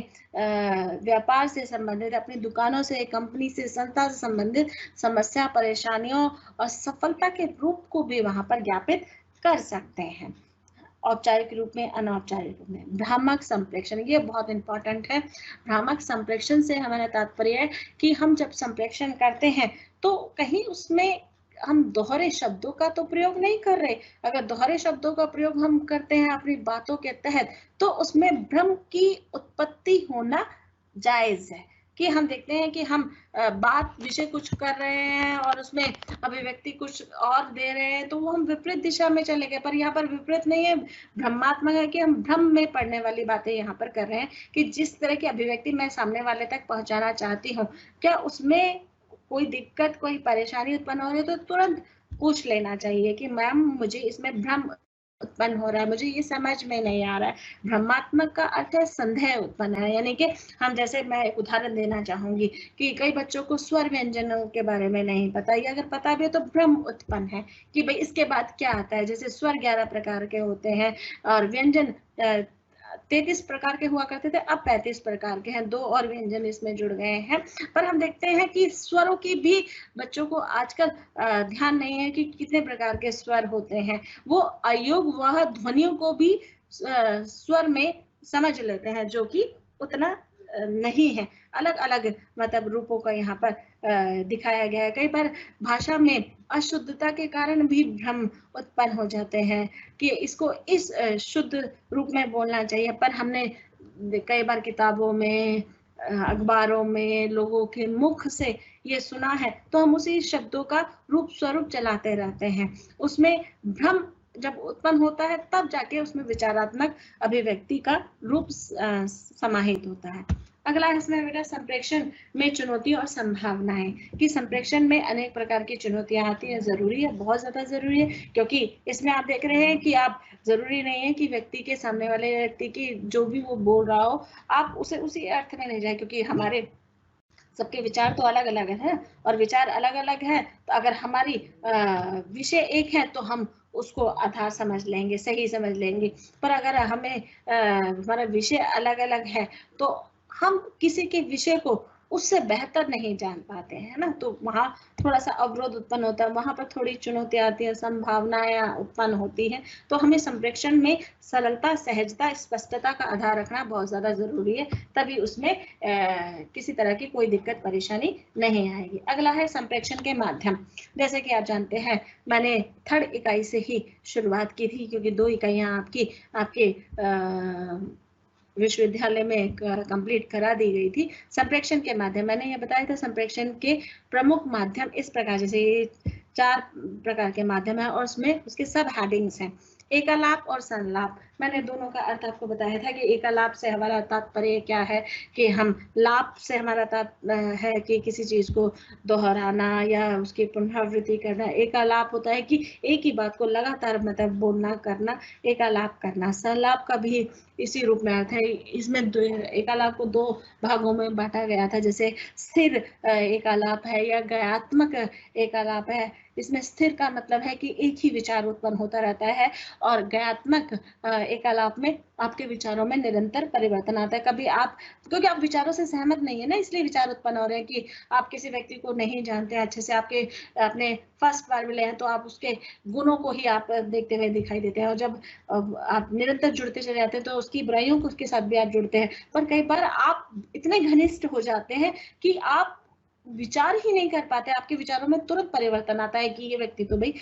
व्यापार से संबंधित, अपनी दुकानों से, कंपनी से, संस्था से संबंधित समस्या, परेशानियों और सफलता के रूप को भी वहां पर ज्ञापित कर सकते हैं, औपचारिक रूप में, अनौपचारिक रूप में। भ्रामक संप्रेषण, ये बहुत इंपॉर्टेंट है। भ्रामक संप्रेषण से हमारा तात्पर्य है कि हम जब संप्रेषण करते हैं तो कहीं उसमें हम दोहरे शब्दों का तो प्रयोग नहीं कर रहे। अगर दोहरे शब्दों का प्रयोग हम करते हैं अपनी बातों के तहत तो उसमें भ्रम की उत्पत्ति होना जायज है। कि हम देखते हैं कि हम बात विषय कुछ कर रहे हैं और उसमें अभिव्यक्ति कुछ और दे रहे हैं, तो वो हम विपरीत दिशा में चले गए। पर यहाँ पर विपरीत नहीं है, भ्रमात्मक है कि हम भ्रम में पड़ने वाली बातें यहाँ पर कर रहे हैं कि जिस तरह की अभिव्यक्ति मैं सामने वाले तक पहुंचाना चाहती हूँ, क्या उसमें कोई दिक्कत, कोई परेशानी उत्पन्न हो रही है तो तुरंत पूछ लेना चाहिए कि मैम मुझे इसमें भ्रम उत्पन्न हो रहा है, मुझे ये समझ में नहीं आ रहा है। भ्रमात्मक का अर्थ है संदेह उत्पन्न है, यानी कि हम, जैसे मैं एक उदाहरण देना चाहूंगी कि कई बच्चों को स्वर व्यंजनों के बारे में नहीं पता, या अगर पता भी है तो भ्रम उत्पन्न है कि भाई इसके बाद क्या आता है। जैसे स्वर 11 प्रकार के होते हैं और व्यंजन 33 प्रकार के हुआ करते थे, अब 35 प्रकार के हैं, 2 और व्यंजन इसमें जुड़ गए हैं। पर हम देखते हैं कि स्वरों की भी बच्चों को आजकल ध्यान नहीं है कि कितने प्रकार के स्वर होते हैं। वो अयोग वह ध्वनियों को भी स्वर में समझ लेते हैं, जो कि उतना नहीं है। अलग अलग मतलब रूपों का यहाँ पर दिखाया गया है। कई बार भाषा में अशुद्धता के कारण भी भ्रम उत्पन्न हो जाते हैं कि इसको इस शुद्ध रूप में बोलना चाहिए, पर हमने कई बार किताबों में, अखबारों में लोगों के मुख से ये सुना है, तो हम उसी शब्दों का रूप स्वरूप चलाते रहते हैं। उसमें भ्रम जब उत्पन्न होता है तब जाके उसमें विचारात्मक अभिव्यक्ति का रूप समाहित होता है। अगला इसमें बेटा संप्रेषण में चुनौती और संभावनाएं, कि संप्रेषण में अनेक प्रकार की चुनौतियां आती है। जरूरी है, बहुत ज्यादा जरूरी है, क्योंकि इसमें आप देख रहे हैं कि आप, जरूरी नहीं है कि व्यक्ति के सामने वाले व्यक्ति की जो भी वो बोल रहा हो आप उसे उसी अर्थ में ले जाए, क्योंकि हमारे सबके विचार तो अलग अलग है और विचार अलग अलग है। तो अगर हमारी विषय एक है तो हम उसको आधार समझ लेंगे, सही समझ लेंगे, पर अगर हमें हमारा विषय अलग अलग है तो हम किसी के विषय को उससे बेहतर नहीं जान पाते हैं ना। तो वहां थोड़ा सा अवरोध उत्पन्न होता है, वहां पर थोड़ी चुनौती आती है, संभावनाएं उत्पन्न होती हैं। तो हमें संप्रेषण में सरलता, सहजता, स्पष्टता का आधार रखना बहुत ज्यादा जरूरी है, तभी उसमें किसी तरह की कोई दिक्कत परेशानी नहीं आएगी। अगला है संप्रेषण के माध्यम। जैसे कि आप जानते हैं मैंने 3rd इकाई से ही शुरुआत की थी, क्योंकि 2 इकाइयां आपके विश्वविद्यालय में कंप्लीट करा दी गई थी। संप्रेषण के माध्यम, मैंने ये बताया था संप्रेषण के प्रमुख माध्यम इस प्रकार, जैसे ये 4 प्रकार के माध्यम है और उसमें उसके सब हेडिंग्स हैं। एकालाप और संलाप, मैंने दोनों का अर्थ आपको बताया था कि एकालाप से हमारा तात्पर्य क्या है कि हम, लाप से हमारा तात्पर्य है कि किसी चीज को दोहराना या उसकी पुनरावृत्ति करना। एकालाप होता है कि एक ही बात को लगातार मतलब बोलना, करना, एकालाप करना। संलाप का भी इसी रूप में अर्थ है। इसमें एकालाप को 2 भागों में बांटा गया था, जैसे स्थिर एकालाप है या गयात्मक एकालाप है। इसमें स्थिर का मतलब है कि एक ही विचार उत्पन्न होता रहता है और गयात्मक एकालाप में आपके विचारों में निरंतर परिवर्तन आता है। कभी आप, क्योंकि आप विचारों से सहमत नहीं है ना, इसलिए विचार उत्पन्न हो रहे हैं कि आप किसी व्यक्ति को नहीं जानते अच्छे से, आपके अपने फर्स्ट बार मिले हैं तो आप उसके गुणों को ही आप देखते हुए दिखाई देते हैं, और जब आप निरंतर जुड़ते चले जाते हैं तो उसकी बुराइयों को उसके साथ भी आप जुड़ते हैं। पर कई बार आप इतने घनिष्ठ हो जाते हैं कि आप विचार ही नहीं कर पाते, आपके विचारों में तुरंत परिवर्तन आता है कि ये व्यक्ति तो भाई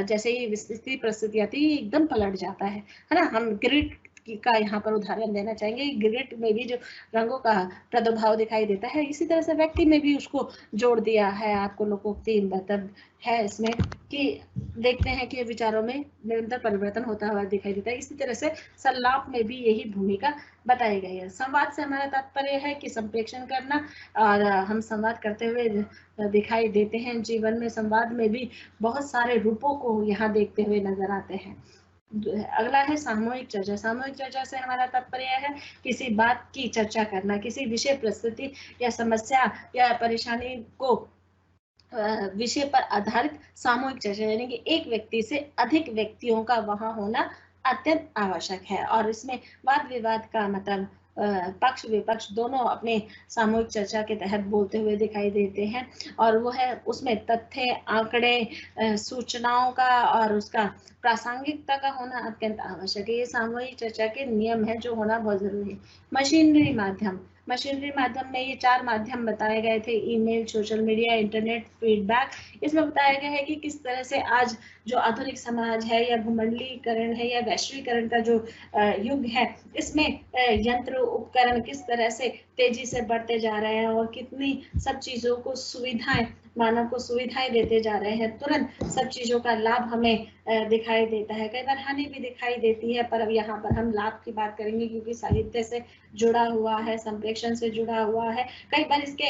जैसे ही स्थिति परिस्थिति आती है एकदम पलट जाता है ना। हम ग्रिड का यहाँ पर उदाहरण देना चाहेंगे। ग्रिड में भी जो रंगों का प्रादुर्भाव दिखाई देता है, इसी तरह से व्यक्ति में भी उसको जोड़ दिया है। आपको लोकोक्ति मतलब है इसमें कि देखते हैं कि विचारों में निरंतर परिवर्तन होता हुआ दिखाई देता है। इसी तरह से संलाप में भी यही भूमिका बताई गई है। संवाद से हमारा तात्पर्य है कि संप्रेषण करना, और हम संवाद करते हुए दिखाई देते हैं। जीवन में संवाद में भी बहुत सारे रूपों को यहाँ देखते हुए नजर आते हैं। अगला है सामूहिक चर्चा। सामूहिक चर्चा से हमारा तात्पर्य है किसी बात की चर्चा करना, किसी विषय, परिस्थिति या समस्या या परेशानी को विषय पर आधारित सामूहिक चर्चा, यानी कि एक व्यक्ति से अधिक व्यक्तियों का वहां होना अत्यंत आवश्यक है। और इसमें वाद विवाद का मतलब पक्ष विपक्ष दोनों अपने सामूहिक चर्चा के तहत बोलते हुए दिखाई देते हैं, और वो है उसमें तथ्य, आंकड़े, सूचनाओं का और उसका प्रासंगिकता का होना अत्यंत आवश्यक है। ये सामूहिक चर्चा के नियम है जो होना बहुत जरूरी है। मशीनरी माध्यम, मशीनरी माध्यम में ये 4 माध्यम बताए गए थे: email, social media, internet, feedback. इसमें बताया गया है कि किस तरह से आज जो आधुनिक समाज है या भूमंडलीकरण है या वैश्वीकरण का जो युग है, इसमें यंत्र उपकरण किस तरह से तेजी से बढ़ते जा रहे हैं और कितनी सब चीजों को सुविधाएं, मानव को सुविधाएं देते जा रहे हैं। तुरंत सब चीजों का लाभ हमें दिखाई देता है, कई बार हानि भी दिखाई देती है, पर अब यहाँ पर हम लाभ की बात करेंगे क्योंकि साहित्य से जुड़ा हुआ है, संप्रेषण से जुड़ा हुआ है। कई बार इसके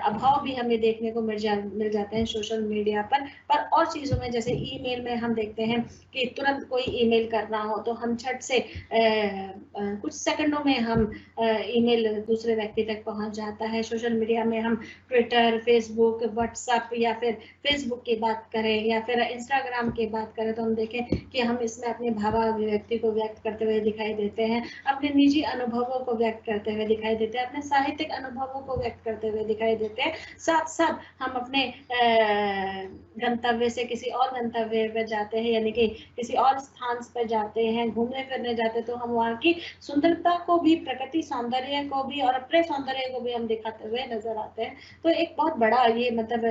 अभाव भी हमें देखने को मिल जाते हैं सोशल मीडिया पर और चीजों में, जैसे ईमेल में हम देखते हैं कि तुरंत कोई ईमेल करना हो तो हम झट से कुछ सेकंडों में हम ईमेल दूसरे व्यक्ति तक पहुंच जाता है। सोशल मीडिया में हम ट्विटर, फेसबुक, व्हाट्सएप या फिर फेसबुक की बात करें या फिर इंस्टाग्राम की बात करें तो हम देखें कि हम इसमें अपने भावाभिव्यक्ति को व्यक्त करते हुए दिखाई देते हैं, अपने निजी अनुभवों को व्यक्त करते हुए दिखाई देते हैं, अपने साहित्यिक अनुभवों को व्यक्त करते हुए दिखाई देते हैं। साथ साथ हम अपने गंतव्य से किसी और गंतव्य पर जाते हैं, यानी कि किसी और स्थान पर जाते हैं, घूमने फिरने जाते हैं, तो हम वहाँ की सुंदरता को भी, प्रकृति सौंदर्य को भी और अपने सौंदर्य को भी हम दिखाते हुए नजर आते हैं। तो एक बहुत बड़ा ये मतलब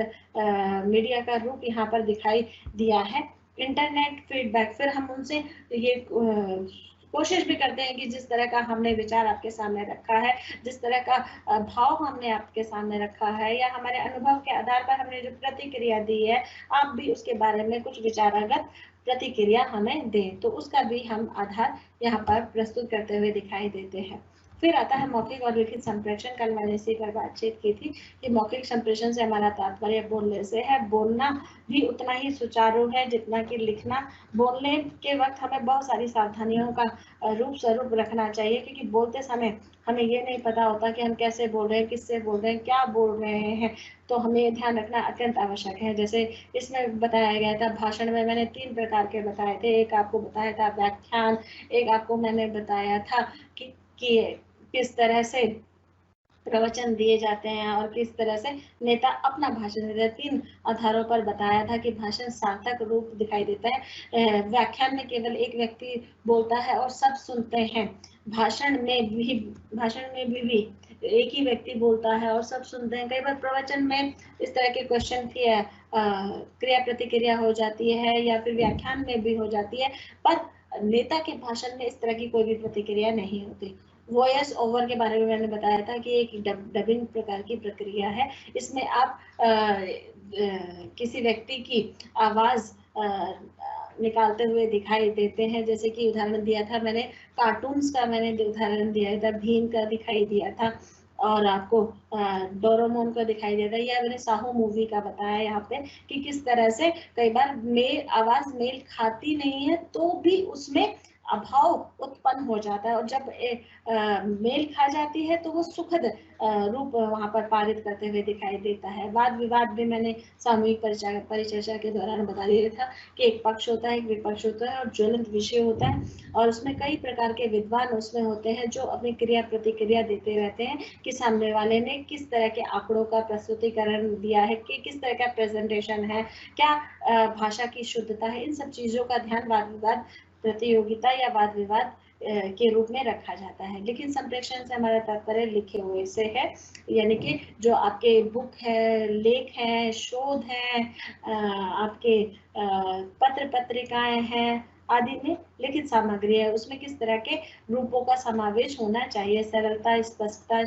मीडिया का रूप यहाँ पर दिखाई दिया है। इंटरनेट फीडबैक, फिर हम उनसे ये कोशिश भी करते हैं कि जिस तरह का हमने विचार आपके सामने रखा है, जिस तरह का भाव हमने आपके सामने रखा है या हमारे अनुभव के आधार पर हमने जो प्रतिक्रिया दी है, आप भी उसके बारे में कुछ विचारागत प्रतिक्रिया हमें दें, तो उसका भी हम आधार यहाँ पर प्रस्तुत करते हुए दिखाई देते हैं। फिर आता है मौखिक और लिखित संप्रेषण। कल मैंने इसी पर बातचीत की थी कि मौखिक संप्रेषण से हमारा तात्पर्य बोलने से है। बोलना भी उतना ही सुचारू है जितना कि लिखना। बोलने के वक्त हमें बहुत सारी सावधानियों का रूप स्वरूप रखना चाहिए, क्योंकि बोलते समय हमें ये नहीं पता होता कि हम कैसे बोल रहे हैं, किससे बोल रहे हैं, क्या बोल रहे हैं, तो हमें ध्यान रखना अत्यंत आवश्यक है। जैसे इसमें बताया गया था, भाषण में मैंने 3 प्रकार के बताए थे। एक आपको बताया था व्याख्यान, एक आपको मैंने बताया था कि किस तरह से प्रवचन दिए जाते हैं और किस तरह से नेता अपना भाषण देते हैं। 3 आधारों पर बताया था कि भाषण सार्थक रूप दिखाई देता है। व्याख्यान में केवल एक व्यक्ति बोलता है और सब सुनते हैं। भाषण में भी एक ही व्यक्ति बोलता है और सब सुनते हैं। कई बार प्रवचन में इस तरह के क्वेश्चन की क्रिया प्रतिक्रिया हो जाती है या फिर व्याख्यान में भी हो जाती है, पर नेता के भाषण में इस तरह की कोई भी प्रतिक्रिया नहीं होती। वॉइस ओवर के बारे में मैंने बताया था कि एक डबिंग प्रकार की प्रक्रिया है। इसमें आप किसी व्यक्ति की आवाज निकालते हुए दिखाई देते हैं। जैसे कि उदाहरण दिया था मैंने, कार्टून्स का मैंने उदाहरण दिया था, भीम का दिखाई दिया था और आपको डोरेमोन का दिखाई देता है, या मैंने साहू मूवी का बताया यहाँ पे कि किस तरह से कई बार आवाज मेल खाती नहीं है तो भी उसमें अभाव उत्पन्न हो जाता है, और जब मेल खा जाती है तो वो सुखद रूप वहां पर पारित करते हुए दिखाई देता है। वाद विवाद भी मैंने सामूहिक परिचर्चा के दौरान बता दिया था कि एक पक्ष होता है, एक विपक्ष होता है और ज्वलंत विषय होता है, और उसमें कई प्रकार के विद्वान उसमें होते हैं जो अपनी क्रिया प्रतिक्रिया देते रहते हैं कि सामने वाले ने किस तरह के आंकड़ों का प्रस्तुतिकरण दिया है, कि किस तरह का प्रेजेंटेशन है, क्या भाषा की शुद्धता है। इन सब चीजों का ध्यान वाद विवाद प्रतियोगिता या वाद विवाद के रूप में रखा जाता है। लेकिन संप्रेषण से हमारा तात्पर्य लिखे हुए से है, यानी कि जो आपके बुक है, लेख है, शोध है, आपके पत्र पत्रिकाएं हैं आदि में लिखित सामग्री है, उसमें किस तरह के रूपों का समावेश होना चाहिए। सरलता, स्पष्टता,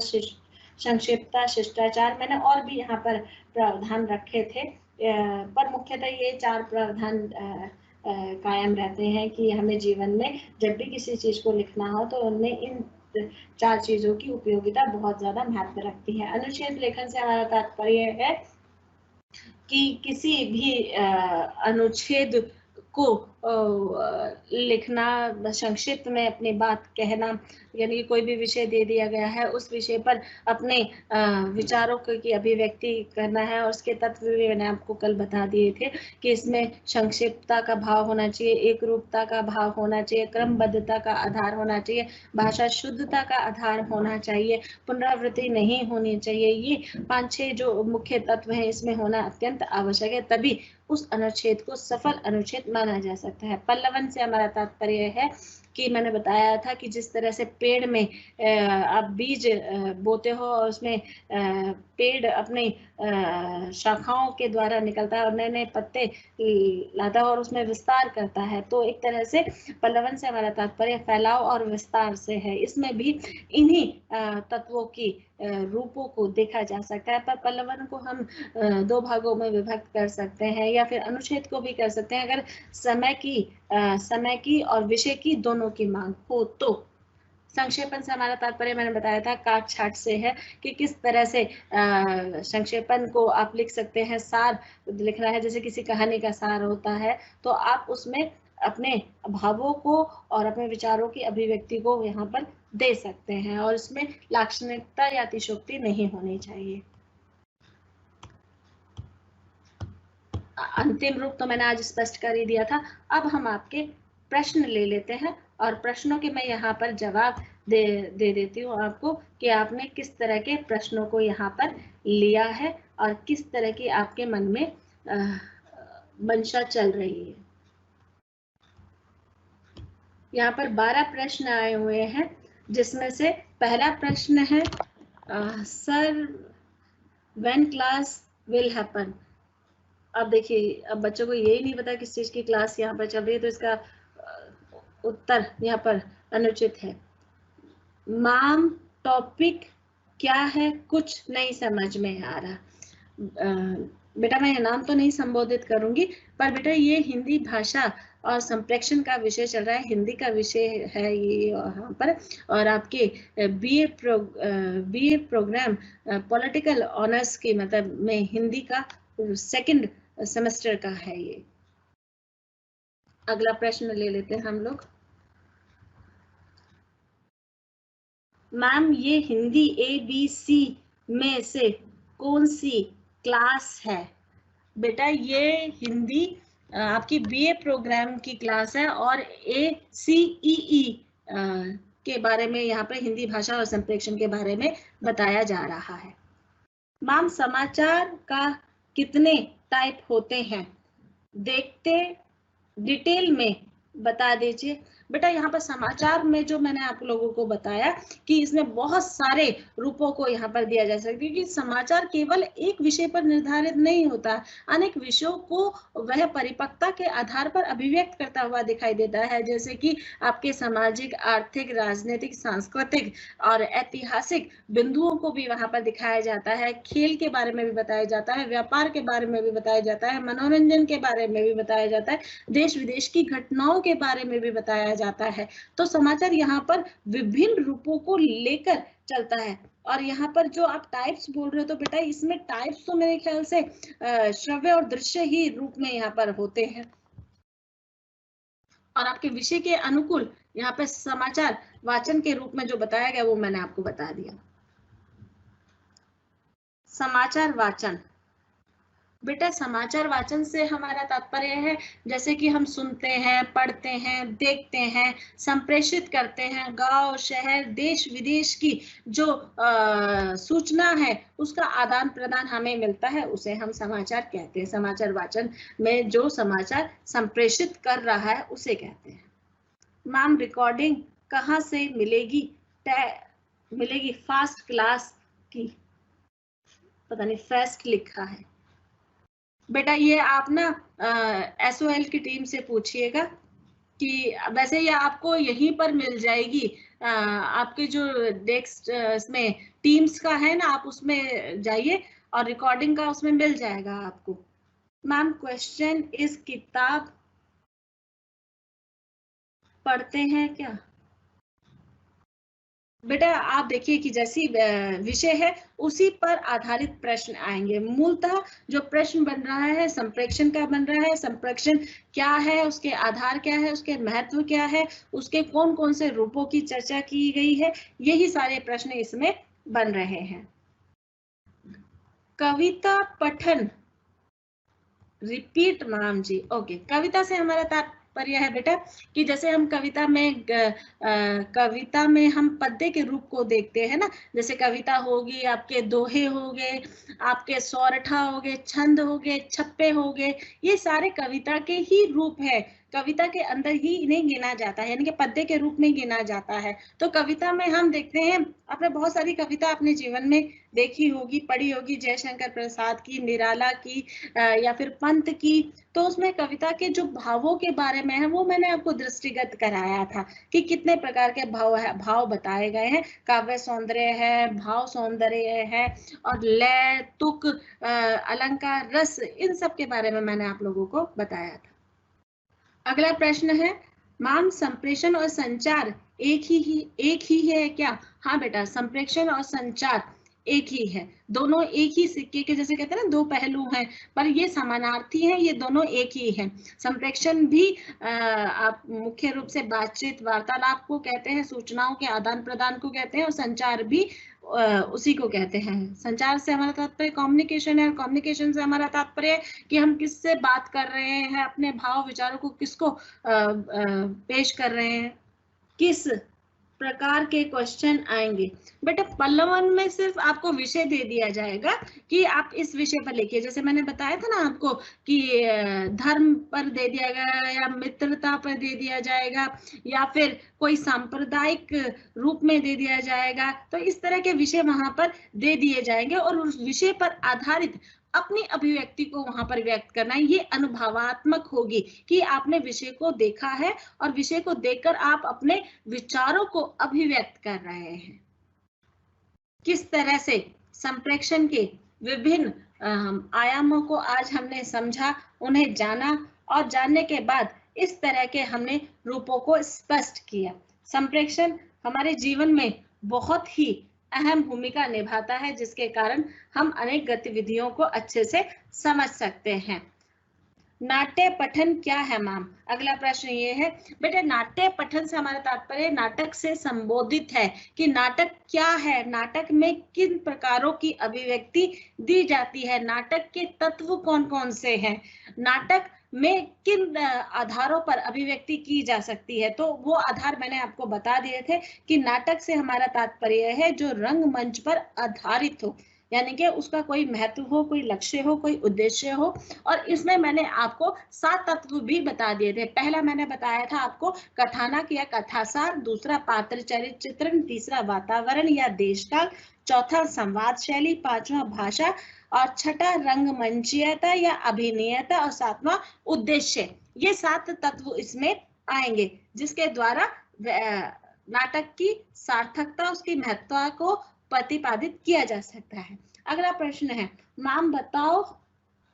संक्षिप्तता, शिष्टाचार, मैंने और भी यहाँ पर प्रावधान रखे थे, पर मुख्यतः ये 4 प्रावधान कायम रहते हैं कि हमें जीवन में जब भी किसी चीज को लिखना हो तो उनमें इन 4 चीजों की उपयोगिता बहुत ज्यादा महत्व रखती है। अनुच्छेद लेखन से हमारा तात्पर्य है कि किसी भी अनुच्छेद को लिखना, संक्षिप्त में अपनी बात कहना, यानी कोई भी विषय दे दिया गया है उस विषय पर अपने विचारों की अभिव्यक्ति करना है। और उसके तत्व भी मैंने आपको कल बता दिए थे कि इसमें संक्षिप्तता का भाव होना चाहिए, एक रूपता का भाव होना चाहिए, क्रमबद्धता का आधार होना चाहिए, भाषा शुद्धता का आधार होना चाहिए, पुनरावृत्ति नहीं होनी चाहिए। ये 5-6 जो मुख्य तत्व हैं इसमें होना अत्यंत आवश्यक है, तभी उस अनुच्छेद को सफल अनुच्छेद माना जा सकता है। पल्लवन से हमारा तात्पर्य है कि मैंने बताया था कि जिस तरह से पेड़ में आप बीज बोते हो और उसमें पेड़ अपनी शाखाओं के द्वारा निकलता है और नए नए पत्ते लाता है और उसमें विस्तार करता है, तो एक तरह से पल्लवन से हमारा तात्पर्य फैलाव और विस्तार से है। इसमें भी इन्हीं तत्वों की रूपों को देखा जा सकता है, पर पल्लवन को हम 2 भागों में विभक्त कर सकते हैं या फिर अनुच्छेद को भी कर सकते हैं अगर समय की और विषय की दोनों की मांग हो तो। संक्षेपण से हमारा तात्पर्य मैंने बताया था काट छाट से है कि किस तरह से संक्षेपण को आप लिख सकते हैं। सार लिखना है, जैसे किसी कहानी का सार होता है तो आप उसमें अपने भावों को और अपने विचारों की अभिव्यक्ति को यहाँ पर दे सकते हैं और इसमें लाक्षणिकता या अतिशयोक्ति नहीं होनी चाहिए। अंतिम रूप तो मैंने आज स्पष्ट कर ही दिया था। अब हम आपके प्रश्न ले लेते हैं और प्रश्नों के मैं यहाँ पर जवाब दे देती हूँ आपको कि आपने किस तरह के प्रश्नों को यहाँ पर लिया है और किस तरह की आपके मन में मंशा चल रही है। यहाँ पर 12 प्रश्न आए हुए हैं, जिसमें से पहला प्रश्न है sir when class will happen. अब देखिए, अब बच्चों को यही नहीं पता किस चीज की क्लास यहाँ पर चल रही है, तो इसका उत्तर यहाँ पर अनुचित है। मैम टॉपिक क्या है, कुछ नहीं समझ में आ रहा। बेटा मैं नाम तो नहीं संबोधित करूंगी, पर बेटा ये हिंदी भाषा और संप्रेक्षण का विषय चल रहा है, हिंदी का विषय है ये यहाँ पर, और आपके बीए प्रोग्राम पॉलिटिकल ऑनर्स की मतलब में हिंदी का 2nd सेमेस्टर का है ये। अगला प्रश्न ले लेते हैं हम लोग। मैम ये हिंदी ABC में से कौन सी क्लास है? बेटा ये हिंदी आपकी बीए प्रोग्राम की क्लास है और ACEE के बारे में यहाँ पर हिंदी भाषा और संप्रेक्षण के बारे में बताया जा रहा है। मैम समाचार का कितने टाइप होते हैं, देखते डिटेल में बता दीजिए। बेटा यहाँ पर समाचार में जो मैंने आप लोगों को बताया कि इसमें बहुत सारे रूपों को यहाँ पर दिया जा सकता है, क्योंकि समाचार केवल एक विषय पर निर्धारित नहीं होता, अनेक विषयों को वह परिपक्वता के आधार पर अभिव्यक्त करता हुआ दिखाई देता है, जैसे कि आपके सामाजिक, आर्थिक, राजनीतिक, सांस्कृतिक और ऐतिहासिक बिंदुओं को भी वहां पर दिखाया जाता है, खेल के बारे में भी बताया जाता है, व्यापार के बारे में भी बताया जाता है, मनोरंजन के बारे में भी बताया जाता है, देश विदेश की घटनाओं के बारे में भी बताया जाता है। तो समाचार यहाँ पर विभिन्न रूपों को लेकर चलता है। और यहाँ पर जो आप टाइप्स बोल रहे हो तो बेटा इसमें टाइप्स तो मेरे ख्याल से श्रव्य और दृश्य ही रूप में यहाँ पर होते हैं। और आपके विषय के अनुकूल यहाँ पे समाचार वाचन के रूप में जो बताया गया वो मैंने आपको बता दिया। समाचार वाचन, बेटा समाचार वाचन से हमारा तात्पर्य है जैसे कि हम सुनते हैं, पढ़ते हैं, देखते हैं, संप्रेषित करते हैं, गांव शहर देश विदेश की जो सूचना है उसका आदान प्रदान हमें मिलता है, उसे हम समाचार कहते हैं। समाचार वाचन में जो समाचार संप्रेषित कर रहा है उसे कहते हैं। मैम रिकॉर्डिंग कहाँ से मिलेगी? मिलेगी फास्ट क्लास की, पता नहीं फास्ट लिखा है बेटा, ये आप ना SOL की टीम से पूछिएगा कि वैसे ये आपको यहीं पर मिल जाएगी। आपके जो डेस्क इसमें टीम्स का है ना, आप उसमें जाइए और रिकॉर्डिंग का उसमें मिल जाएगा आपको। मैम क्वेश्चन इस किताब पढ़ते हैं क्या? बेटा आप देखिए कि जैसी विषय है उसी पर आधारित प्रश्न आएंगे। मूलतः जो प्रश्न बन रहा है संप्रेक्षण का बन रहा है। संप्रेक्षण क्या है, उसके आधार क्या है, उसके महत्व क्या है, उसके कौन कौन से रूपों की चर्चा की गई है, यही सारे प्रश्न इसमें बन रहे हैं। कविता पठन रिपीट मैम जी, ओके। कविता से हमारा तात्पर्य है बेटा कि जैसे हम कविता में हम पद्य के रूप को देखते हैं ना, जैसे कविता होगी, आपके दोहे हो गए, आपके सौरठा हो गए, छंद हो गए, छप्पे हो गए, ये सारे कविता के ही रूप है। कविता के अंदर ही इन्हें गिना जाता है, यानी कि पद्य के रूप में गिना जाता है। तो कविता में हम देखते हैं, आपने बहुत सारी कविता अपने जीवन में देखी होगी, पढ़ी होगी, जयशंकर प्रसाद की, निराला की या फिर पंत की। तो उसमें कविता के जो भावों के बारे में है वो मैंने आपको दृष्टिगत कराया था कि कितने प्रकार के भाव बताए गए हैं। काव्य सौंदर्य है, भाव सौंदर्य है, और लय, तुक, अलंकार, रस, इन सब के बारे में मैंने आप लोगों को बताया था। अगला प्रश्न है, मैम संप्रेषण और संचार एक ही है क्या? हाँ बेटा, संप्रेषण और संचार एक ही है। दोनों एक ही सिक्के के, जैसे कहते हैं ना, दो पहलू हैं, पर ये समानार्थी हैं, ये दोनों एक ही हैं। संप्रेषण भी आप मुख्य रूप से बातचीत, वार्तालाप को कहते हैं, सूचनाओं के आदान प्रदान को कहते हैं, और संचार भी उसी को कहते हैं। संचार से हमारा तात्पर्य कम्युनिकेशन है, और कम्युनिकेशन से हमारा तात्पर्य कि हम किससे बात कर रहे हैं, अपने भाव विचारों को किसको पेश कर रहे हैं, किस प्रकार के क्वेश्चन आएंगे। बेटा पल्लवन में सिर्फ आपको विषय दे दिया जाएगा कि आप इस विषय पर लिखिए। जैसे मैंने बताया था ना आपको कि धर्म पर दे दिया गया, या मित्रता पर दे दिया जाएगा, या फिर कोई सांप्रदायिक रूप में दे दिया जाएगा। तो इस तरह के विषय वहां पर दे दिए जाएंगे, और उस विषय पर आधारित अपनी अभिव्यक्ति को वहां पर व्यक्त करना है। ये अनुभवात्मक होगी कि आपने विषय को देखा है और विषय को देखकर आप अपने विचारों को अभिव्यक्त कर रहे हैं। किस तरह से संप्रेषण के विभिन्न आयामों को आज हमने समझा, उन्हें जाना, और जानने के बाद इस तरह के हमने रूपों को स्पष्ट किया। संप्रेषण हमारे जीवन में बहुत ही अहम भूमिका निभाता है, जिसके कारण हम अनेक गतिविधियों को अच्छे से समझ सकते हैं। नाट्य पठन क्या है मैम? अगला प्रश्न ये है बेटा, नाट्य पठन से हमारा तात्पर्य नाटक से संबोधित है कि नाटक क्या है, नाटक में किन प्रकारों की अभिव्यक्ति दी जाती है, नाटक के तत्व कौन कौन से हैं, नाटक में किन आधारों पर अभिव्यक्ति की जा सकती है। तो वो आधार मैंने आपको बता दिए थे कि नाटक से हमारा तात्पर्य है जो रंगमंच पर आधारित हो, यानी कि उसका कोई महत्व हो, कोई लक्ष्य हो, कोई उद्देश्य हो। और इसमें मैंने आपको 7 तत्व भी बता दिए थे। पहला मैंने बताया था आपको कथानक या कथासार, दूसरा पात्र चरित्र चित्रण, तीसरा वातावरण या देशकाल, चौथा संवाद शैली, पांचवा भाषा, और छठा रंगमंचीयता या अभिनयता, और सातवां उद्देश्य। ये 7 तत्व इसमें आएंगे, जिसके द्वारा नाटक की सार्थकता, उसकी महत्ता को प्रतिपादित किया जा सकता है। अगला प्रश्न है, मैम बताओ,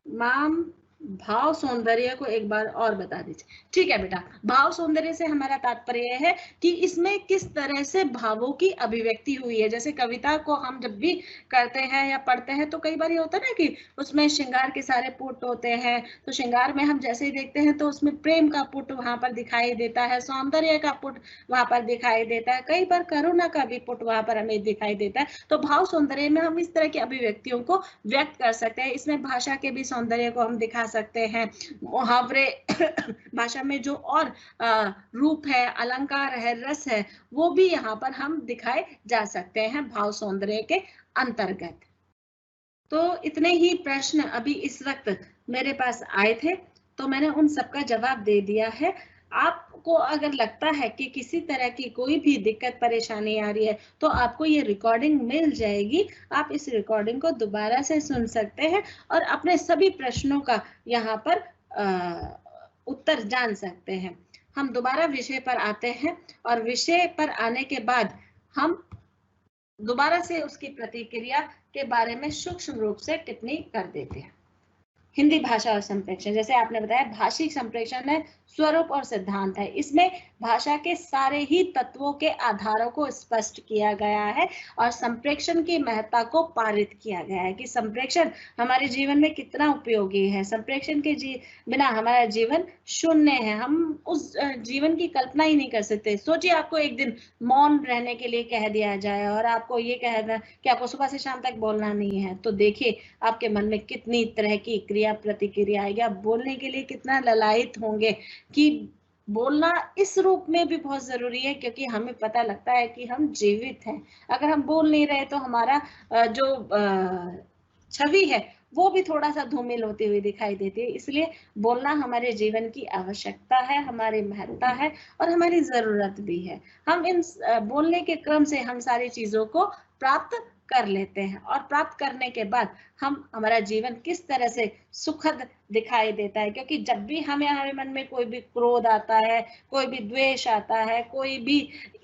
मैम भाव सौंदर्य को एक बार और बता दीजिए। ठीक है बेटा, भाव सौंदर्य से हमारा तात्पर्य है कि इसमें किस तरह से भावों की अभिव्यक्ति हुई है। जैसे कविता को हम जब भी करते हैं या पढ़ते हैं तो कई बार ये होता है ना कि उसमें श्रृंगार के सारे पुट होते हैं, तो श्रृंगार में हम जैसे ही देखते हैं तो उसमें प्रेम का पुट वहां पर दिखाई देता है, सौंदर्य का पुट वहां पर दिखाई देता है, कई बार करुणा का भी पुट वहां पर हमें दिखाई देता है। तो भाव सौंदर्य में हम इस तरह की अभिव्यक्तियों को व्यक्त कर सकते हैं। इसमें भाषा के भी सौंदर्य को हम दिखा सकते हैं, मुहावरे भाषा में जो और रूप है, अलंकार है, रस है, वो भी यहाँ पर हम दिखाए जा सकते हैं भाव सौंदर्य के अंतर्गत। तो इतने ही प्रश्न अभी इस वक्त मेरे पास आए थे, तो मैंने उन सबका जवाब दे दिया है। आपको अगर लगता है कि किसी तरह की कोई भी दिक्कत परेशानी आ रही है तो आपको ये रिकॉर्डिंग मिल जाएगी, आप इस रिकॉर्डिंग को दोबारा से सुन सकते हैं और अपने सभी प्रश्नों का यहाँ पर उत्तर जान सकते हैं। हम दोबारा विषय पर आते हैं और विषय पर आने के बाद हम दोबारा से उसकी प्रतिक्रिया के बारे में सूक्ष्म रूप से टिप्पणी कर देते हैं। हिंदी भाषा और संप्रेषण, जैसे आपने बताया भाषिक संप्रेषण है, स्वरूप और सिद्धांत है। इसमें भाषा के सारे ही तत्वों के आधारों को स्पष्ट किया गया है और संप्रेषण की महत्ता को पारित किया गया है कि संप्रेषण हमारे जीवन में कितना उपयोगी है। संप्रेषण के बिना हमारा जीवन शून्य है, हम उस जीवन की कल्पना ही नहीं कर सकते। सोचिए आपको एक दिन मौन रहने के लिए कह दिया जाए और आपको ये कहना कि आपको सुबह से शाम तक बोलना नहीं है, तो देखिए आपके मन में कितनी तरह की क्रिया प्रतिक्रिया आएगी, आप बोलने के लिए कितना ललायित होंगे कि बोलना इस रूप में भी बहुत जरूरी है, क्योंकि हमें पता लगता है कि हम जीवित हैं। अगर हम बोल नहीं रहे तो हमारा जो छवि है वो भी थोड़ा सा धूमिल होती हुई दिखाई देती है। इसलिए बोलना हमारे जीवन की आवश्यकता है, हमारी महत्ता है और हमारी जरूरत भी है। हम इन बोलने के क्रम से हम सारी चीजों को प्राप्त कर लेते हैं और प्राप्त करने के बाद हमारा जीवन किस तरह से सुखद दिखाई देता है। क्योंकि जब भी हमारे मन में कोई भी क्रोध आता है, कोई भी द्वेष आता है, कोई भी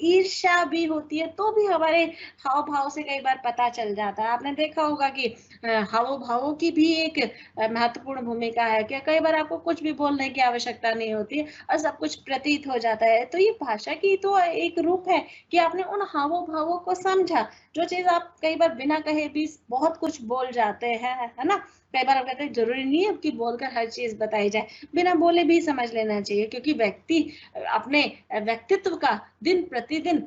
ईर्ष्या भी होती है, तो भी हमारे हाव भाव से कई बार पता चल जाता है। आपने देखा होगा कि हाव भावों की भी एक महत्वपूर्ण भूमिका है। क्या कई बार आपको कुछ भी बोलने की आवश्यकता नहीं होती है और सब कुछ प्रतीत हो जाता है। तो ये भाषा की तो एक रूप है कि आपने उन हाव भावों को समझा। जो चीज आप कई बार बिना कहे भी बहुत कुछ बोल जाते हैं, है ना। कई बार आप कहते हैं जरूरी नहीं है कि बोलकर हर चीज बताई जाए, बिना बोले भी समझ लेना चाहिए, क्योंकि व्यक्ति अपने व्यक्तित्व का दिन प्रतिदिन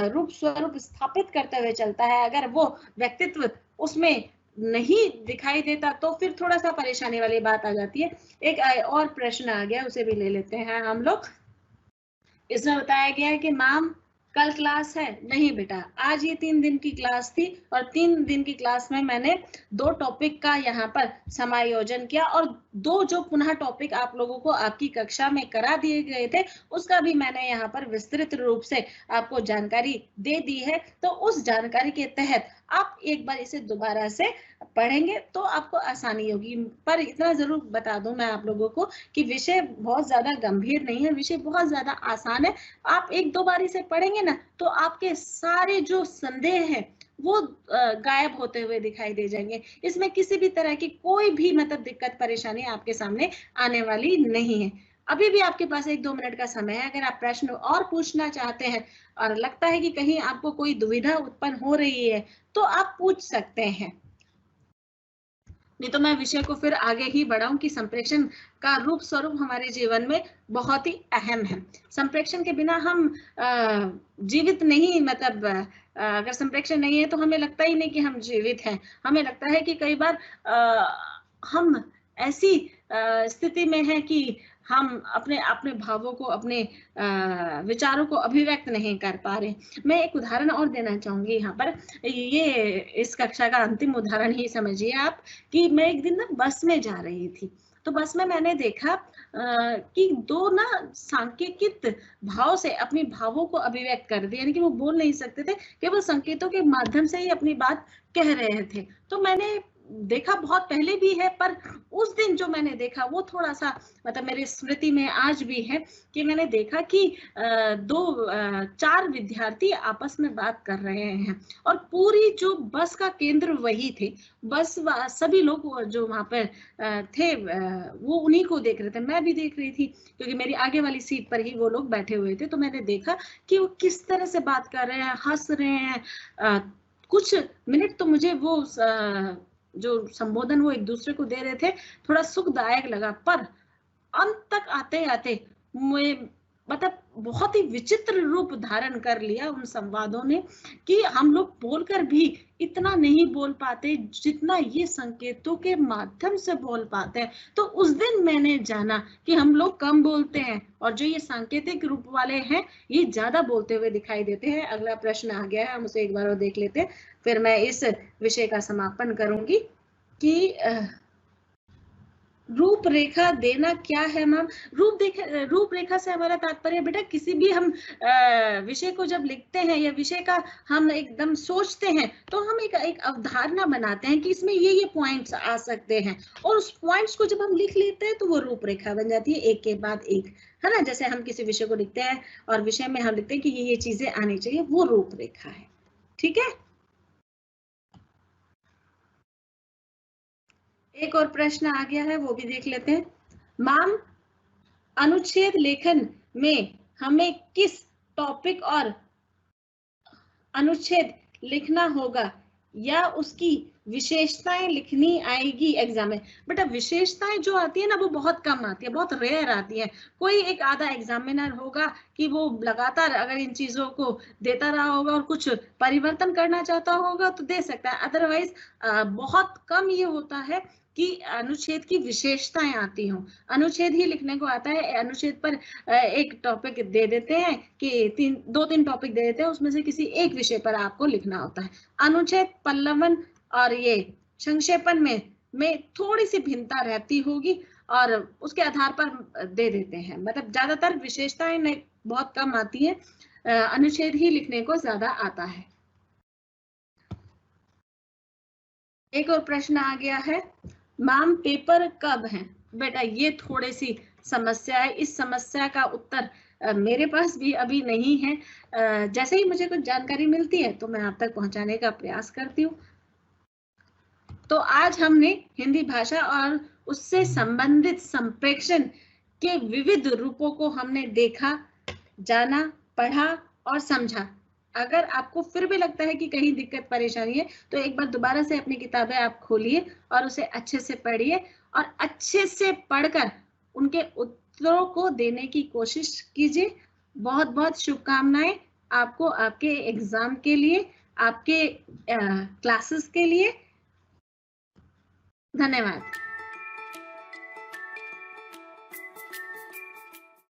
रूप स्वरूप स्थापित करते हुए चलता है। अगर वो व्यक्तित्व उसमें नहीं दिखाई देता तो फिर थोड़ा सा परेशानी वाली बात आ जाती है। एक और प्रश्न आ गया, उसे भी ले लेते हैं हम लोग। इसमें बताया गया है कि मैम कल क्लास है। नहीं बेटा, आज ये 3 दिन की क्लास थी और 3 दिन की क्लास में मैंने 2 टॉपिक का यहाँ पर समायोजन किया और 2 जो पुनः टॉपिक आप लोगों को आपकी कक्षा में करा दिए गए थे उसका भी मैंने यहाँ पर विस्तृत रूप से आपको जानकारी दे दी है। तो उस जानकारी के तहत आप एक बार इसे दोबारा से पढ़ेंगे तो आपको आसानी होगी। पर इतना जरूर बता दूं मैं आप लोगों को कि विषय बहुत ज्यादा गंभीर नहीं है, विषय बहुत ज्यादा आसान है। आप 1-2 बार इसे पढ़ेंगे ना तो आपके सारे जो संदेह हैं वो गायब होते हुए दिखाई दे जाएंगे। इसमें किसी भी तरह की कोई भी मतलब दिक्कत परेशानी आपके सामने आने वाली नहीं है। अभी भी आपके पास 1-2 मिनट का समय है। अगर आप प्रश्न और पूछना चाहते हैं और लगता है कि कहीं आपको कोई दुविधा उत्पन्न हो रही है तो आप पूछ सकते हैं, नहीं तो मैं विषय को फिर आगे ही बढ़ाऊं कि संप्रेषण का रूप स्वरूप हमारे जीवन में बहुत ही अहम है। संप्रेषण के बिना हम जीवित नहीं, मतलब अगर संप्रेषण नहीं है तो हमें लगता ही नहीं कि हम जीवित हैं। हमें लगता है कि कई बार हम ऐसी स्थिति में हैं कि हम अपने भावों को, अपने विचारों को अभिव्यक्त नहीं कर पा रहे। मैं एक उदाहरण और देना चाहूंगी यहाँ पर, ये इस कक्षा का अंतिम उदाहरण ही समझिए आप, कि मैं एक दिन ना बस में जा रही थी तो बस में मैंने देखा कि 2 ना सांकेतिक भाव से अपनी भावों को अभिव्यक्त कर दिया, यानी कि वो बोल नहीं सकते थे, केवल संकेतों के माध्यम से ही अपनी बात कह रहे थे। तो मैंने देखा बहुत पहले भी है, पर उस दिन जो मैंने देखा वो थोड़ा सा मतलब मेरी स्मृति में आज भी है कि मैंने देखा कि 4 विद्यार्थी आपस में बात कर रहे हैं और पूरी जो बस का केंद्र वही थे। बस सभी लोग जो वहां पर थे वो उन्हीं को देख रहे थे, मैं भी देख रही थी क्योंकि मेरी आगे वाली सीट पर ही वो लोग बैठे हुए थे। तो मैंने देखा कि वो किस तरह से बात कर रहे हैं, हंस रहे हैं। कुछ मिनट तो मुझे वो जो संबोधन वो एक दूसरे को दे रहे थे थोड़ा सुखदायक लगा, पर अंत तक आते आते मतलब बहुत ही विचित्र रूप धारण कर लिया उन संवादों ने कि हम लोग बोलकर भी इतना नहीं बोल पाते जितना ये संकेतों के माध्यम से बोल पाते हैं। तो उस दिन मैंने जाना कि हम लोग कम बोलते हैं और जो ये सांकेतिक रूप वाले हैं ये ज्यादा बोलते हुए दिखाई देते हैं। अगला प्रश्न आ गया है, हम उसे एक बार और देख लेते हैं, फिर मैं इस विषय का समापन करूंगी कि रूपरेखा देना क्या है मैम। रूपरेखा से हमारा तात्पर्य बेटा किसी भी हम विषय को जब लिखते हैं या विषय का हम एकदम सोचते हैं तो हम एक अवधारणा बनाते हैं कि इसमें ये पॉइंट्स आ सकते हैं और उस पॉइंट्स को जब हम लिख लेते हैं तो वो रूपरेखा बन जाती है एक के बाद एक, है ना। जैसे हम किसी विषय को लिखते हैं और विषय में हम लिखते हैं कि ये चीजें आनी चाहिए, वो रूपरेखा है। ठीक है, एक और प्रश्न आ गया है वो भी देख लेते हैं। मैम, अनुच्छेद लेखन में हमें किस टॉपिक और अनुच्छेद लिखना होगा या उसकी विशेषताएं लिखनी आएगी एग्जाम में? बेटा विशेषताएं जो आती है ना वो बहुत कम आती है, बहुत रेयर आती है। कोई एक आधा एग्जामिनर होगा कि वो लगातार अगर इन चीजों को देता रहा होगा और कुछ परिवर्तन करना चाहता होगा तो दे सकता है, अदरवाइज बहुत कम ये होता है कि अनुच्छेद की विशेषताएं आती हों। अनुच्छेद ही लिखने को आता है, अनुच्छेद पर एक टॉपिक दे देते हैं कि 2-3 टॉपिक दे देते हैं, उसमें से किसी एक विषय पर आपको लिखना होता है। अनुच्छेद पल्लवन और ये संक्षेपण में थोड़ी सी भिन्नता रहती होगी और उसके आधार पर दे देते हैं, मतलब ज्यादातर विशेषताएं बहुत कम आती है, अनुच्छेद ही लिखने को ज्यादा आता है। एक और प्रश्न आ गया है, मैम पेपर कब है? बेटा ये थोड़ी सी समस्या है, इस समस्या का उत्तर मेरे पास भी अभी नहीं है। जैसे ही मुझे कुछ जानकारी मिलती है तो मैं आप तक पहुंचाने का प्रयास करती हूँ। तो आज हमने हिंदी भाषा और उससे संबंधित संप्रेषण के विविध रूपों को हमने देखा, जाना, पढ़ा और समझा। अगर आपको फिर भी लगता है कि कहीं दिक्कत परेशानी है तो एक बार दोबारा से अपनी किताबें आप खोलिए और उसे अच्छे से पढ़िए और अच्छे से पढ़कर उनके उत्तरों को देने की कोशिश कीजिए। बहुत बहुत शुभकामनाएं आपको आपके एग्जाम के लिए, आपके क्लासेस के लिए। धन्यवाद।